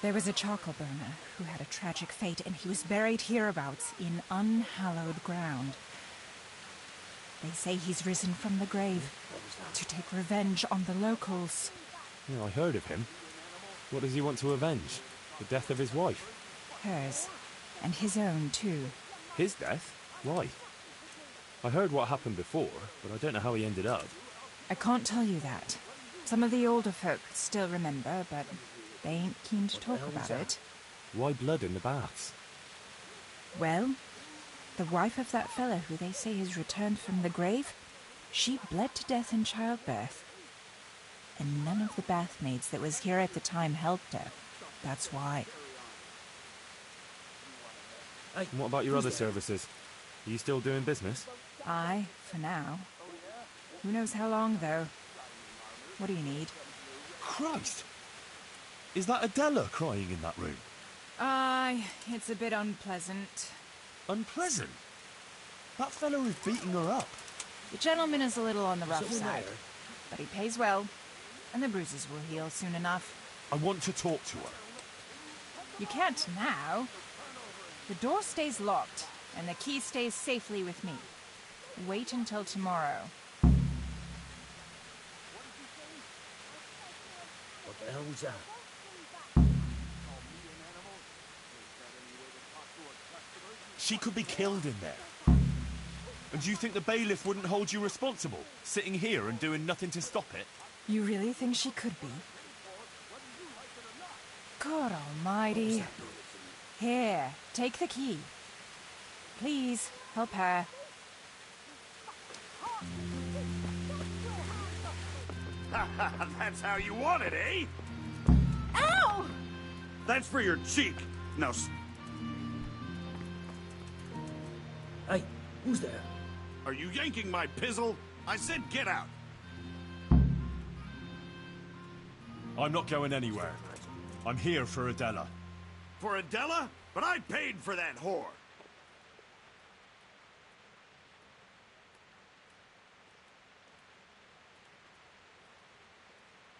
Speaker 16: There was a charcoal burner who had a tragic fate, and he was buried hereabouts in unhallowed ground. They say he's risen from the grave to take revenge on the locals.
Speaker 3: Yeah, I heard of him. What does he want to avenge? The death of his wife?
Speaker 16: Hers. And his own, too.
Speaker 3: His death? Why? I heard what happened before, but I don't know how he ended up.
Speaker 16: I can't tell you that. Some of the older folk still remember, but they ain't keen to talk about it.
Speaker 3: Why blood in the baths?
Speaker 16: Well, the wife of that fellow who they say has returned from the grave, she bled to death in childbirth. And none of the bathmaids that was here at the time helped her. That's why.
Speaker 3: And what about your other services? Are you still doing business?
Speaker 16: Aye, for now. Who knows how long, though? What do you need?
Speaker 3: Christ! Is that Adela crying in that room?
Speaker 16: Aye, it's a bit unpleasant.
Speaker 3: Unpleasant? That fellow is beating her up.
Speaker 16: The gentleman is a little on the rough side, but he pays well, and the bruises will heal soon enough.
Speaker 3: I want to talk to her.
Speaker 16: You can't now. The door stays locked, and the key stays safely with me. Wait until tomorrow.
Speaker 11: What the hell was that?
Speaker 3: She could be killed in there. And do you think the bailiff wouldn't hold you responsible, sitting here and doing nothing to stop it?
Speaker 16: You really think she could be? God almighty. Here, take the key. Please, help her.
Speaker 19: That's how you want it, eh?
Speaker 8: Ow!
Speaker 19: That's for your cheek. Now...
Speaker 11: Hey, who's there?
Speaker 19: Are you yanking my pizzle? I said get out.
Speaker 3: I'm not going anywhere. I'm here for Adela.
Speaker 19: For Adela? But I paid for that whore.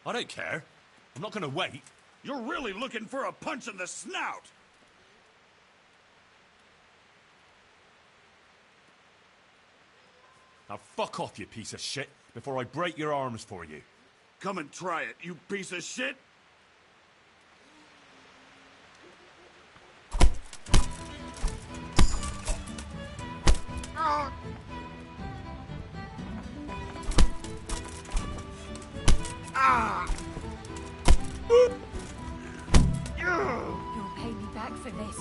Speaker 3: I don't care. I'm not going to wait.
Speaker 19: You're really looking for a punch in the snout.
Speaker 3: Now fuck off, you piece of shit, before I break your arms for you.
Speaker 19: Come and try it, you piece of shit.
Speaker 8: You'll pay me back for this.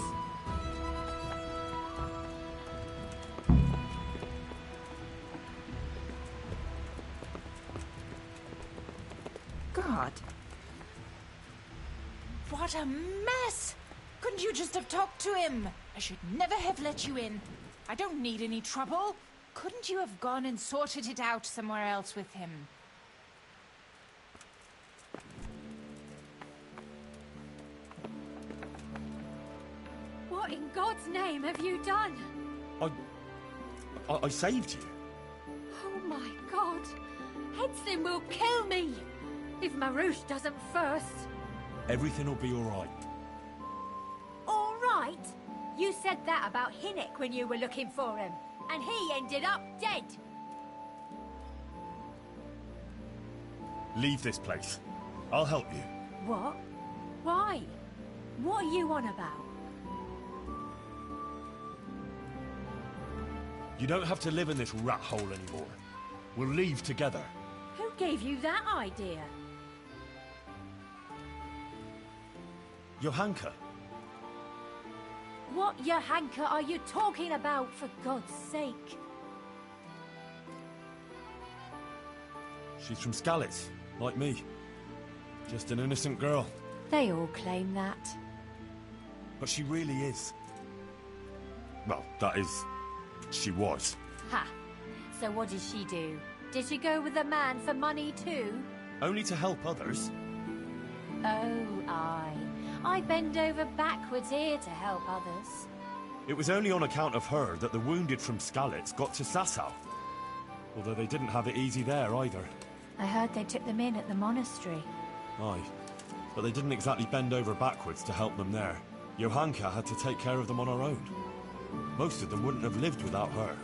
Speaker 16: God. What a mess! Couldn't you just have talked to him? I should never have let you in. I don't need any trouble. Couldn't you have gone and sorted it out somewhere else with him?
Speaker 8: What in God's name have you done?
Speaker 3: I saved you.
Speaker 8: Oh my God! Hedslin will kill me! If Marouche doesn't first.
Speaker 3: Everything will be alright.
Speaker 8: All right? You said that about Hinnick when you were looking for him. and he ended up dead.
Speaker 3: Leave this place. I'll help you.
Speaker 8: What? Why? What are you on about?
Speaker 3: You don't have to live in this rat hole anymore. We'll leave together.
Speaker 8: Who gave you that idea?
Speaker 3: Johanka.
Speaker 8: What Johanka are you talking about, for God's sake?
Speaker 3: She's from Skalitz, like me. Just an innocent girl.
Speaker 8: They all claim that.
Speaker 3: But she really is. Well, that is... she was.
Speaker 8: Ha! So what did she do? Did she go with a man for money too?
Speaker 3: Only to help others.
Speaker 8: Oh, I bend over backwards here to help others.
Speaker 3: It was only on account of her that the wounded from Skalitz got to Sasau. Although they didn't have it easy there either.
Speaker 8: I heard they took them in at the monastery.
Speaker 3: Aye. But they didn't exactly bend over backwards to help them there. Johanka had to take care of them on her own. Most of them wouldn't have lived without her.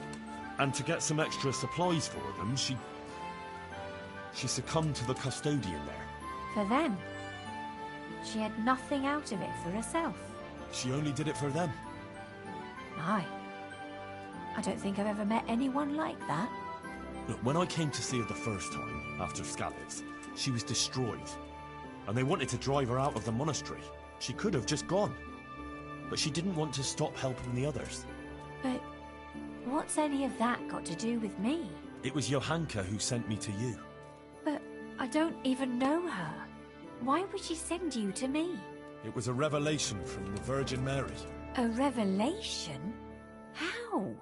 Speaker 3: And to get some extra supplies for them, she succumbed to the custodian there.
Speaker 8: For them? She had nothing out of it for herself.
Speaker 3: She only did it for them.
Speaker 8: Aye. I don't think I've ever met anyone like that.
Speaker 3: Look, when I came to see her the first time, after Skalitz, she was destroyed. And they wanted to drive her out of the monastery. She could have just gone. But she didn't want to stop helping the others.
Speaker 8: But what's any of that got to do with me?
Speaker 3: It was Johanka who sent me to you.
Speaker 8: But I don't even know her. Why would she send you to me?
Speaker 3: It was a revelation from the Virgin Mary.
Speaker 8: A revelation? How?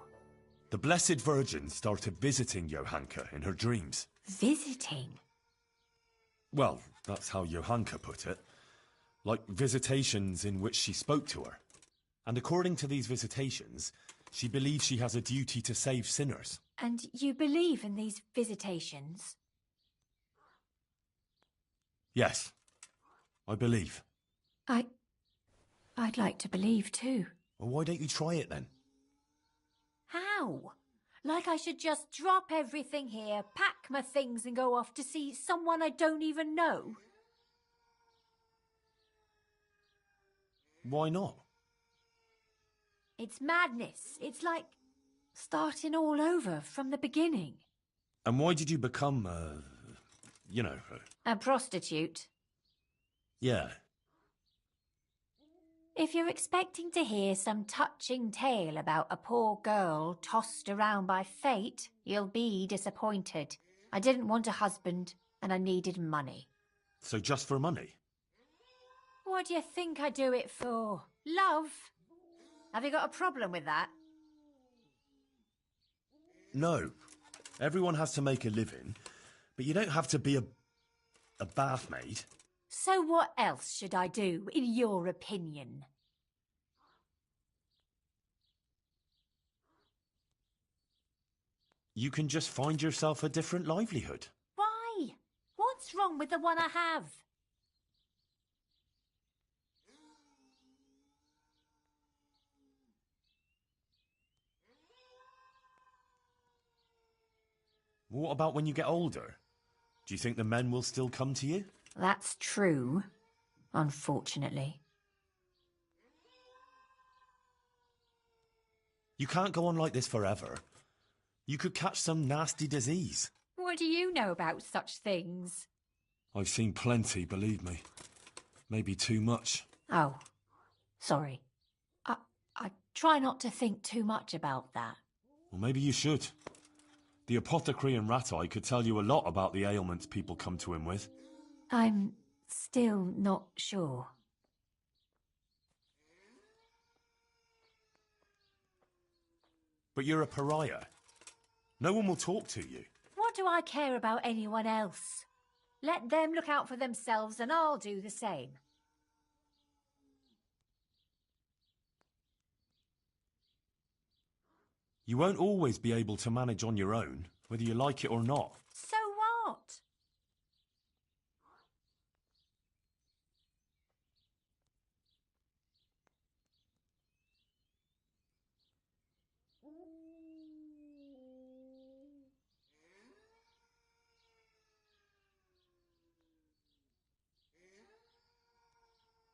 Speaker 3: The Blessed Virgin started visiting Johanka in her dreams.
Speaker 8: Visiting?
Speaker 3: Well, that's how Johanka put it. Like visitations in which she spoke to her. And according to these visitations, she believes she has a duty to save sinners.
Speaker 8: And you believe in these visitations?
Speaker 3: Yes, I believe.
Speaker 8: I'd like to believe too.
Speaker 3: Well, why don't you try it then?
Speaker 8: How? Like I should just drop everything here, pack my things and go off to see someone I don't even know?
Speaker 3: Why not?
Speaker 8: It's madness. It's like starting all over from the beginning.
Speaker 3: And why did you become,
Speaker 8: A prostitute.
Speaker 3: Yeah.
Speaker 8: If you're expecting to hear some touching tale about a poor girl tossed around by fate, you'll be disappointed. I didn't want a husband, and I needed money.
Speaker 3: So just for money?
Speaker 8: What do you think I do it for? Love? Have you got a problem with that?
Speaker 3: No. Everyone has to make a living, but you don't have to be a bath maid.
Speaker 8: So what else should I do, in your opinion?
Speaker 3: You can just find yourself a different livelihood.
Speaker 8: Why? What's wrong with the one I have?
Speaker 3: What about when you get older? Do you think the men will still come to you?
Speaker 8: That's true, unfortunately.
Speaker 3: You can't go on like this forever. You could catch some nasty disease.
Speaker 8: What do you know about such things?
Speaker 3: I've seen plenty, believe me. Maybe too much.
Speaker 8: Oh, sorry. I try not to think too much about that.
Speaker 3: Well, maybe you should. The apothecary in Rattay could tell you a lot about the ailments people come to him with.
Speaker 8: I'm still not sure.
Speaker 3: But you're a pariah. No one will talk to you.
Speaker 8: What do I care about anyone else? Let them look out for themselves and I'll do the same.
Speaker 3: You won't always be able to manage on your own, whether you like it or not.
Speaker 8: So what?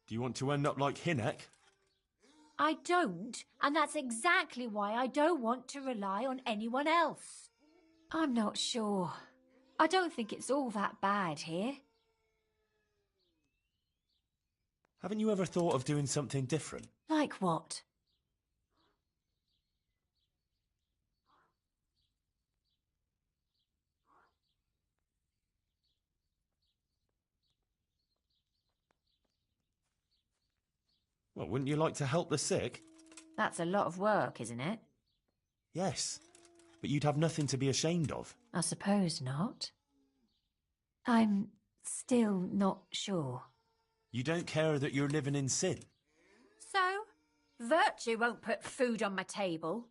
Speaker 3: Do you want to end up like Hinek?
Speaker 8: I don't, and that's exactly why I don't want to rely on anyone else. I'm not sure. I don't think it's all that bad here.
Speaker 3: Haven't you ever thought of doing something different?
Speaker 8: Like what?
Speaker 3: Well, wouldn't you like to help the sick?
Speaker 8: That's a lot of work, isn't it?
Speaker 3: Yes, but you'd have nothing to be ashamed of.
Speaker 8: I suppose not. I'm still not sure.
Speaker 3: You don't care that you're living in sin?
Speaker 8: So, virtue won't put food on my table.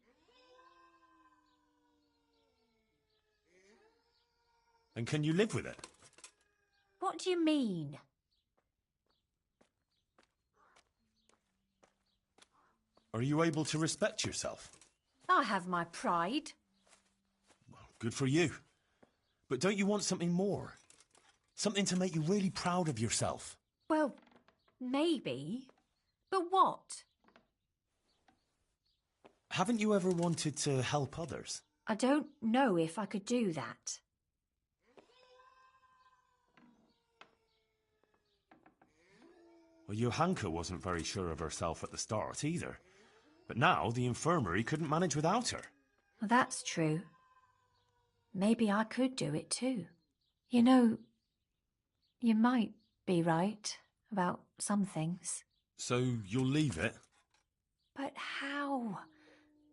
Speaker 3: And can you live with it?
Speaker 8: What do you mean?
Speaker 3: Are you able to respect yourself?
Speaker 8: I have my pride.
Speaker 3: Good for you. But don't you want something more? Something to make you really proud of yourself?
Speaker 8: Well, maybe. But what?
Speaker 3: Haven't you ever wanted to help others?
Speaker 8: I don't know if I could do that.
Speaker 3: Well, Johanka wasn't very sure of herself at the start either. But now the infirmary couldn't manage without her.
Speaker 8: Well, that's true. Maybe I could do it too. You know, you might be right about some things.
Speaker 3: So you'll leave it?
Speaker 8: But how?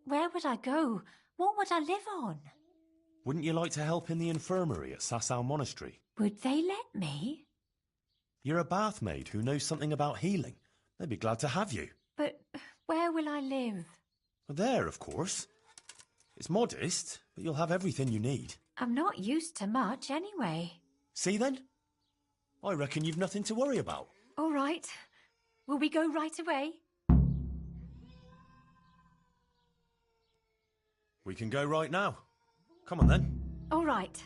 Speaker 8: Where would I go? What would I live on?
Speaker 3: Wouldn't you like to help in the infirmary at Sasau Monastery?
Speaker 8: Would they let me?
Speaker 3: You're a bathmaid who knows something about healing. They'd be glad to have you.
Speaker 8: But where will I live?
Speaker 3: Well, there, of course. It's modest, but you'll have everything you need.
Speaker 8: I'm not used to much anyway.
Speaker 3: See then? I reckon you've nothing to worry about.
Speaker 8: All right. Will we go right away?
Speaker 3: We can go right now. Come on then.
Speaker 8: All right.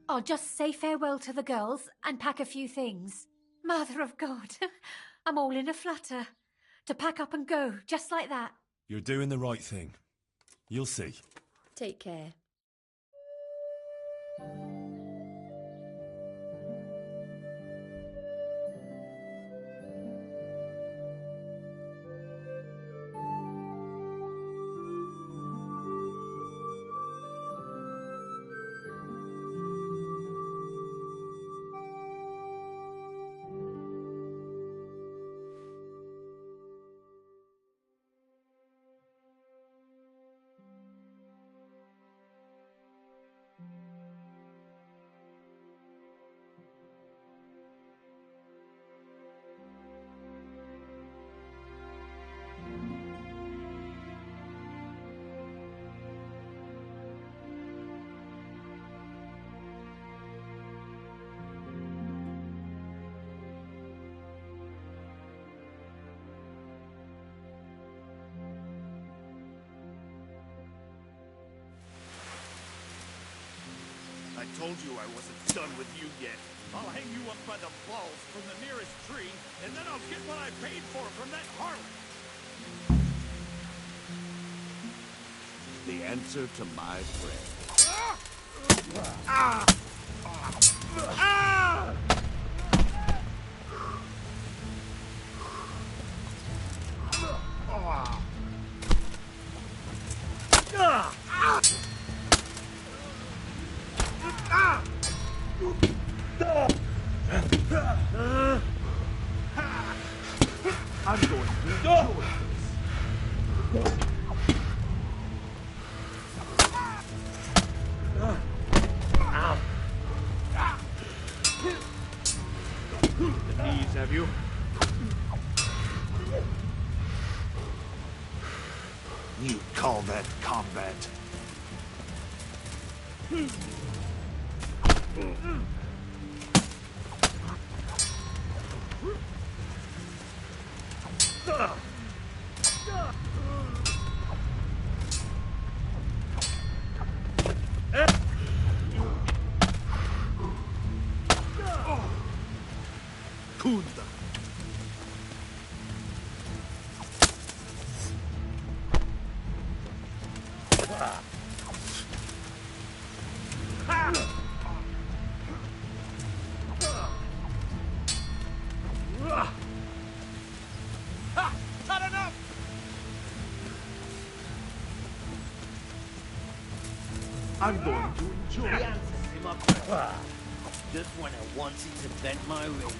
Speaker 8: I'll just say farewell to the girls and pack a few things. Mother of God, I'm all in a flutter. To pack up and go, just like that.
Speaker 3: You're doing the right thing. You'll see.
Speaker 9: Take care.
Speaker 19: I told you I wasn't done with you yet. I'll hang you up by the balls from the nearest tree, and then I'll get what I paid for from that harlot.
Speaker 2: The answer to my prayer.
Speaker 19: I'm going to enjoy this. The knees, have you?
Speaker 20: You call that combat?
Speaker 19: Kunda.
Speaker 11: I'm going to enjoy it. Just when I wanted to vent my rage.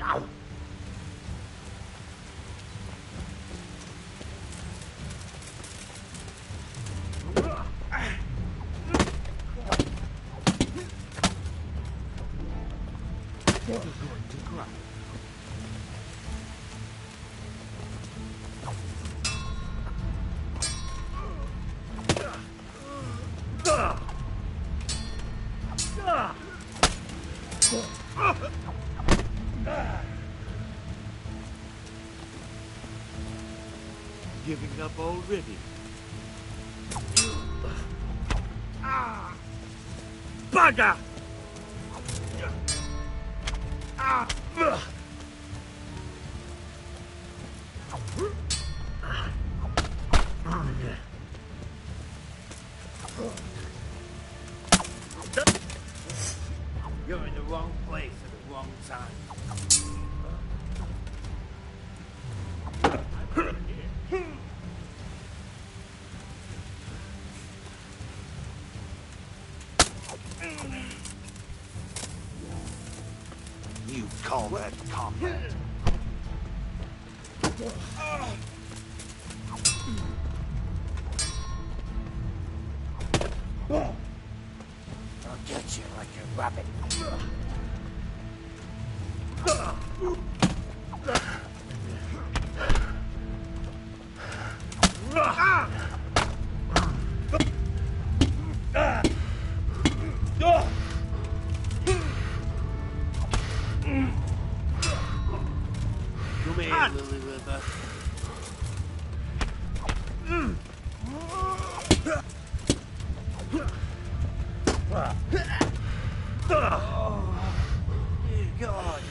Speaker 11: Ow. Never going to cry. Giving up already. Bugger! You're in the wrong place at the wrong time. You call that combat? I'll get you like a rabbit. Come here, Lily River. Oh, dear God.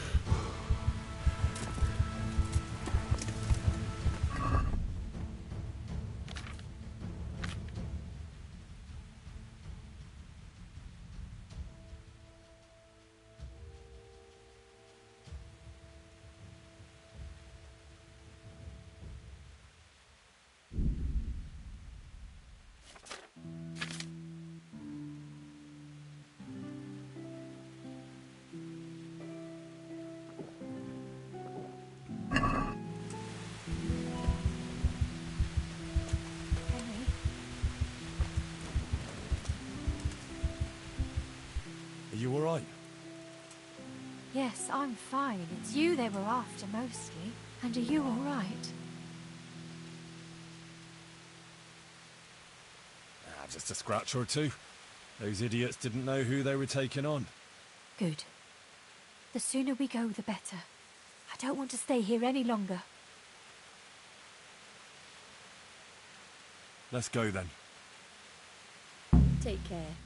Speaker 3: Are you alright?
Speaker 9: Yes, I'm fine. It's you they were after mostly. And are you alright?
Speaker 3: Just a scratch or two. Those idiots didn't know who they were taking on.
Speaker 9: Good. The sooner we go, the better. I don't want to stay here any longer.
Speaker 3: Let's go then.
Speaker 9: Take care.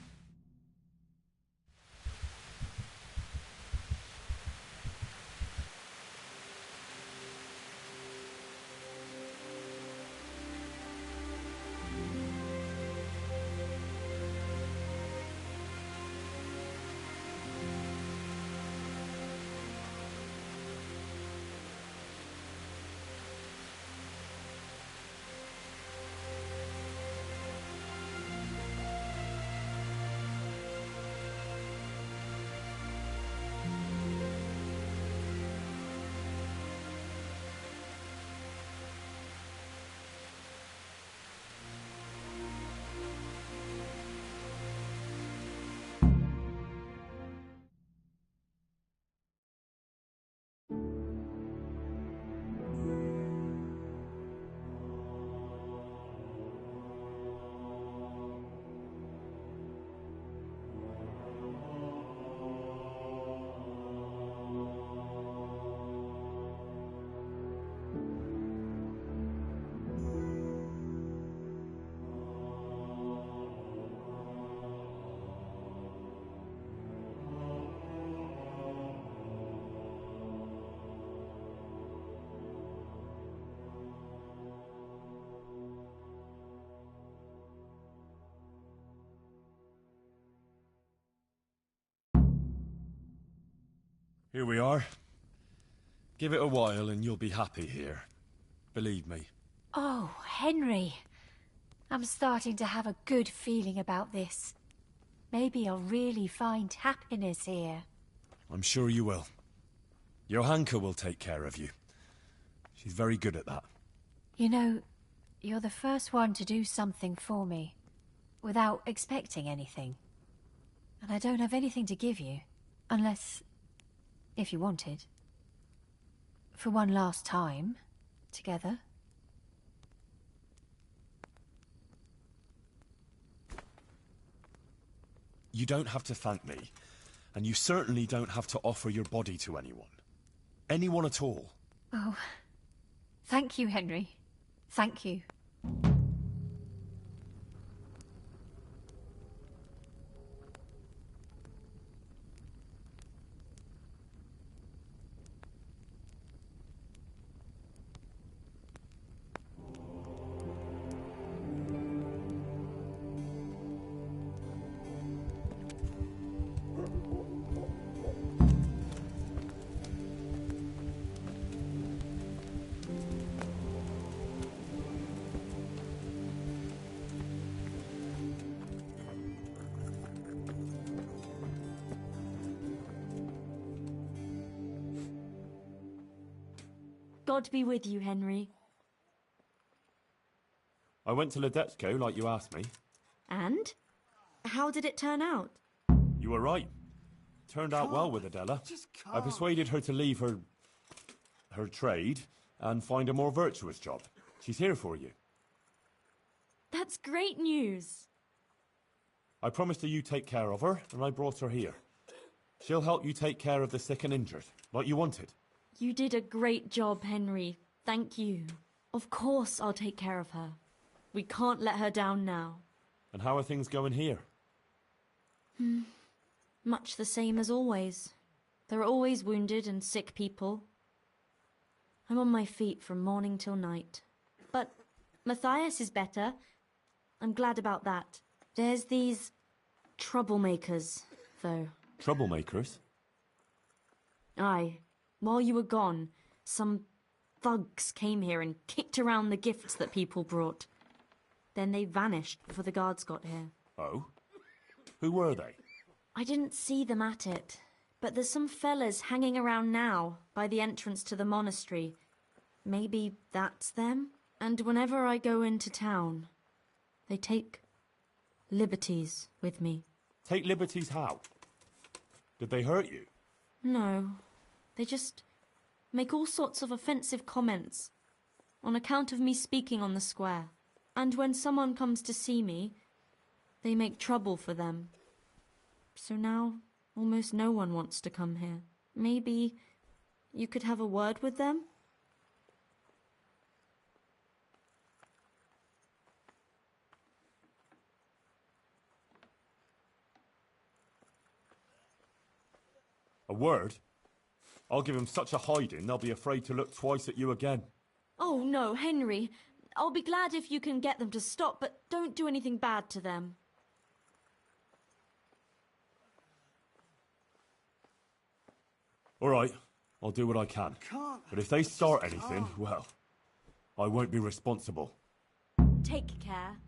Speaker 3: Here we are. Give it a while and you'll be happy here. Believe me.
Speaker 8: Oh, Henry. I'm starting to have a good feeling about this. Maybe I'll really find happiness here.
Speaker 3: I'm sure you will. Johanka will take care of you. She's very good at that.
Speaker 8: You know, you're the first one to do something for me, without expecting anything. And I don't have anything to give you, unless... if you wanted. For one last time, together.
Speaker 3: You don't have to thank me, and you certainly don't have to offer your body to anyone. Anyone at all.
Speaker 8: Oh, thank you, Henry. Thank you.
Speaker 7: God be with you, Henry.
Speaker 3: I went to Ledetsko like you asked me.
Speaker 7: And? How did it turn out?
Speaker 3: You were right. Turned out well with Adela. I persuaded her to leave her trade and find a more virtuous job. She's here for you.
Speaker 7: That's great news.
Speaker 3: I promised her you take care of her, and I brought her here. She'll help you take care of the sick and injured, like you wanted.
Speaker 7: You did a great job, Henry. Thank you. Of course I'll take care of her. We can't let her down now.
Speaker 3: And how are things going here?
Speaker 7: Much the same as always. There are always wounded and sick people. I'm on my feet from morning till night. But Matthias is better. I'm glad about that. There's these troublemakers, though.
Speaker 3: Troublemakers?
Speaker 7: Aye. While you were gone, some thugs came here and kicked around the gifts that people brought. Then they vanished before the guards got here.
Speaker 3: Oh? Who were they?
Speaker 7: I didn't see them at it, but there's some fellas hanging around now by the entrance to the monastery. Maybe that's them? And whenever I go into town, they take liberties with me.
Speaker 3: Take liberties how? Did they hurt you?
Speaker 7: No. They just make all sorts of offensive comments on account of me speaking on the square. And when someone comes to see me, they make trouble for them. So now, almost no one wants to come here. Maybe you could have a word with them?
Speaker 3: A word? I'll give them such a hiding, they'll be afraid to look twice at you again.
Speaker 7: Oh, no, Henry. I'll be glad if you can get them to stop, but don't do anything bad to them.
Speaker 3: All right, I'll do what I can. But if they start anything, well, I won't be responsible.
Speaker 7: Take care.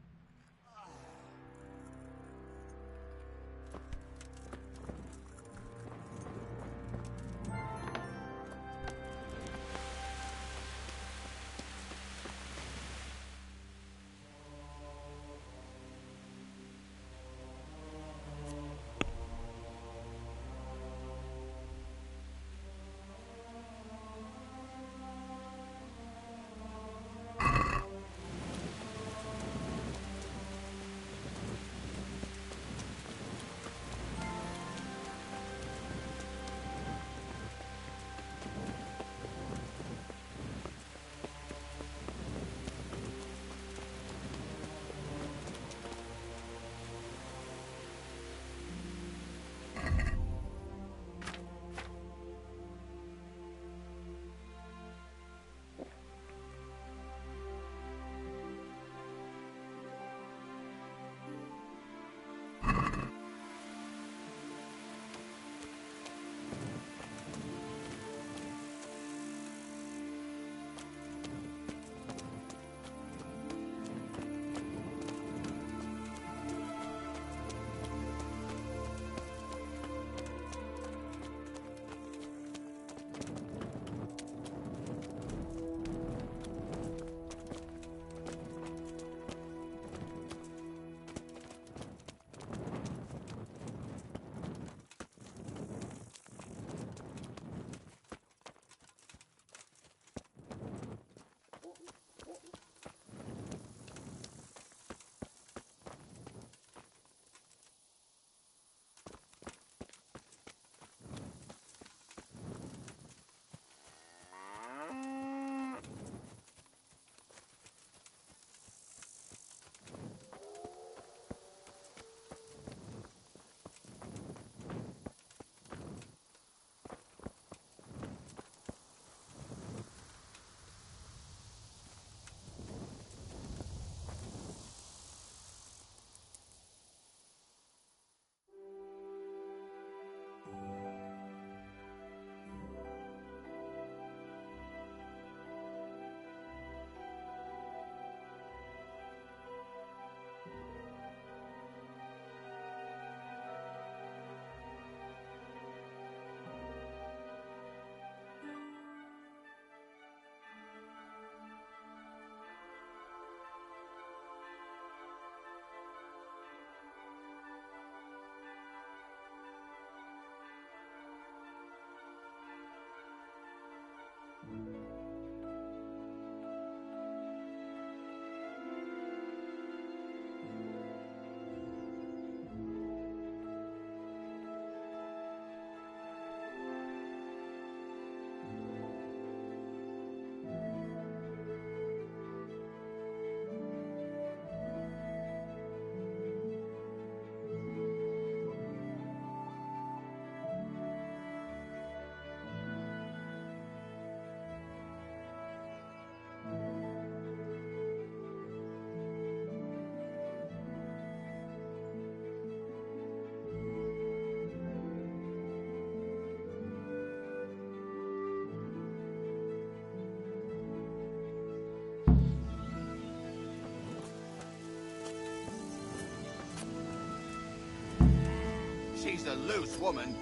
Speaker 1: She's a loose woman.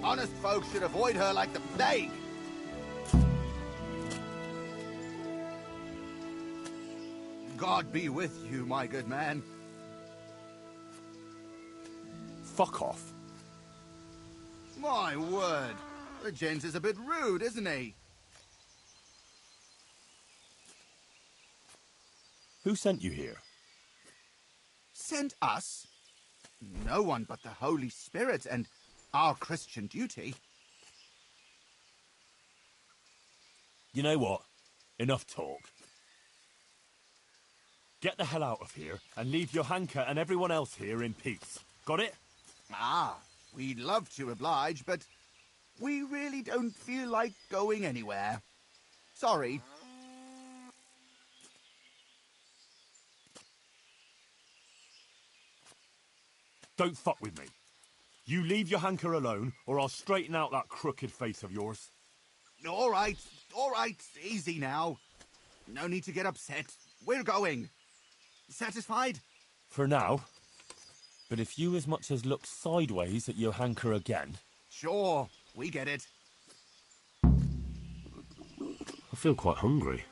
Speaker 1: Honest folk should avoid her like the plague. God be with you, my good man.
Speaker 3: Fuck off.
Speaker 1: My word. The gent is a bit rude, isn't he?
Speaker 3: Who sent you here?
Speaker 1: Sent us? No one but the Holy Spirit and our Christian duty.
Speaker 3: You know what? Enough talk. Get the hell out of here and leave Johanka and everyone else here in peace. Got it?
Speaker 1: Ah, we'd love to oblige, but we really don't feel like going anywhere. Sorry.
Speaker 3: Don't fuck with me. You leave Johanka alone, or I'll straighten out that crooked face of yours.
Speaker 1: All right, easy now. No need to get upset. We're going. Satisfied?
Speaker 3: For now. But if you as much as look sideways at Johanka again...
Speaker 1: Sure, we get it.
Speaker 3: I feel quite hungry.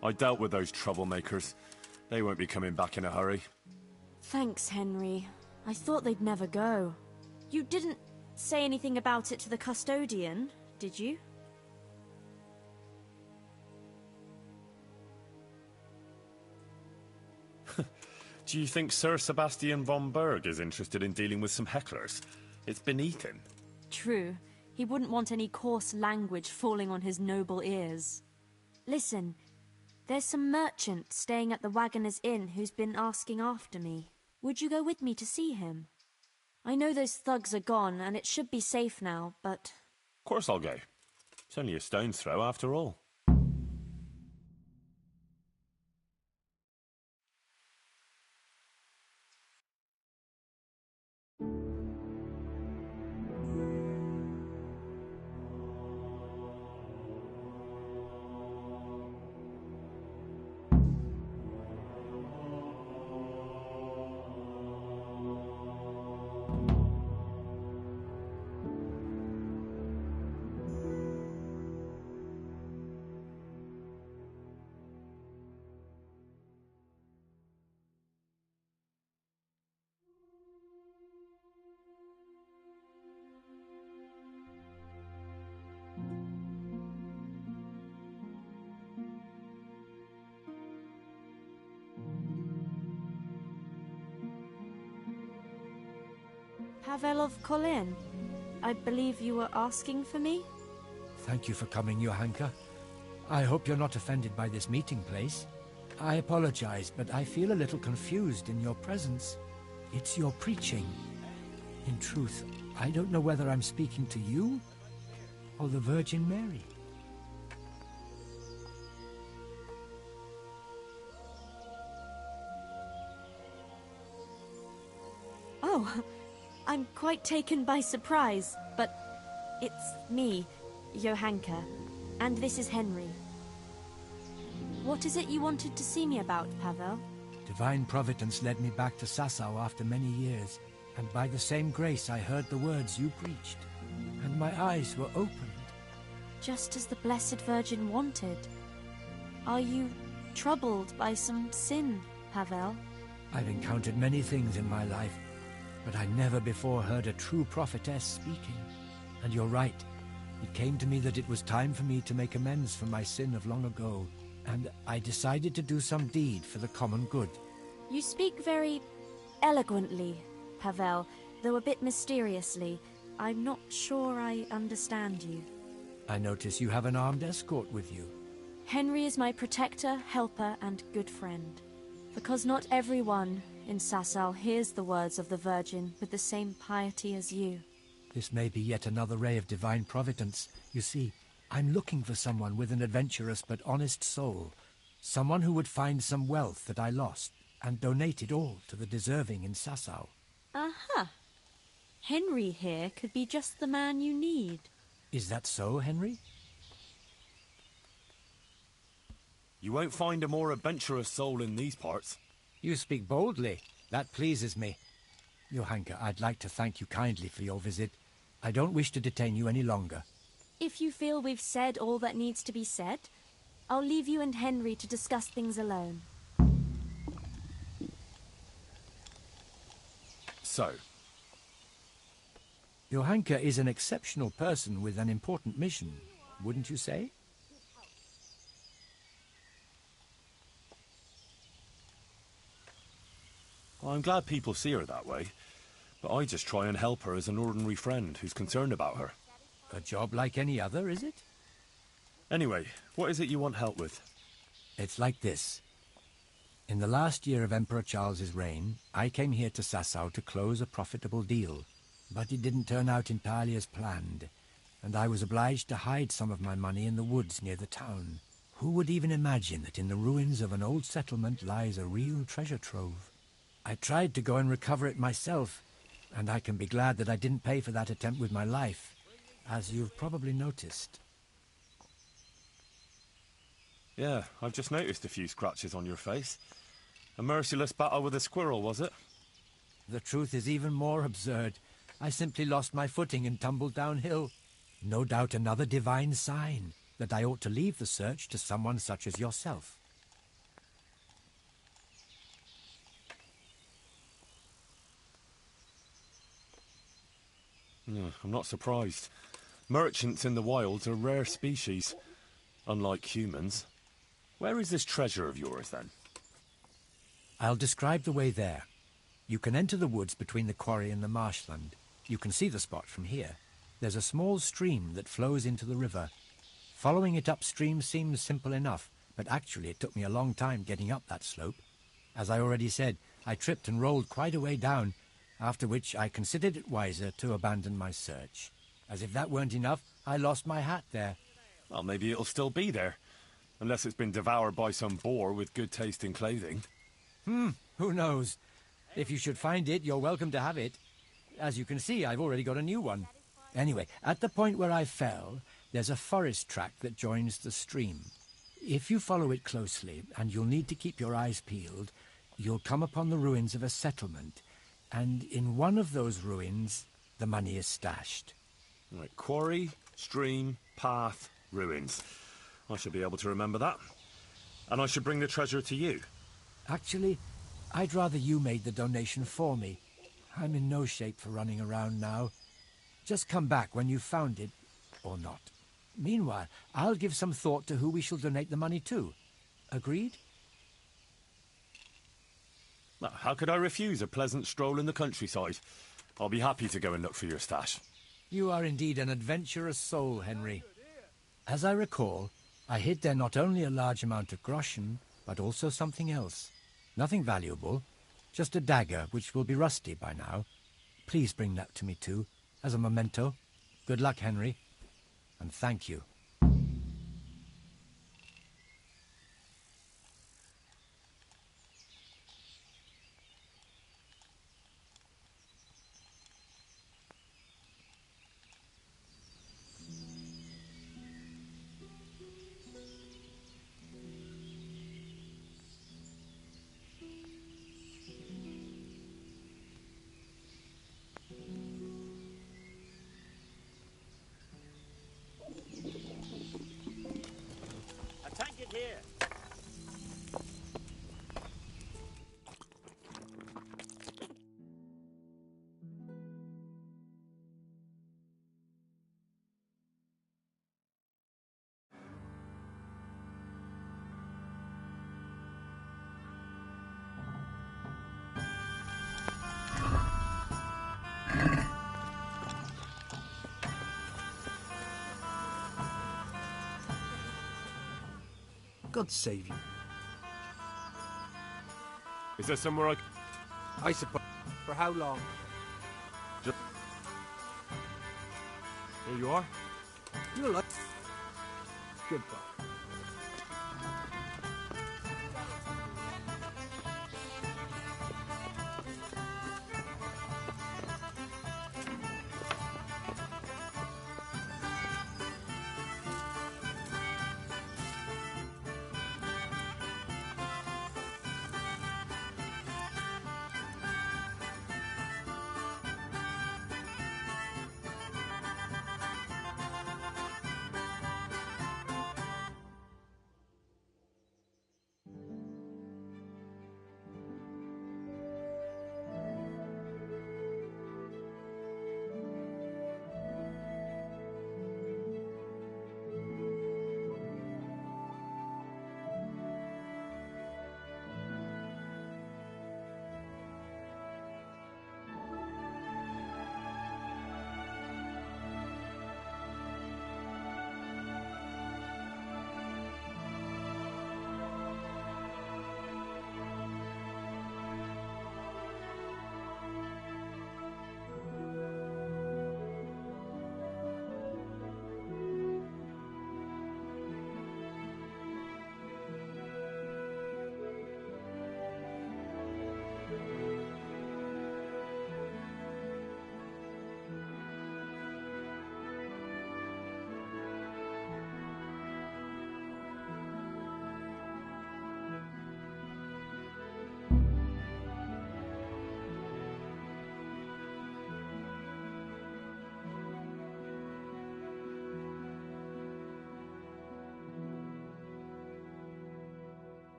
Speaker 3: I dealt with those troublemakers. They won't be coming back in a hurry.
Speaker 7: Thanks, Henry. I thought they'd never go. You didn't say anything about it to the custodian, did you?
Speaker 3: Do you think Sir Sebastian von Berg is interested in dealing with some hecklers? It's beneath him.
Speaker 7: True. He wouldn't want any coarse language falling on his noble ears. Listen, there's some merchant staying at the Wagoner's Inn who's been asking after me. Would you go with me to see him? I know those thugs are gone, and it should be safe now, but...
Speaker 3: Of course I'll go. It's only a stone's throw after all.
Speaker 7: Pavel of Colin. I believe you were asking for me?
Speaker 12: Thank you for coming, Johanka. I hope you're not offended by this meeting place. I apologize, but I feel a little confused in your presence. It's your preaching. In truth, I don't know whether I'm speaking to you or the Virgin Mary.
Speaker 7: Oh, I'm quite taken by surprise, but it's me, Johanka, and this is Henry. What is it you wanted to see me about, Pavel?
Speaker 12: Divine Providence led me back to Sasau after many years, and by the same grace I heard the words you preached, and my eyes were opened.
Speaker 7: Just as the Blessed Virgin wanted. Are you troubled by some sin, Pavel?
Speaker 12: I've encountered many things in my life, but I never before heard a true prophetess speaking. And you're right. It came to me that it was time for me to make amends for my sin of long ago, and I decided to do some deed for the common good.
Speaker 7: You speak very eloquently, Pavel, though a bit mysteriously. I'm not sure I understand you.
Speaker 12: I notice you have an armed escort with you.
Speaker 7: Henry is my protector, helper, and good friend. Because not everyone in Sasau hears the words of the Virgin with the same piety as you.
Speaker 12: This may be yet another ray of divine providence. You see, I'm looking for someone with an adventurous but honest soul. Someone who would find some wealth that I lost and donate it all to the deserving in Sasau.
Speaker 7: Aha! Henry here could be just the man you need.
Speaker 12: Is that so, Henry?
Speaker 3: You won't find a more adventurous soul in these parts.
Speaker 12: You speak boldly. That pleases me. Johanka, I'd like to thank you kindly for your visit. I don't wish to detain you any longer.
Speaker 7: If you feel we've said all that needs to be said, I'll leave you and Henry to discuss things alone.
Speaker 3: So?
Speaker 12: Johanka is an exceptional person with an important mission, wouldn't you say?
Speaker 3: Well, I'm glad people see her that way, but I just try and help her as an ordinary friend who's concerned about her.
Speaker 12: A job like any other, is it?
Speaker 3: Anyway, what is it you want help with?
Speaker 12: It's like this. In the last year of Emperor Charles's reign, I came here to Sasau to close a profitable deal. But it didn't turn out entirely as planned, and I was obliged to hide some of my money in the woods near the town. Who would even imagine that in the ruins of an old settlement lies a real treasure trove? I tried to go and recover it myself, and I can be glad that I didn't pay for that attempt with my life, as you've probably noticed.
Speaker 3: Yeah, I've just noticed a few scratches on your face. A merciless battle with a squirrel, was it?
Speaker 12: The truth is even more absurd. I simply lost my footing and tumbled downhill. No doubt another divine sign that I ought to leave the search to someone such as yourself.
Speaker 3: No, I'm not surprised. Merchants in the wilds are a rare species, unlike humans. Where is this treasure of yours, then?
Speaker 12: I'll describe the way there. You can enter the woods between the quarry and the marshland. You can see the spot from here. There's a small stream that flows into the river. Following it upstream seems simple enough, but actually it took me a long time getting up that slope. As I already said, I tripped and rolled quite a way down, after which I considered it wiser to abandon my search. As if that weren't enough, I lost my hat there.
Speaker 3: Well, maybe it'll still be there, unless it's been devoured by some boar with good taste in clothing.
Speaker 12: Who knows? If you should find it, you're welcome to have it. As you can see, I've already got a new one. Anyway, at the point where I fell, there's a forest track that joins the stream. If you follow it closely, and you'll need to keep your eyes peeled, you'll come upon the ruins of a settlement, and in one of those ruins, the money is stashed.
Speaker 3: Right, quarry, stream, path, ruins. I should be able to remember that. And I should bring the treasure to you.
Speaker 12: Actually, I'd rather you made the donation for me. I'm in no shape for running around now. Just come back when you've found it, or not. Meanwhile, I'll give some thought to who we shall donate the money to. Agreed?
Speaker 3: Well, how could I refuse a pleasant stroll in the countryside? I'll be happy to go and look for your stash.
Speaker 12: You are indeed an adventurous soul, Henry. As I recall, I hid there not only a large amount of groschen, but also something else. Nothing valuable, just a dagger which will be rusty by now. Please bring that to me too, as a memento. Good luck, Henry, and thank you.
Speaker 19: A tank here.
Speaker 6: God save you.
Speaker 3: Is there somewhere
Speaker 6: I suppose. For how long?
Speaker 3: Just... Here you are.
Speaker 6: You're like... Goodbye.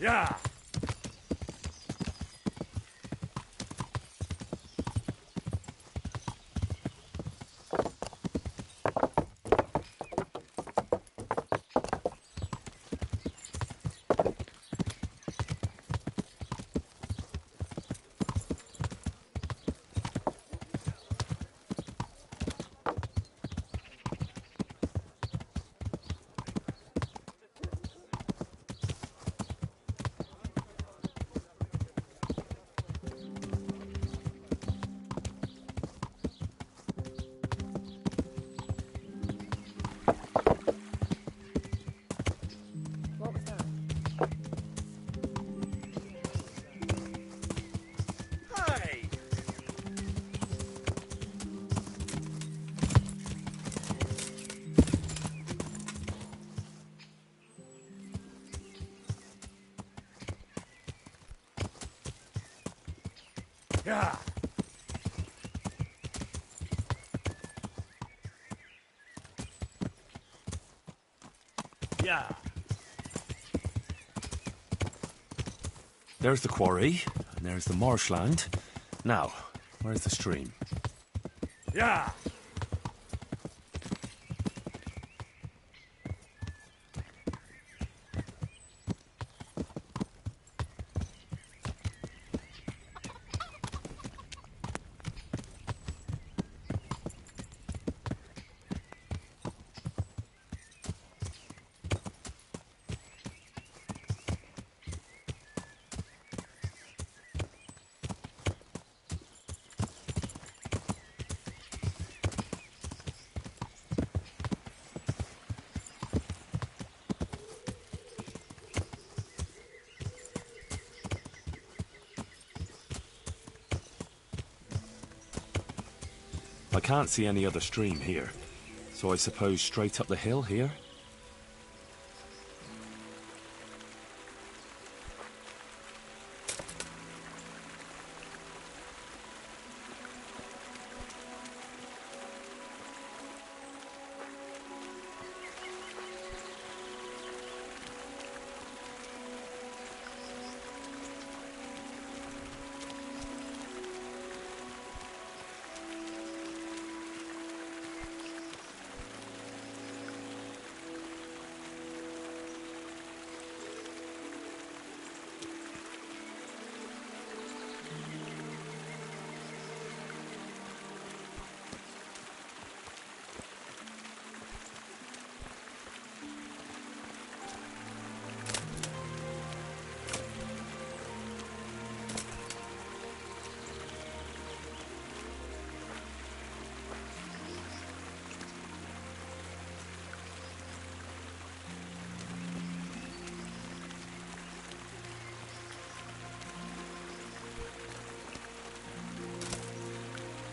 Speaker 19: Yeah. Yeah. Yeah.
Speaker 3: There's the quarry, and there's the marshland. Now, where's the stream?
Speaker 19: Yeah.
Speaker 3: I can't see any other stream here, so I suppose straight up the hill here?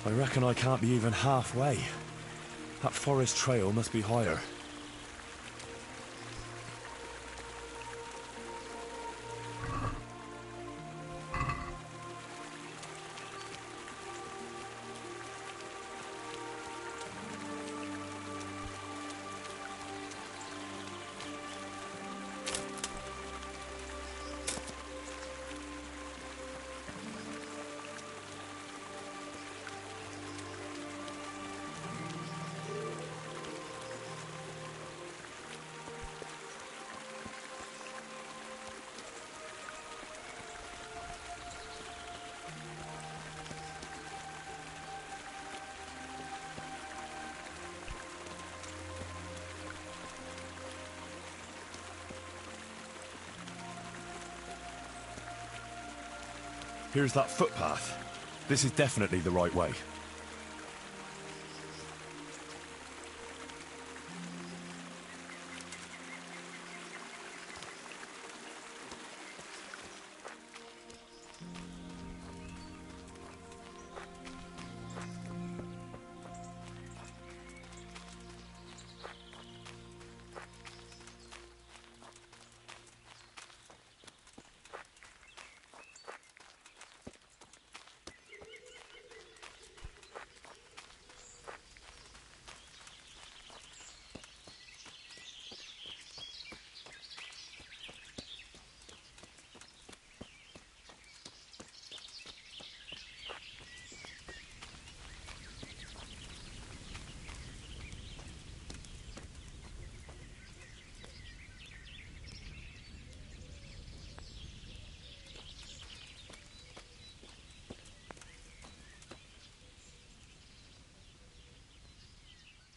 Speaker 3: I reckon I can't be even halfway. That forest trail must be higher. Here's that footpath. This is definitely the right way.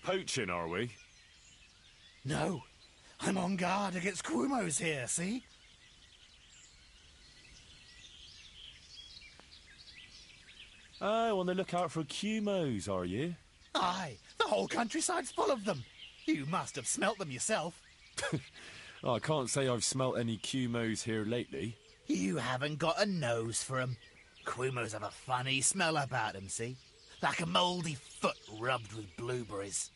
Speaker 3: poaching, are we?
Speaker 10: No. I'm on guard against Quumos here, see?
Speaker 3: Oh, on the lookout for Cumos, are you?
Speaker 10: Aye, the whole countryside's full of them. You must have smelt them yourself.
Speaker 3: Oh, I can't say I've smelt any Cumos here lately.
Speaker 10: You haven't got a nose for 'em. Quumos have a funny smell about 'em, see? Like a mouldy foot rubbed with blueberries.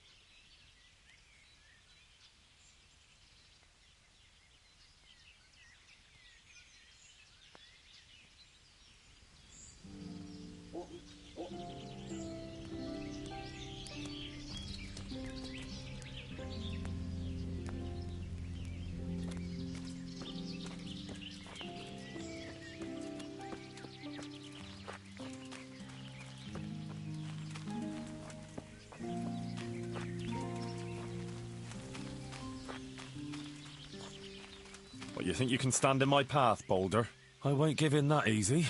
Speaker 3: What, you think you can stand in my path, Boulder? I won't give in that easy.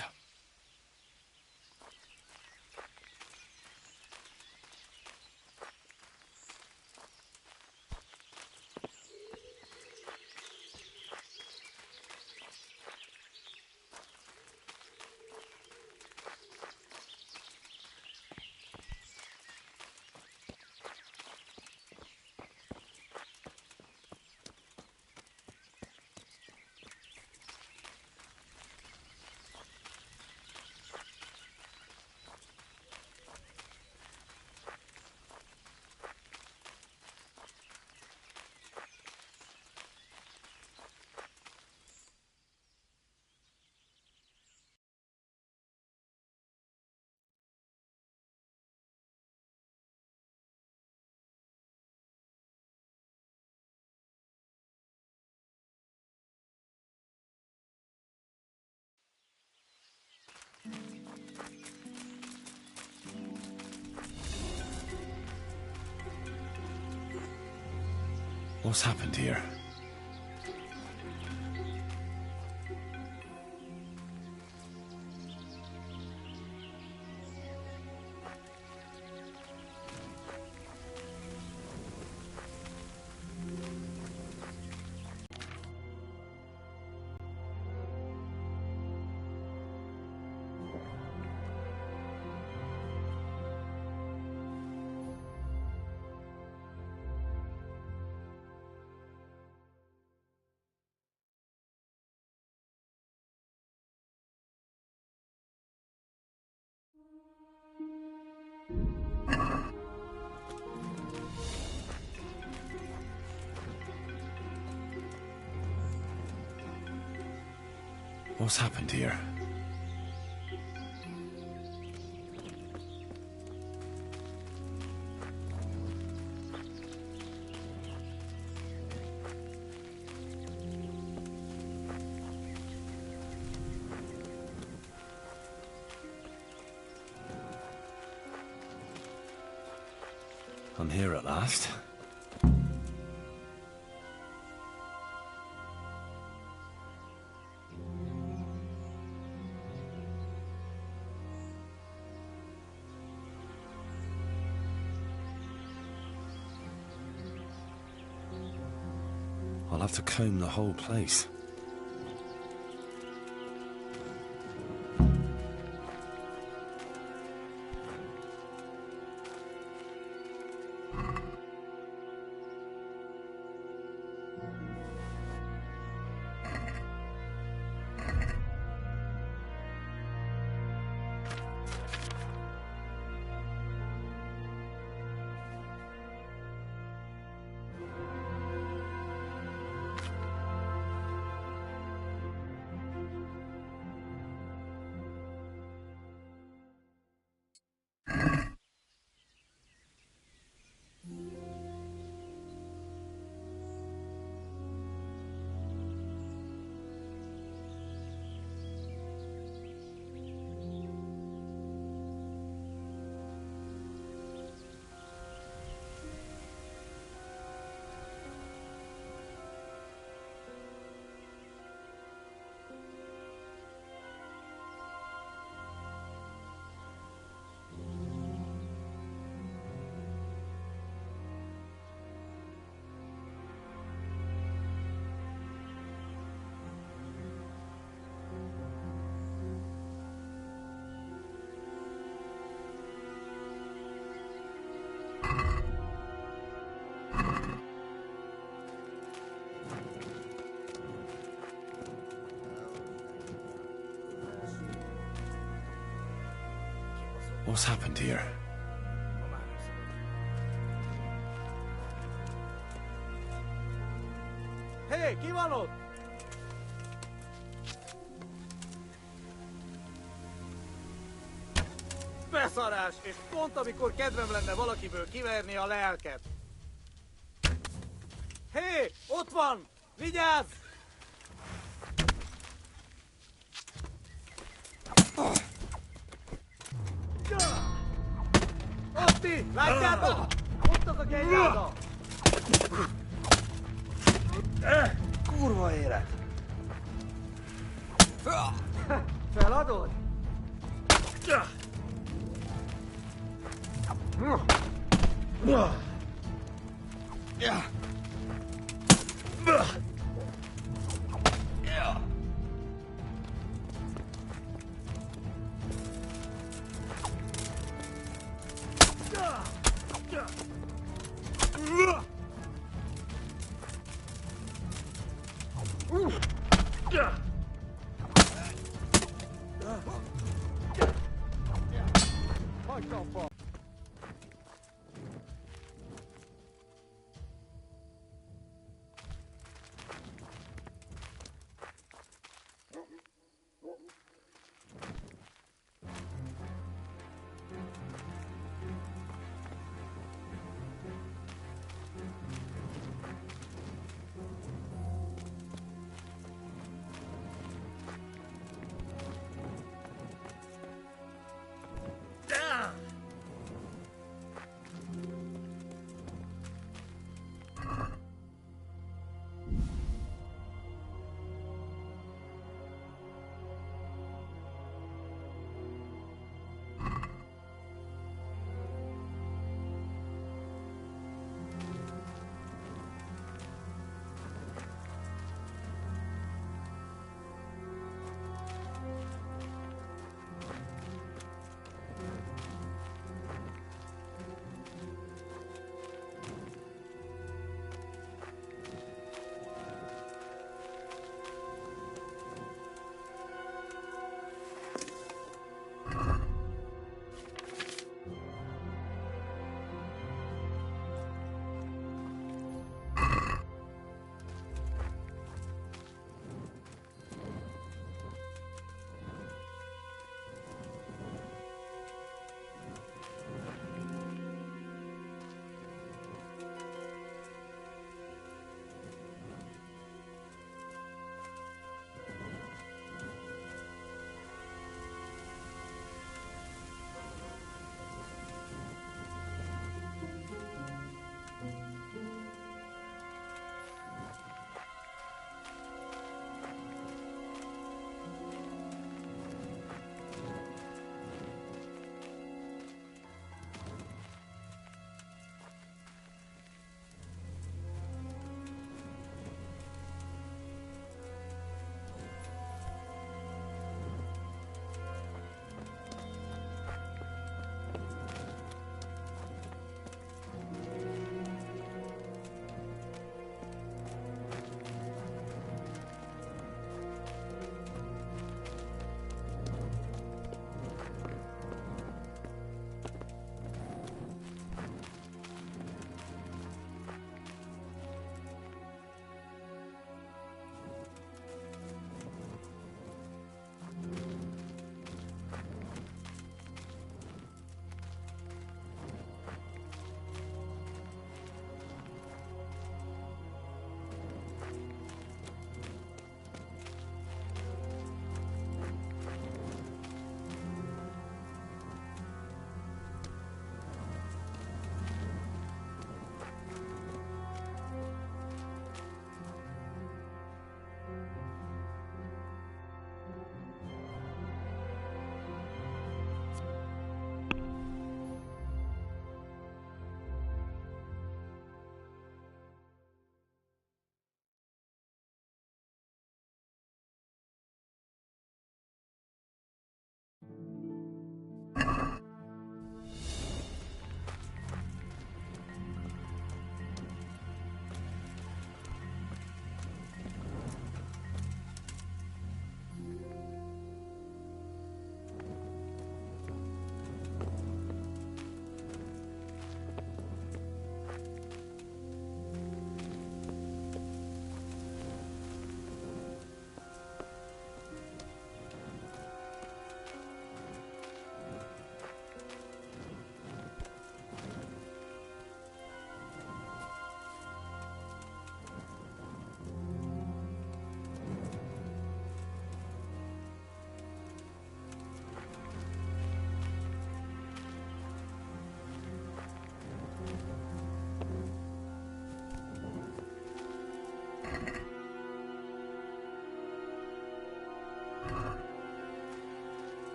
Speaker 3: What's happened here? What's happened here? I'm here at last. I'll have to comb the whole place. What's happened here?
Speaker 14: Hé, ki van ott? Beszarás! És pont amikor kedvem lenne valakiből kiverni a lelket. Hé, ott van! Vigyázz! Ott ti! Látjátok? Ott az a kenyáda! Kurva élet! Feladod?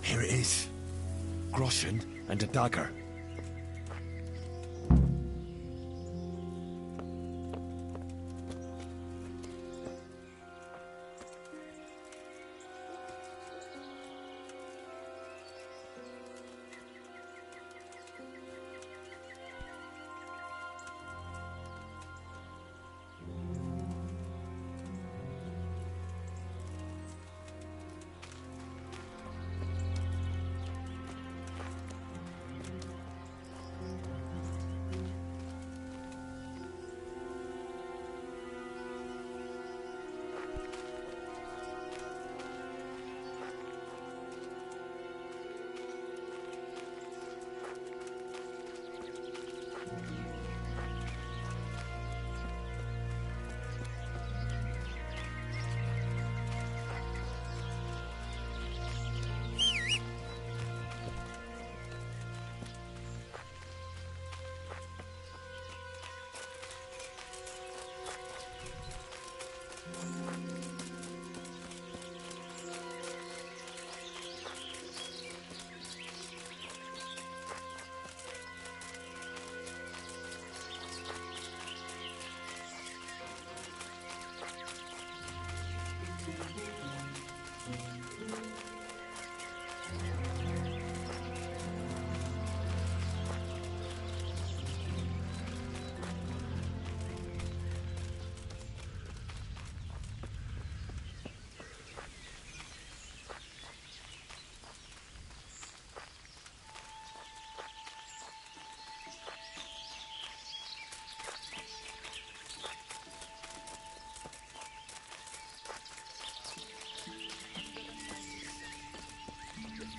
Speaker 3: Here it is. Groschen and a dagger.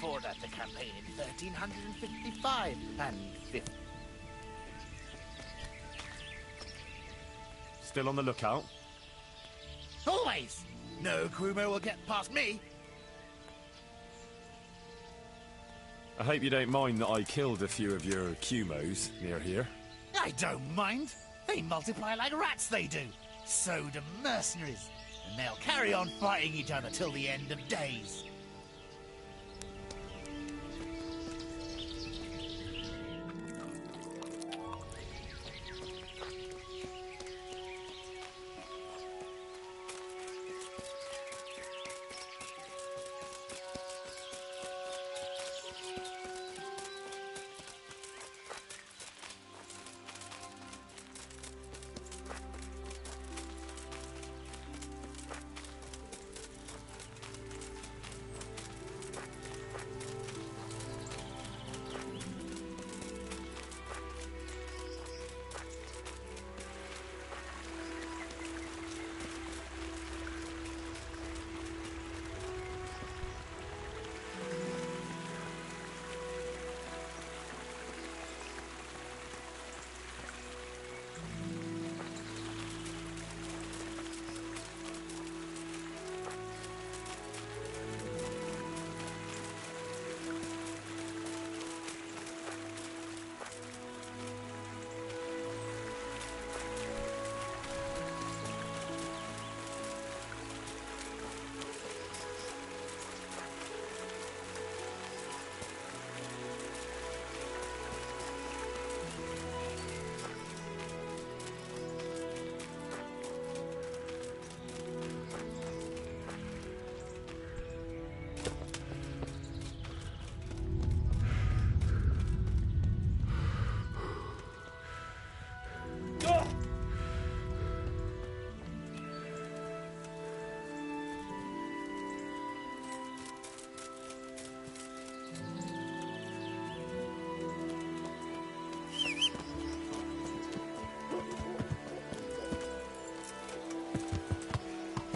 Speaker 10: fought at the campaign in 1355 and 50.
Speaker 3: Still on the lookout?
Speaker 10: Always! No crewman will get past me.
Speaker 3: I hope you don't mind that I killed a few of your Cumos near here.
Speaker 10: I don't mind. They multiply like rats, they do. So do mercenaries. And they'll carry on fighting each other till the end of days.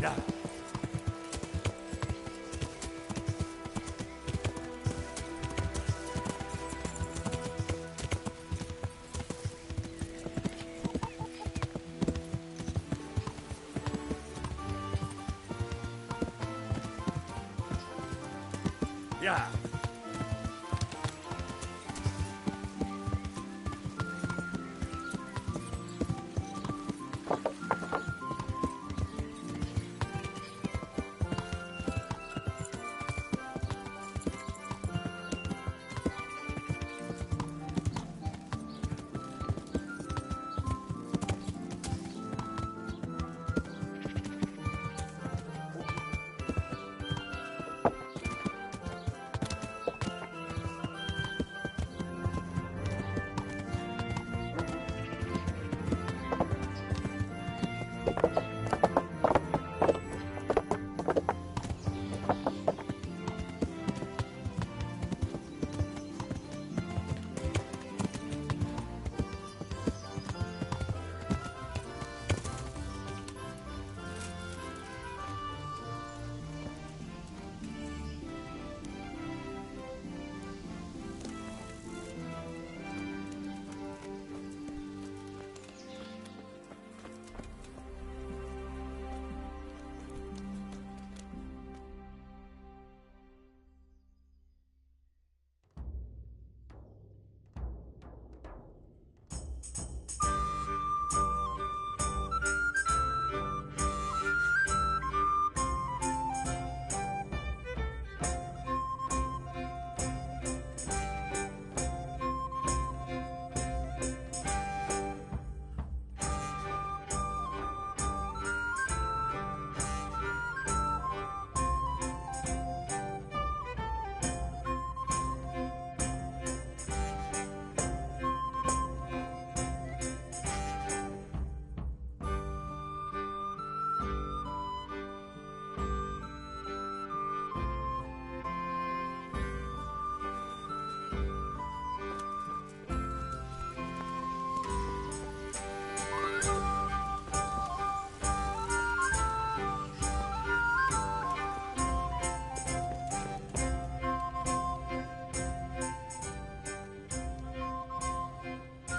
Speaker 3: Yeah. Yeah.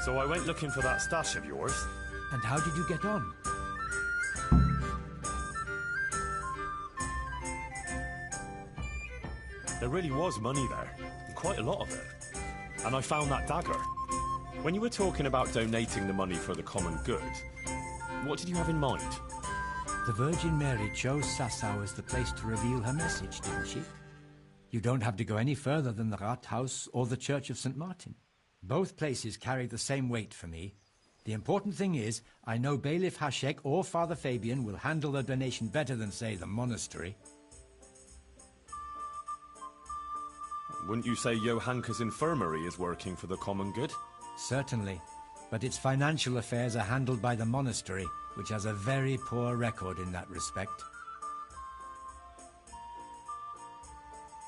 Speaker 3: So I went looking for that stash of yours.
Speaker 12: And how did you get on?
Speaker 3: There really was money there, and quite a lot of it. And I found that dagger. When you were talking about donating the money for the common good, what did you have in mind?
Speaker 12: The Virgin Mary chose Sasau as the place to reveal her message, didn't she? You don't have to go any further than the Rathaus or the Church of St. Martin. Both places carry the same weight for me. The important thing is, I know Bailiff Hashek or Father Fabian will handle the donation better than, say, the monastery.
Speaker 3: Wouldn't you say Johanka's infirmary is working for the common good?
Speaker 12: Certainly, but its financial affairs are handled by the monastery, which has a very poor record in that respect.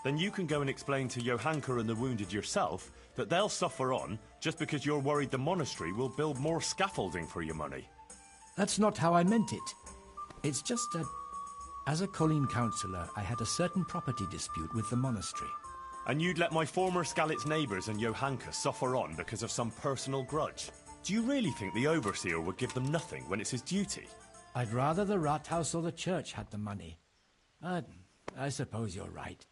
Speaker 3: Then you can go and explain to Johanka and the wounded yourself that they'll suffer on just because you're worried the monastery will build more scaffolding for your money.
Speaker 12: That's not how I meant it. It's just that, as a Colleen councillor, I had a certain property dispute with the monastery.
Speaker 3: And you'd let my former Skalitz neighbours and Johanka suffer on because of some personal grudge? Do you really think the Overseer would give them nothing when it's his duty?
Speaker 12: I'd rather the Rathaus or the church had the money. But I suppose you're right.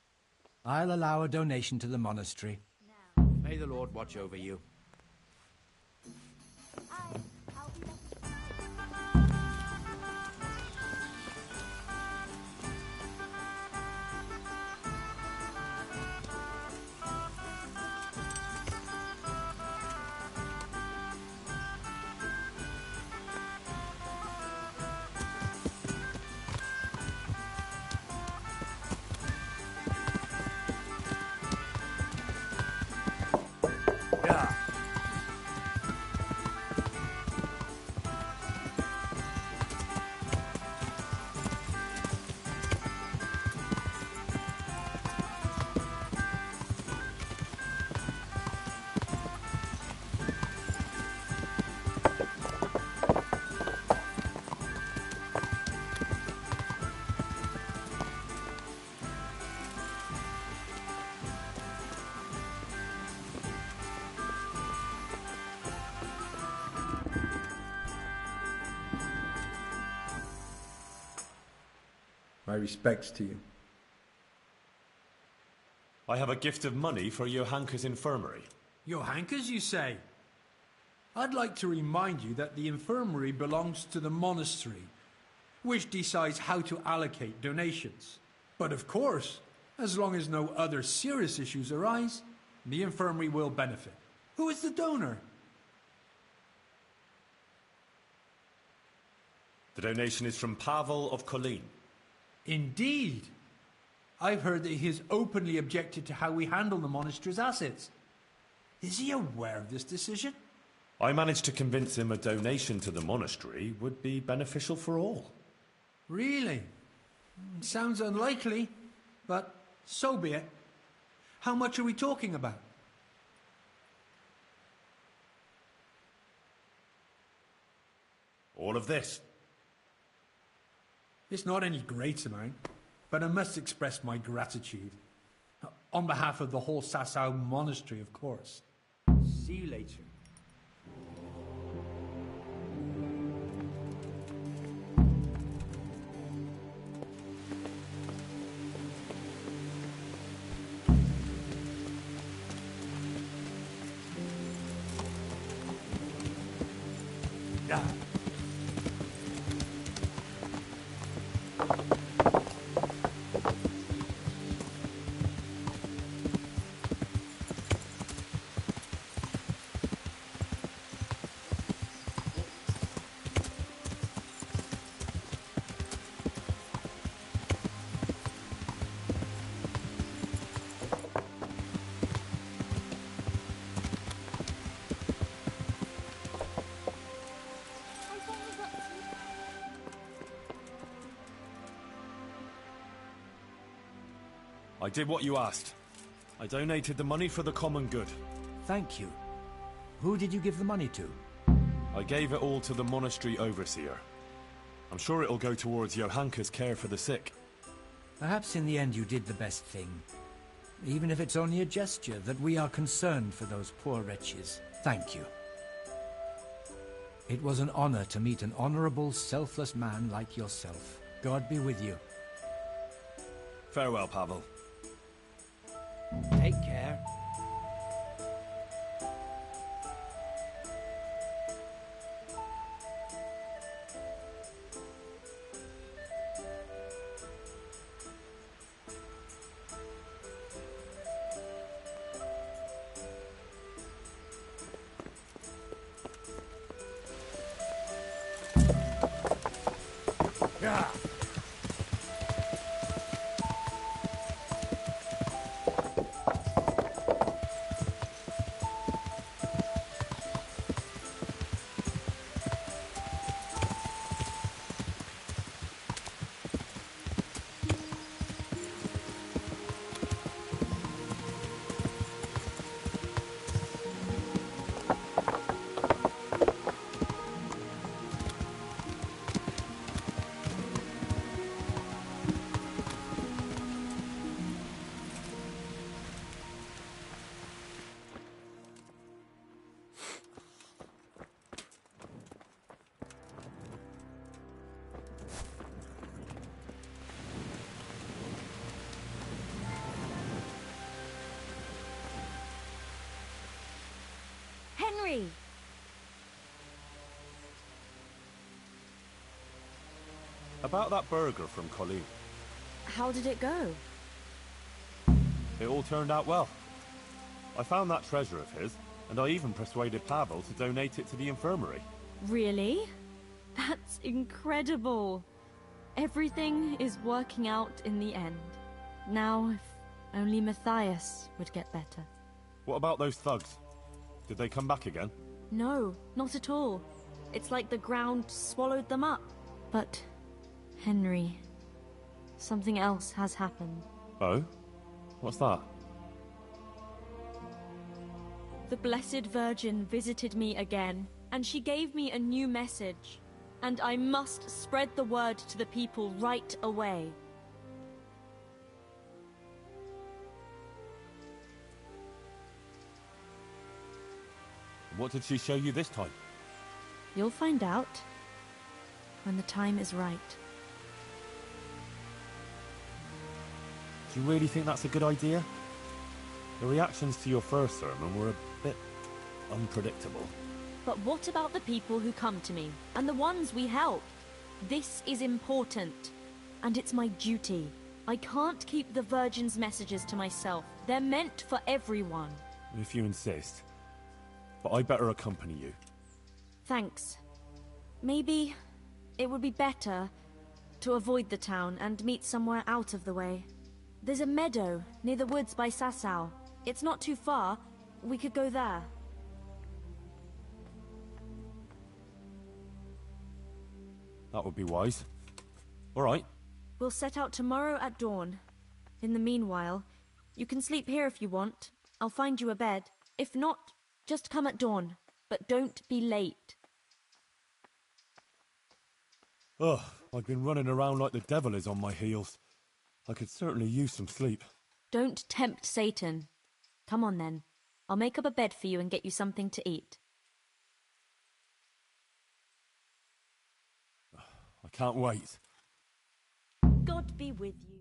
Speaker 12: I'll allow a donation to the monastery.
Speaker 11: May the Lord watch over you.
Speaker 6: My respects to you.
Speaker 3: I have a gift of money for Johanka's infirmary.
Speaker 15: Johanka's, you say? I'd like to remind you that the infirmary belongs to the monastery, which decides how to allocate donations. But of course, as long as no other serious issues arise, the infirmary will benefit. Who is the donor?
Speaker 3: The donation is from Pavel of Colleen.
Speaker 15: Indeed. I've heard that he has openly objected to how we handle the monastery's assets. Is he aware of this decision?
Speaker 3: I managed to convince him a donation to the monastery would be beneficial for all.
Speaker 15: Really? Sounds unlikely, but so be it. How much are we talking about?
Speaker 3: All of this.
Speaker 15: It's not any great amount, but I must express my gratitude. On behalf of the whole Sasau monastery, of course.
Speaker 11: See you later.
Speaker 3: I did what you asked. I donated the money for the common good.
Speaker 12: Thank you. Who did you give the money to?
Speaker 3: I gave it all to the monastery overseer. I'm sure it'll go towards Johanka's care for the sick.
Speaker 12: Perhaps in the end you did the best thing. Even if it's only a gesture that we are concerned for those poor wretches. Thank you. It was an honor to meet an honorable, selfless man like yourself. God be with you.
Speaker 3: Farewell, Pavel.
Speaker 12: Take care.
Speaker 20: Yeah.
Speaker 7: Henry!
Speaker 3: About that burger from Colleen.
Speaker 7: How did it go?
Speaker 3: It all turned out well. I found that treasure of his, and I even persuaded Pavel to donate it to the infirmary.
Speaker 7: Really? That's incredible. Everything is working out in the end. Now, if only Matthias would get better.
Speaker 3: What about those thugs? Did they come back again?
Speaker 7: No, not at all. It's like the ground swallowed them up. But, Henry, something else has happened.
Speaker 3: Oh? What's that?
Speaker 7: The Blessed Virgin visited me again, and she gave me a new message. And I must spread the word to the people right away.
Speaker 3: What did she show you this time?
Speaker 7: You'll find out when the time is right.
Speaker 3: Do you really think that's a good idea? The reactions to your first sermon were a bit unpredictable.
Speaker 7: But what about the people who come to me, and the ones we help? This is important, and it's my duty. I can't keep the Virgin's messages to myself. They're meant for everyone.
Speaker 3: If you insist. But I'd better accompany you.
Speaker 7: Thanks. Maybe it would be better to avoid the town and meet somewhere out of the way. There's a meadow near the woods by Sasau. It's not too far. We could go there.
Speaker 3: That would be wise. All right.
Speaker 7: We'll set out tomorrow at dawn. In the meanwhile, you can sleep here if you want. I'll find you a bed. If not, just come at dawn. But don't be late.
Speaker 3: Ugh, I've been running around like the devil is on my heels. I could certainly use some sleep.
Speaker 7: Don't tempt Satan. Come on then. I'll make up a bed for you and get you something to eat.
Speaker 3: I can't wait.
Speaker 7: God be with you.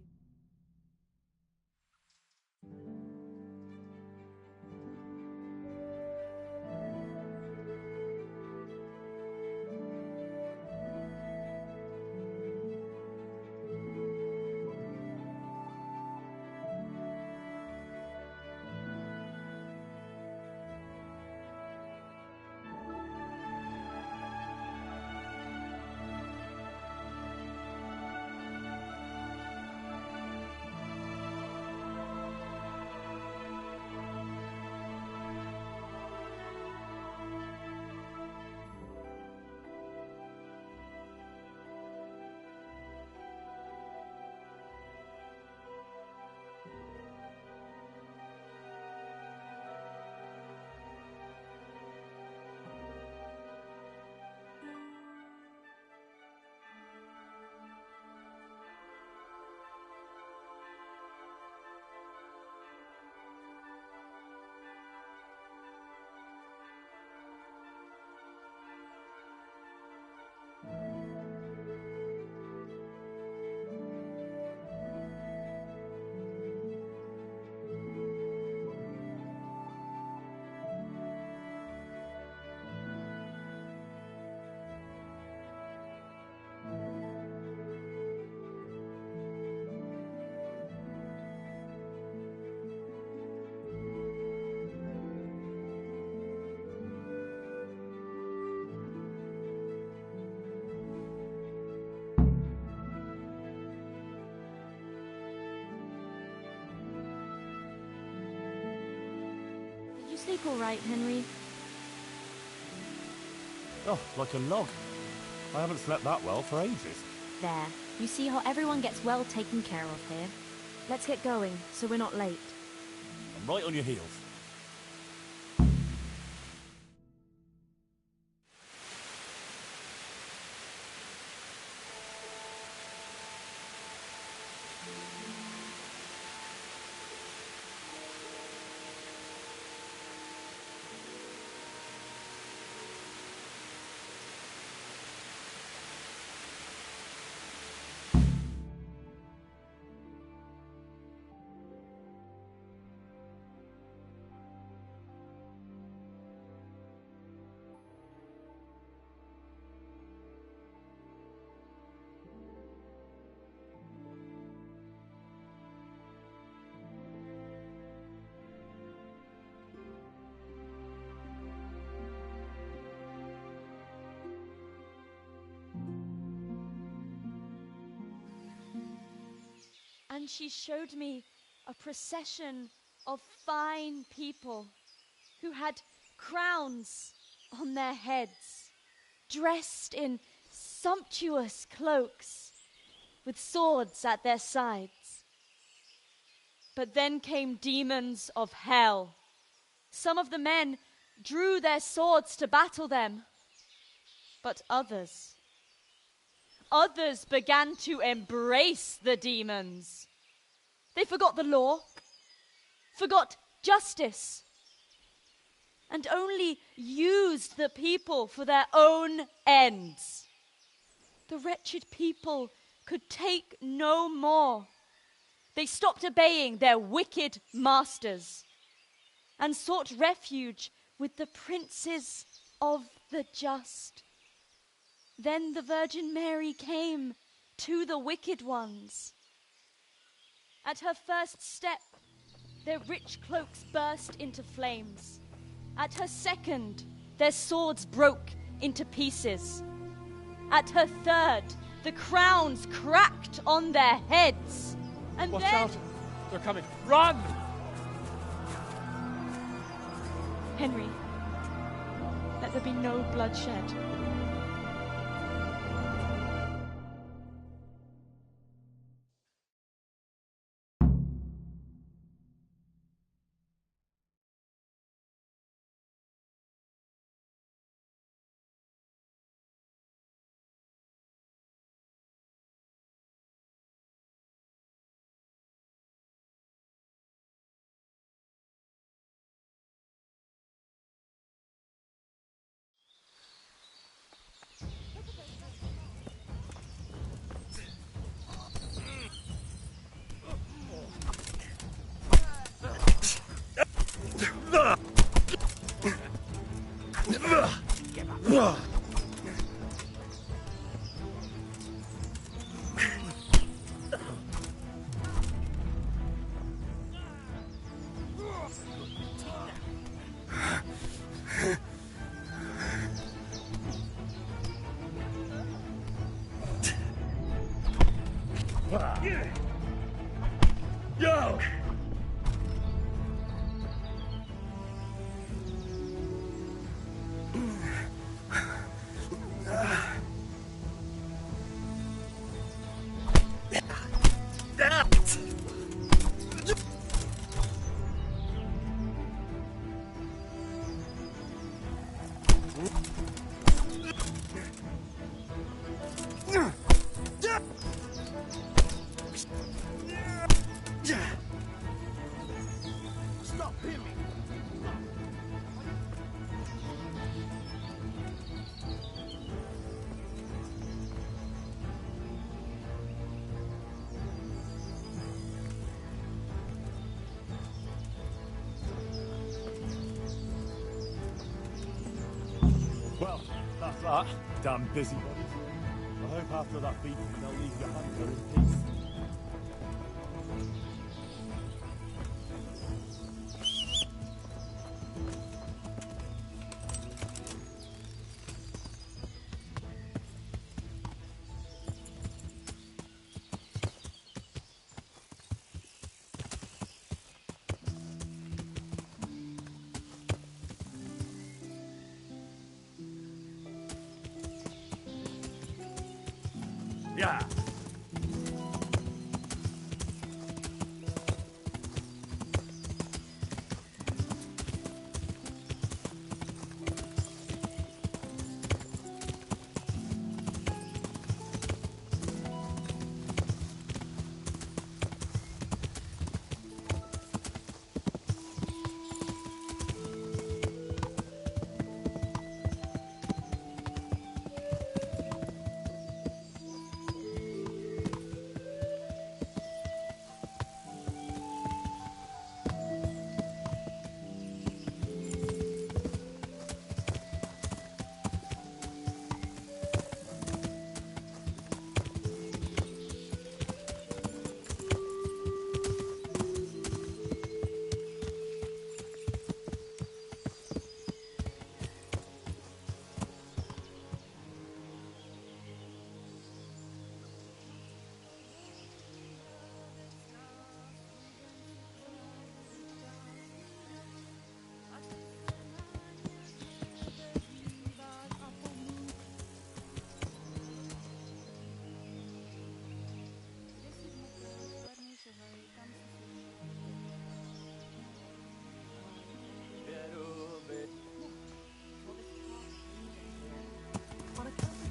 Speaker 7: sleep all right, Henry?
Speaker 3: Oh, like a log. I haven't slept that well for ages.
Speaker 7: There. You see how everyone gets well taken care of here. Let's get going, so we're not late.
Speaker 3: I'm right on your heels.
Speaker 7: And she showed me a procession of fine people who had crowns on their heads, dressed in sumptuous cloaks, with swords at their sides. But then came demons of hell. Some of the men drew their swords to battle them, but others began to embrace the demons. They forgot the law, forgot justice, and only used the people for their own ends. The wretched people could take no more. They stopped obeying their wicked masters and sought refuge with the princes of the just. Then the Virgin Mary came to the wicked ones. At her first step, their rich cloaks burst into flames. At her second, their swords broke into pieces. At her third, the crowns cracked on their heads. And
Speaker 13: Watch
Speaker 7: then...
Speaker 13: out! They're coming. Run!
Speaker 7: Henry, let there be no bloodshed.
Speaker 11: Yo!
Speaker 1: Stop him!
Speaker 3: Well, that's that. Damn busybodies. I hope after that beating they'll leave your hunter in peace. Yeah.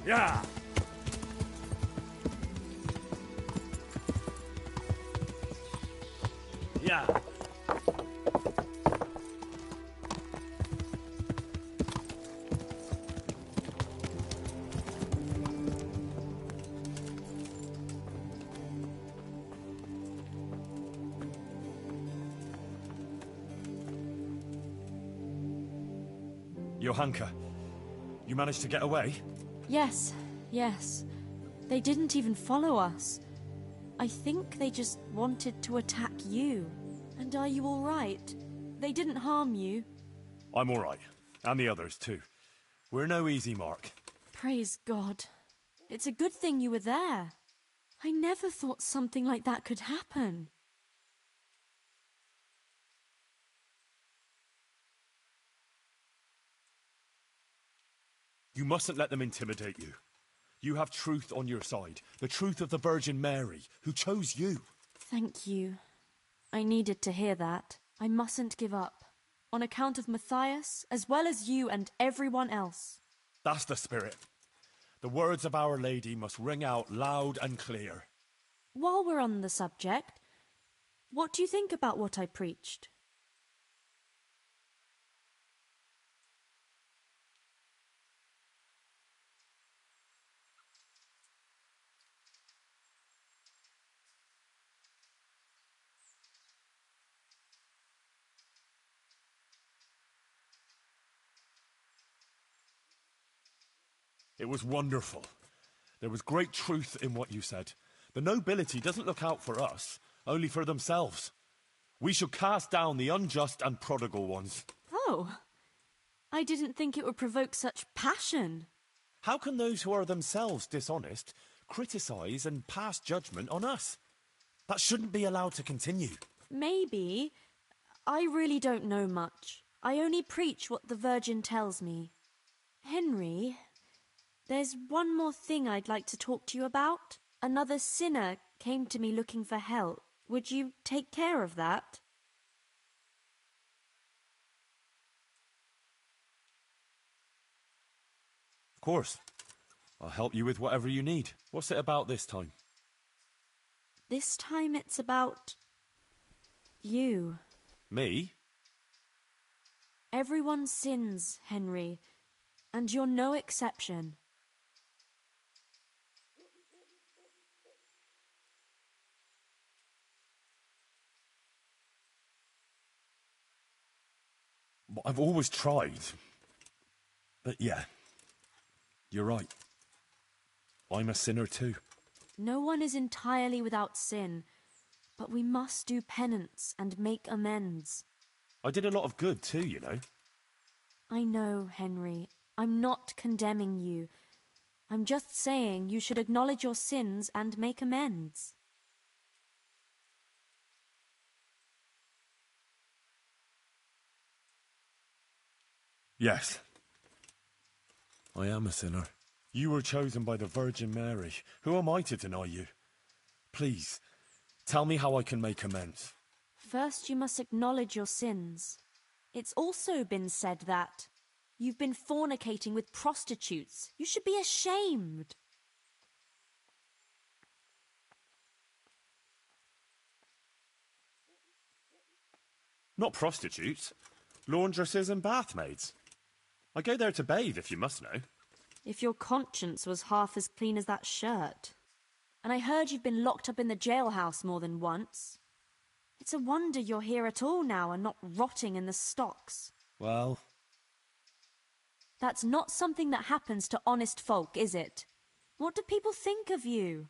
Speaker 3: Yeah. Yeah. Johanka, you managed to get away?
Speaker 7: Yes, yes. They didn't even follow us. I think they just wanted to attack you. And are you all right? They didn't harm you?
Speaker 3: I'm all right. And the others, too. We're no easy mark.
Speaker 7: Praise God. It's a good thing you were there. I never thought something like that could happen.
Speaker 3: You mustn't let them intimidate you. You have truth on your side. The truth of the Virgin Mary, who chose you.
Speaker 7: Thank you. I needed to hear that. I mustn't give up. On account of Matthias, as well as you and everyone else.
Speaker 3: That's the spirit. The words of Our Lady must ring out loud and clear.
Speaker 7: While we're on the subject, what do you think about what I preached?
Speaker 3: It was wonderful. There was great truth in what you said. The nobility doesn't look out for us, only for themselves. We should cast down the unjust and prodigal ones.
Speaker 7: Oh, I didn't think it would provoke such passion.
Speaker 3: How can those who are themselves dishonest criticize and pass judgment on us? That shouldn't be allowed to continue.
Speaker 7: Maybe. I really don't know much. I only preach what the Virgin tells me. Henry, there's one more thing I'd like to talk to you about. Another sinner came to me looking for help. Would you take care of that?
Speaker 3: Of course. I'll help you with whatever you need. What's it about this time?
Speaker 7: This time it's about you.
Speaker 3: Me?
Speaker 7: Everyone sins, Henry, and you're no exception.
Speaker 3: I've always tried. But yeah, you're right. I'm a sinner too.
Speaker 7: No one is entirely without sin, but we must do penance and make amends.
Speaker 3: I did a lot of good too, you know.
Speaker 7: I know, Henry. I'm not condemning you. I'm just saying you should acknowledge your sins and make amends.
Speaker 3: Yes. I am a sinner. You were chosen by the Virgin Mary. Who am I to deny you? Please, tell me how I can make amends.
Speaker 7: First, you must acknowledge your sins. It's also been said that you've been fornicating with prostitutes. You should be ashamed.
Speaker 3: Not prostitutes. Laundresses and bathmaids. I go there to bathe, if you must know.
Speaker 7: If your conscience was half as clean as that shirt. And I heard you've been locked up in the jailhouse more than once. It's a wonder you're here at all now and not rotting in the stocks.
Speaker 3: Well...
Speaker 7: That's not something that happens to honest folk, is it? What do people think of you?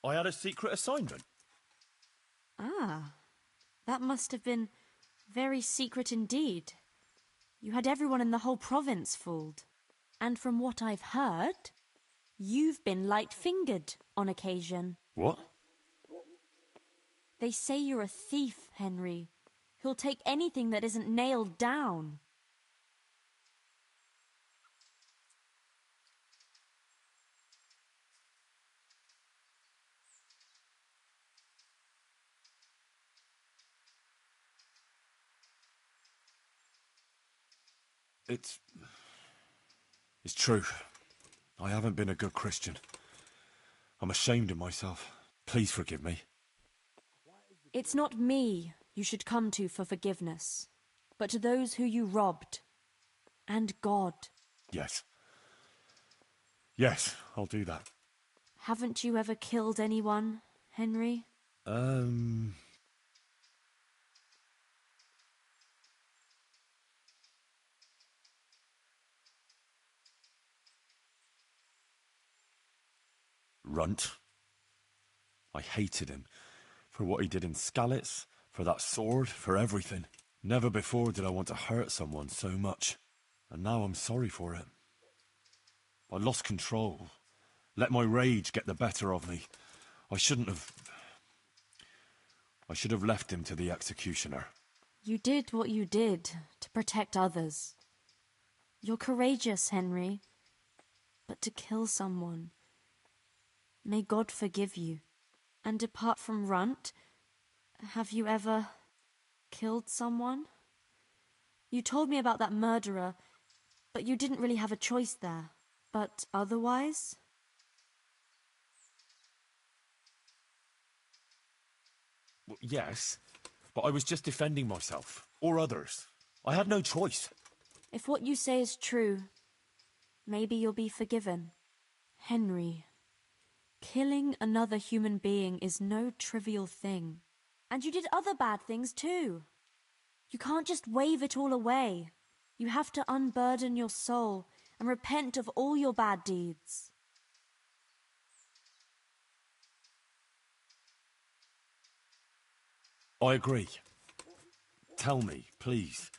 Speaker 3: I had a secret assignment.
Speaker 7: Ah, that must have been very secret indeed. You had everyone in the whole province fooled. And from what I've heard, you've been light-fingered on occasion.
Speaker 3: What?
Speaker 7: They say you're a thief, Henry, who'll take anything that isn't nailed down.
Speaker 3: It's true. I haven't been a good Christian. I'm ashamed of myself. Please forgive me.
Speaker 7: It's not me you should come to for forgiveness, but to those who you robbed. And God.
Speaker 3: Yes. Yes, I'll do that.
Speaker 7: Haven't you ever killed anyone, Henry?
Speaker 3: Runt. I hated him. For what he did in Skalitz, for that sword, for everything. Never before did I want to hurt someone so much. And now I'm sorry for it. I lost control. Let my rage get the better of me. I should have left him to the executioner.
Speaker 7: You did what you did to protect others. You're courageous, Henry. But to kill someone... May God forgive you. And apart from Runt, have you ever killed someone? You told me about that murderer, but you didn't really have a choice there. But otherwise?
Speaker 3: Well, yes, but I was just defending myself, or others. I had no choice.
Speaker 7: If what you say is true, maybe you'll be forgiven. Henry... Killing another human being is no trivial thing. And you did other bad things too. You can't just wave it all away. You have to unburden your soul and repent of all your bad deeds.
Speaker 3: I agree. Tell me, please,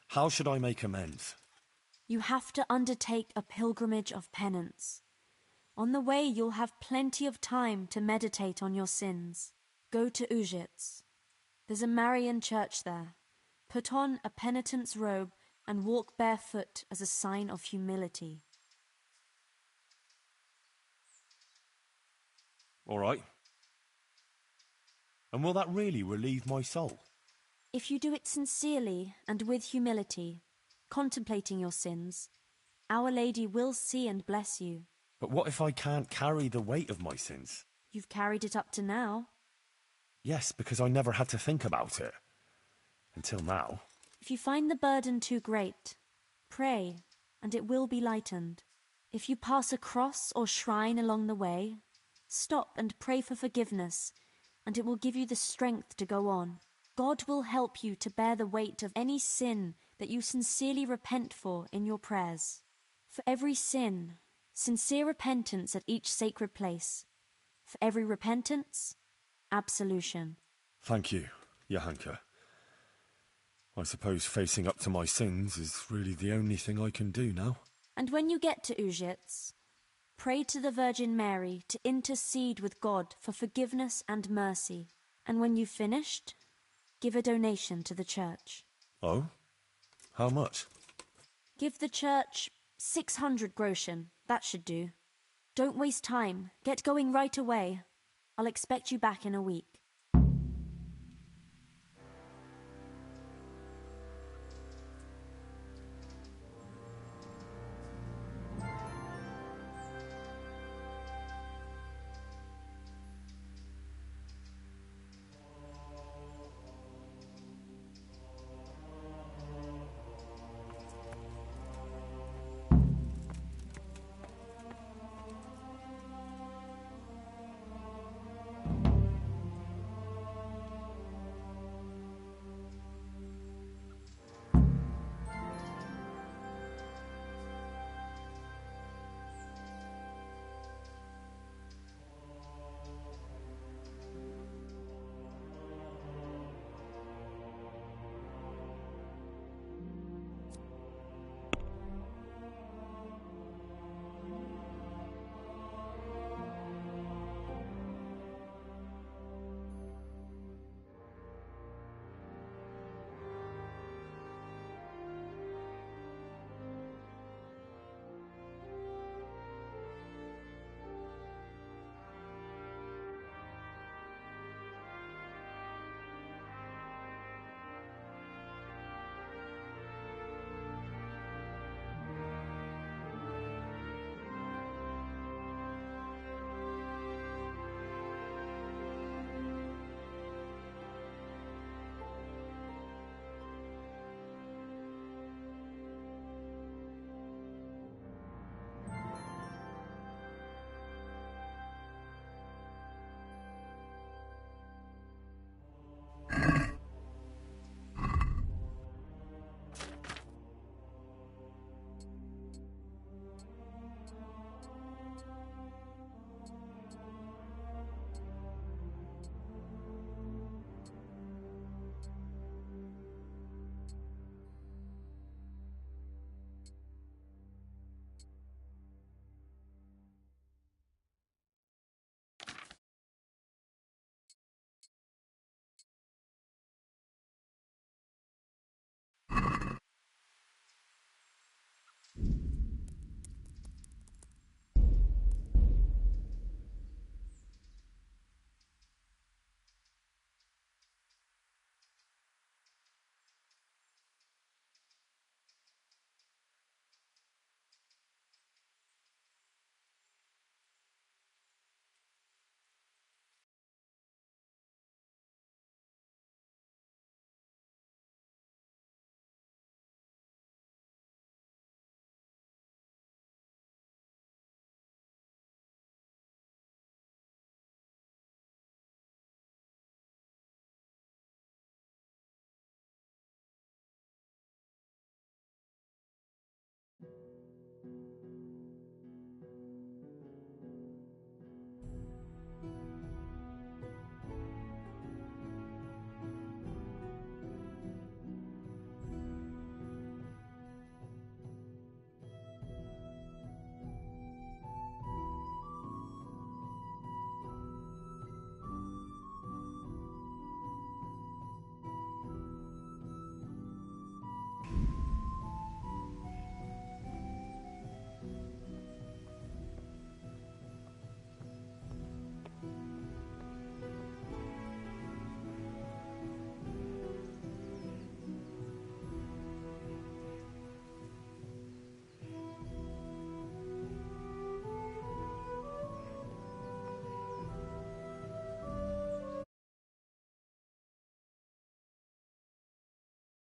Speaker 3: how should I make amends?
Speaker 7: You have to undertake a pilgrimage of penance. On the way, you'll have plenty of time to meditate on your sins. Go to Ujits. There's a Marian church there. Put on a penitent's robe and walk barefoot as a sign of humility.
Speaker 3: All right. And will that really relieve my soul?
Speaker 7: If you do it sincerely and with humility, contemplating your sins, Our Lady will see and bless you.
Speaker 3: But what if I can't carry the weight of my sins?
Speaker 7: You've carried it up to now.
Speaker 3: Yes, because I never had to think about it. Until now.
Speaker 7: If you find the burden too great, pray, and it will be lightened. If you pass a cross or shrine along the way, stop and pray for forgiveness, and it will give you the strength to go on. God will help you to bear the weight of any sin that you sincerely repent for in your prayers. For every sin, sincere repentance at each sacred place. For every repentance, absolution.
Speaker 3: Thank you, Johanka. I suppose facing up to my sins is really the only thing I can do now.
Speaker 7: And when you get to Ujits, pray to the Virgin Mary to intercede with God for forgiveness and mercy. And when you've finished, give a donation to the church.
Speaker 3: Oh? How much?
Speaker 7: Give the church 600 groschen. That should do. Don't waste time. Get going right away. I'll expect you back in a week.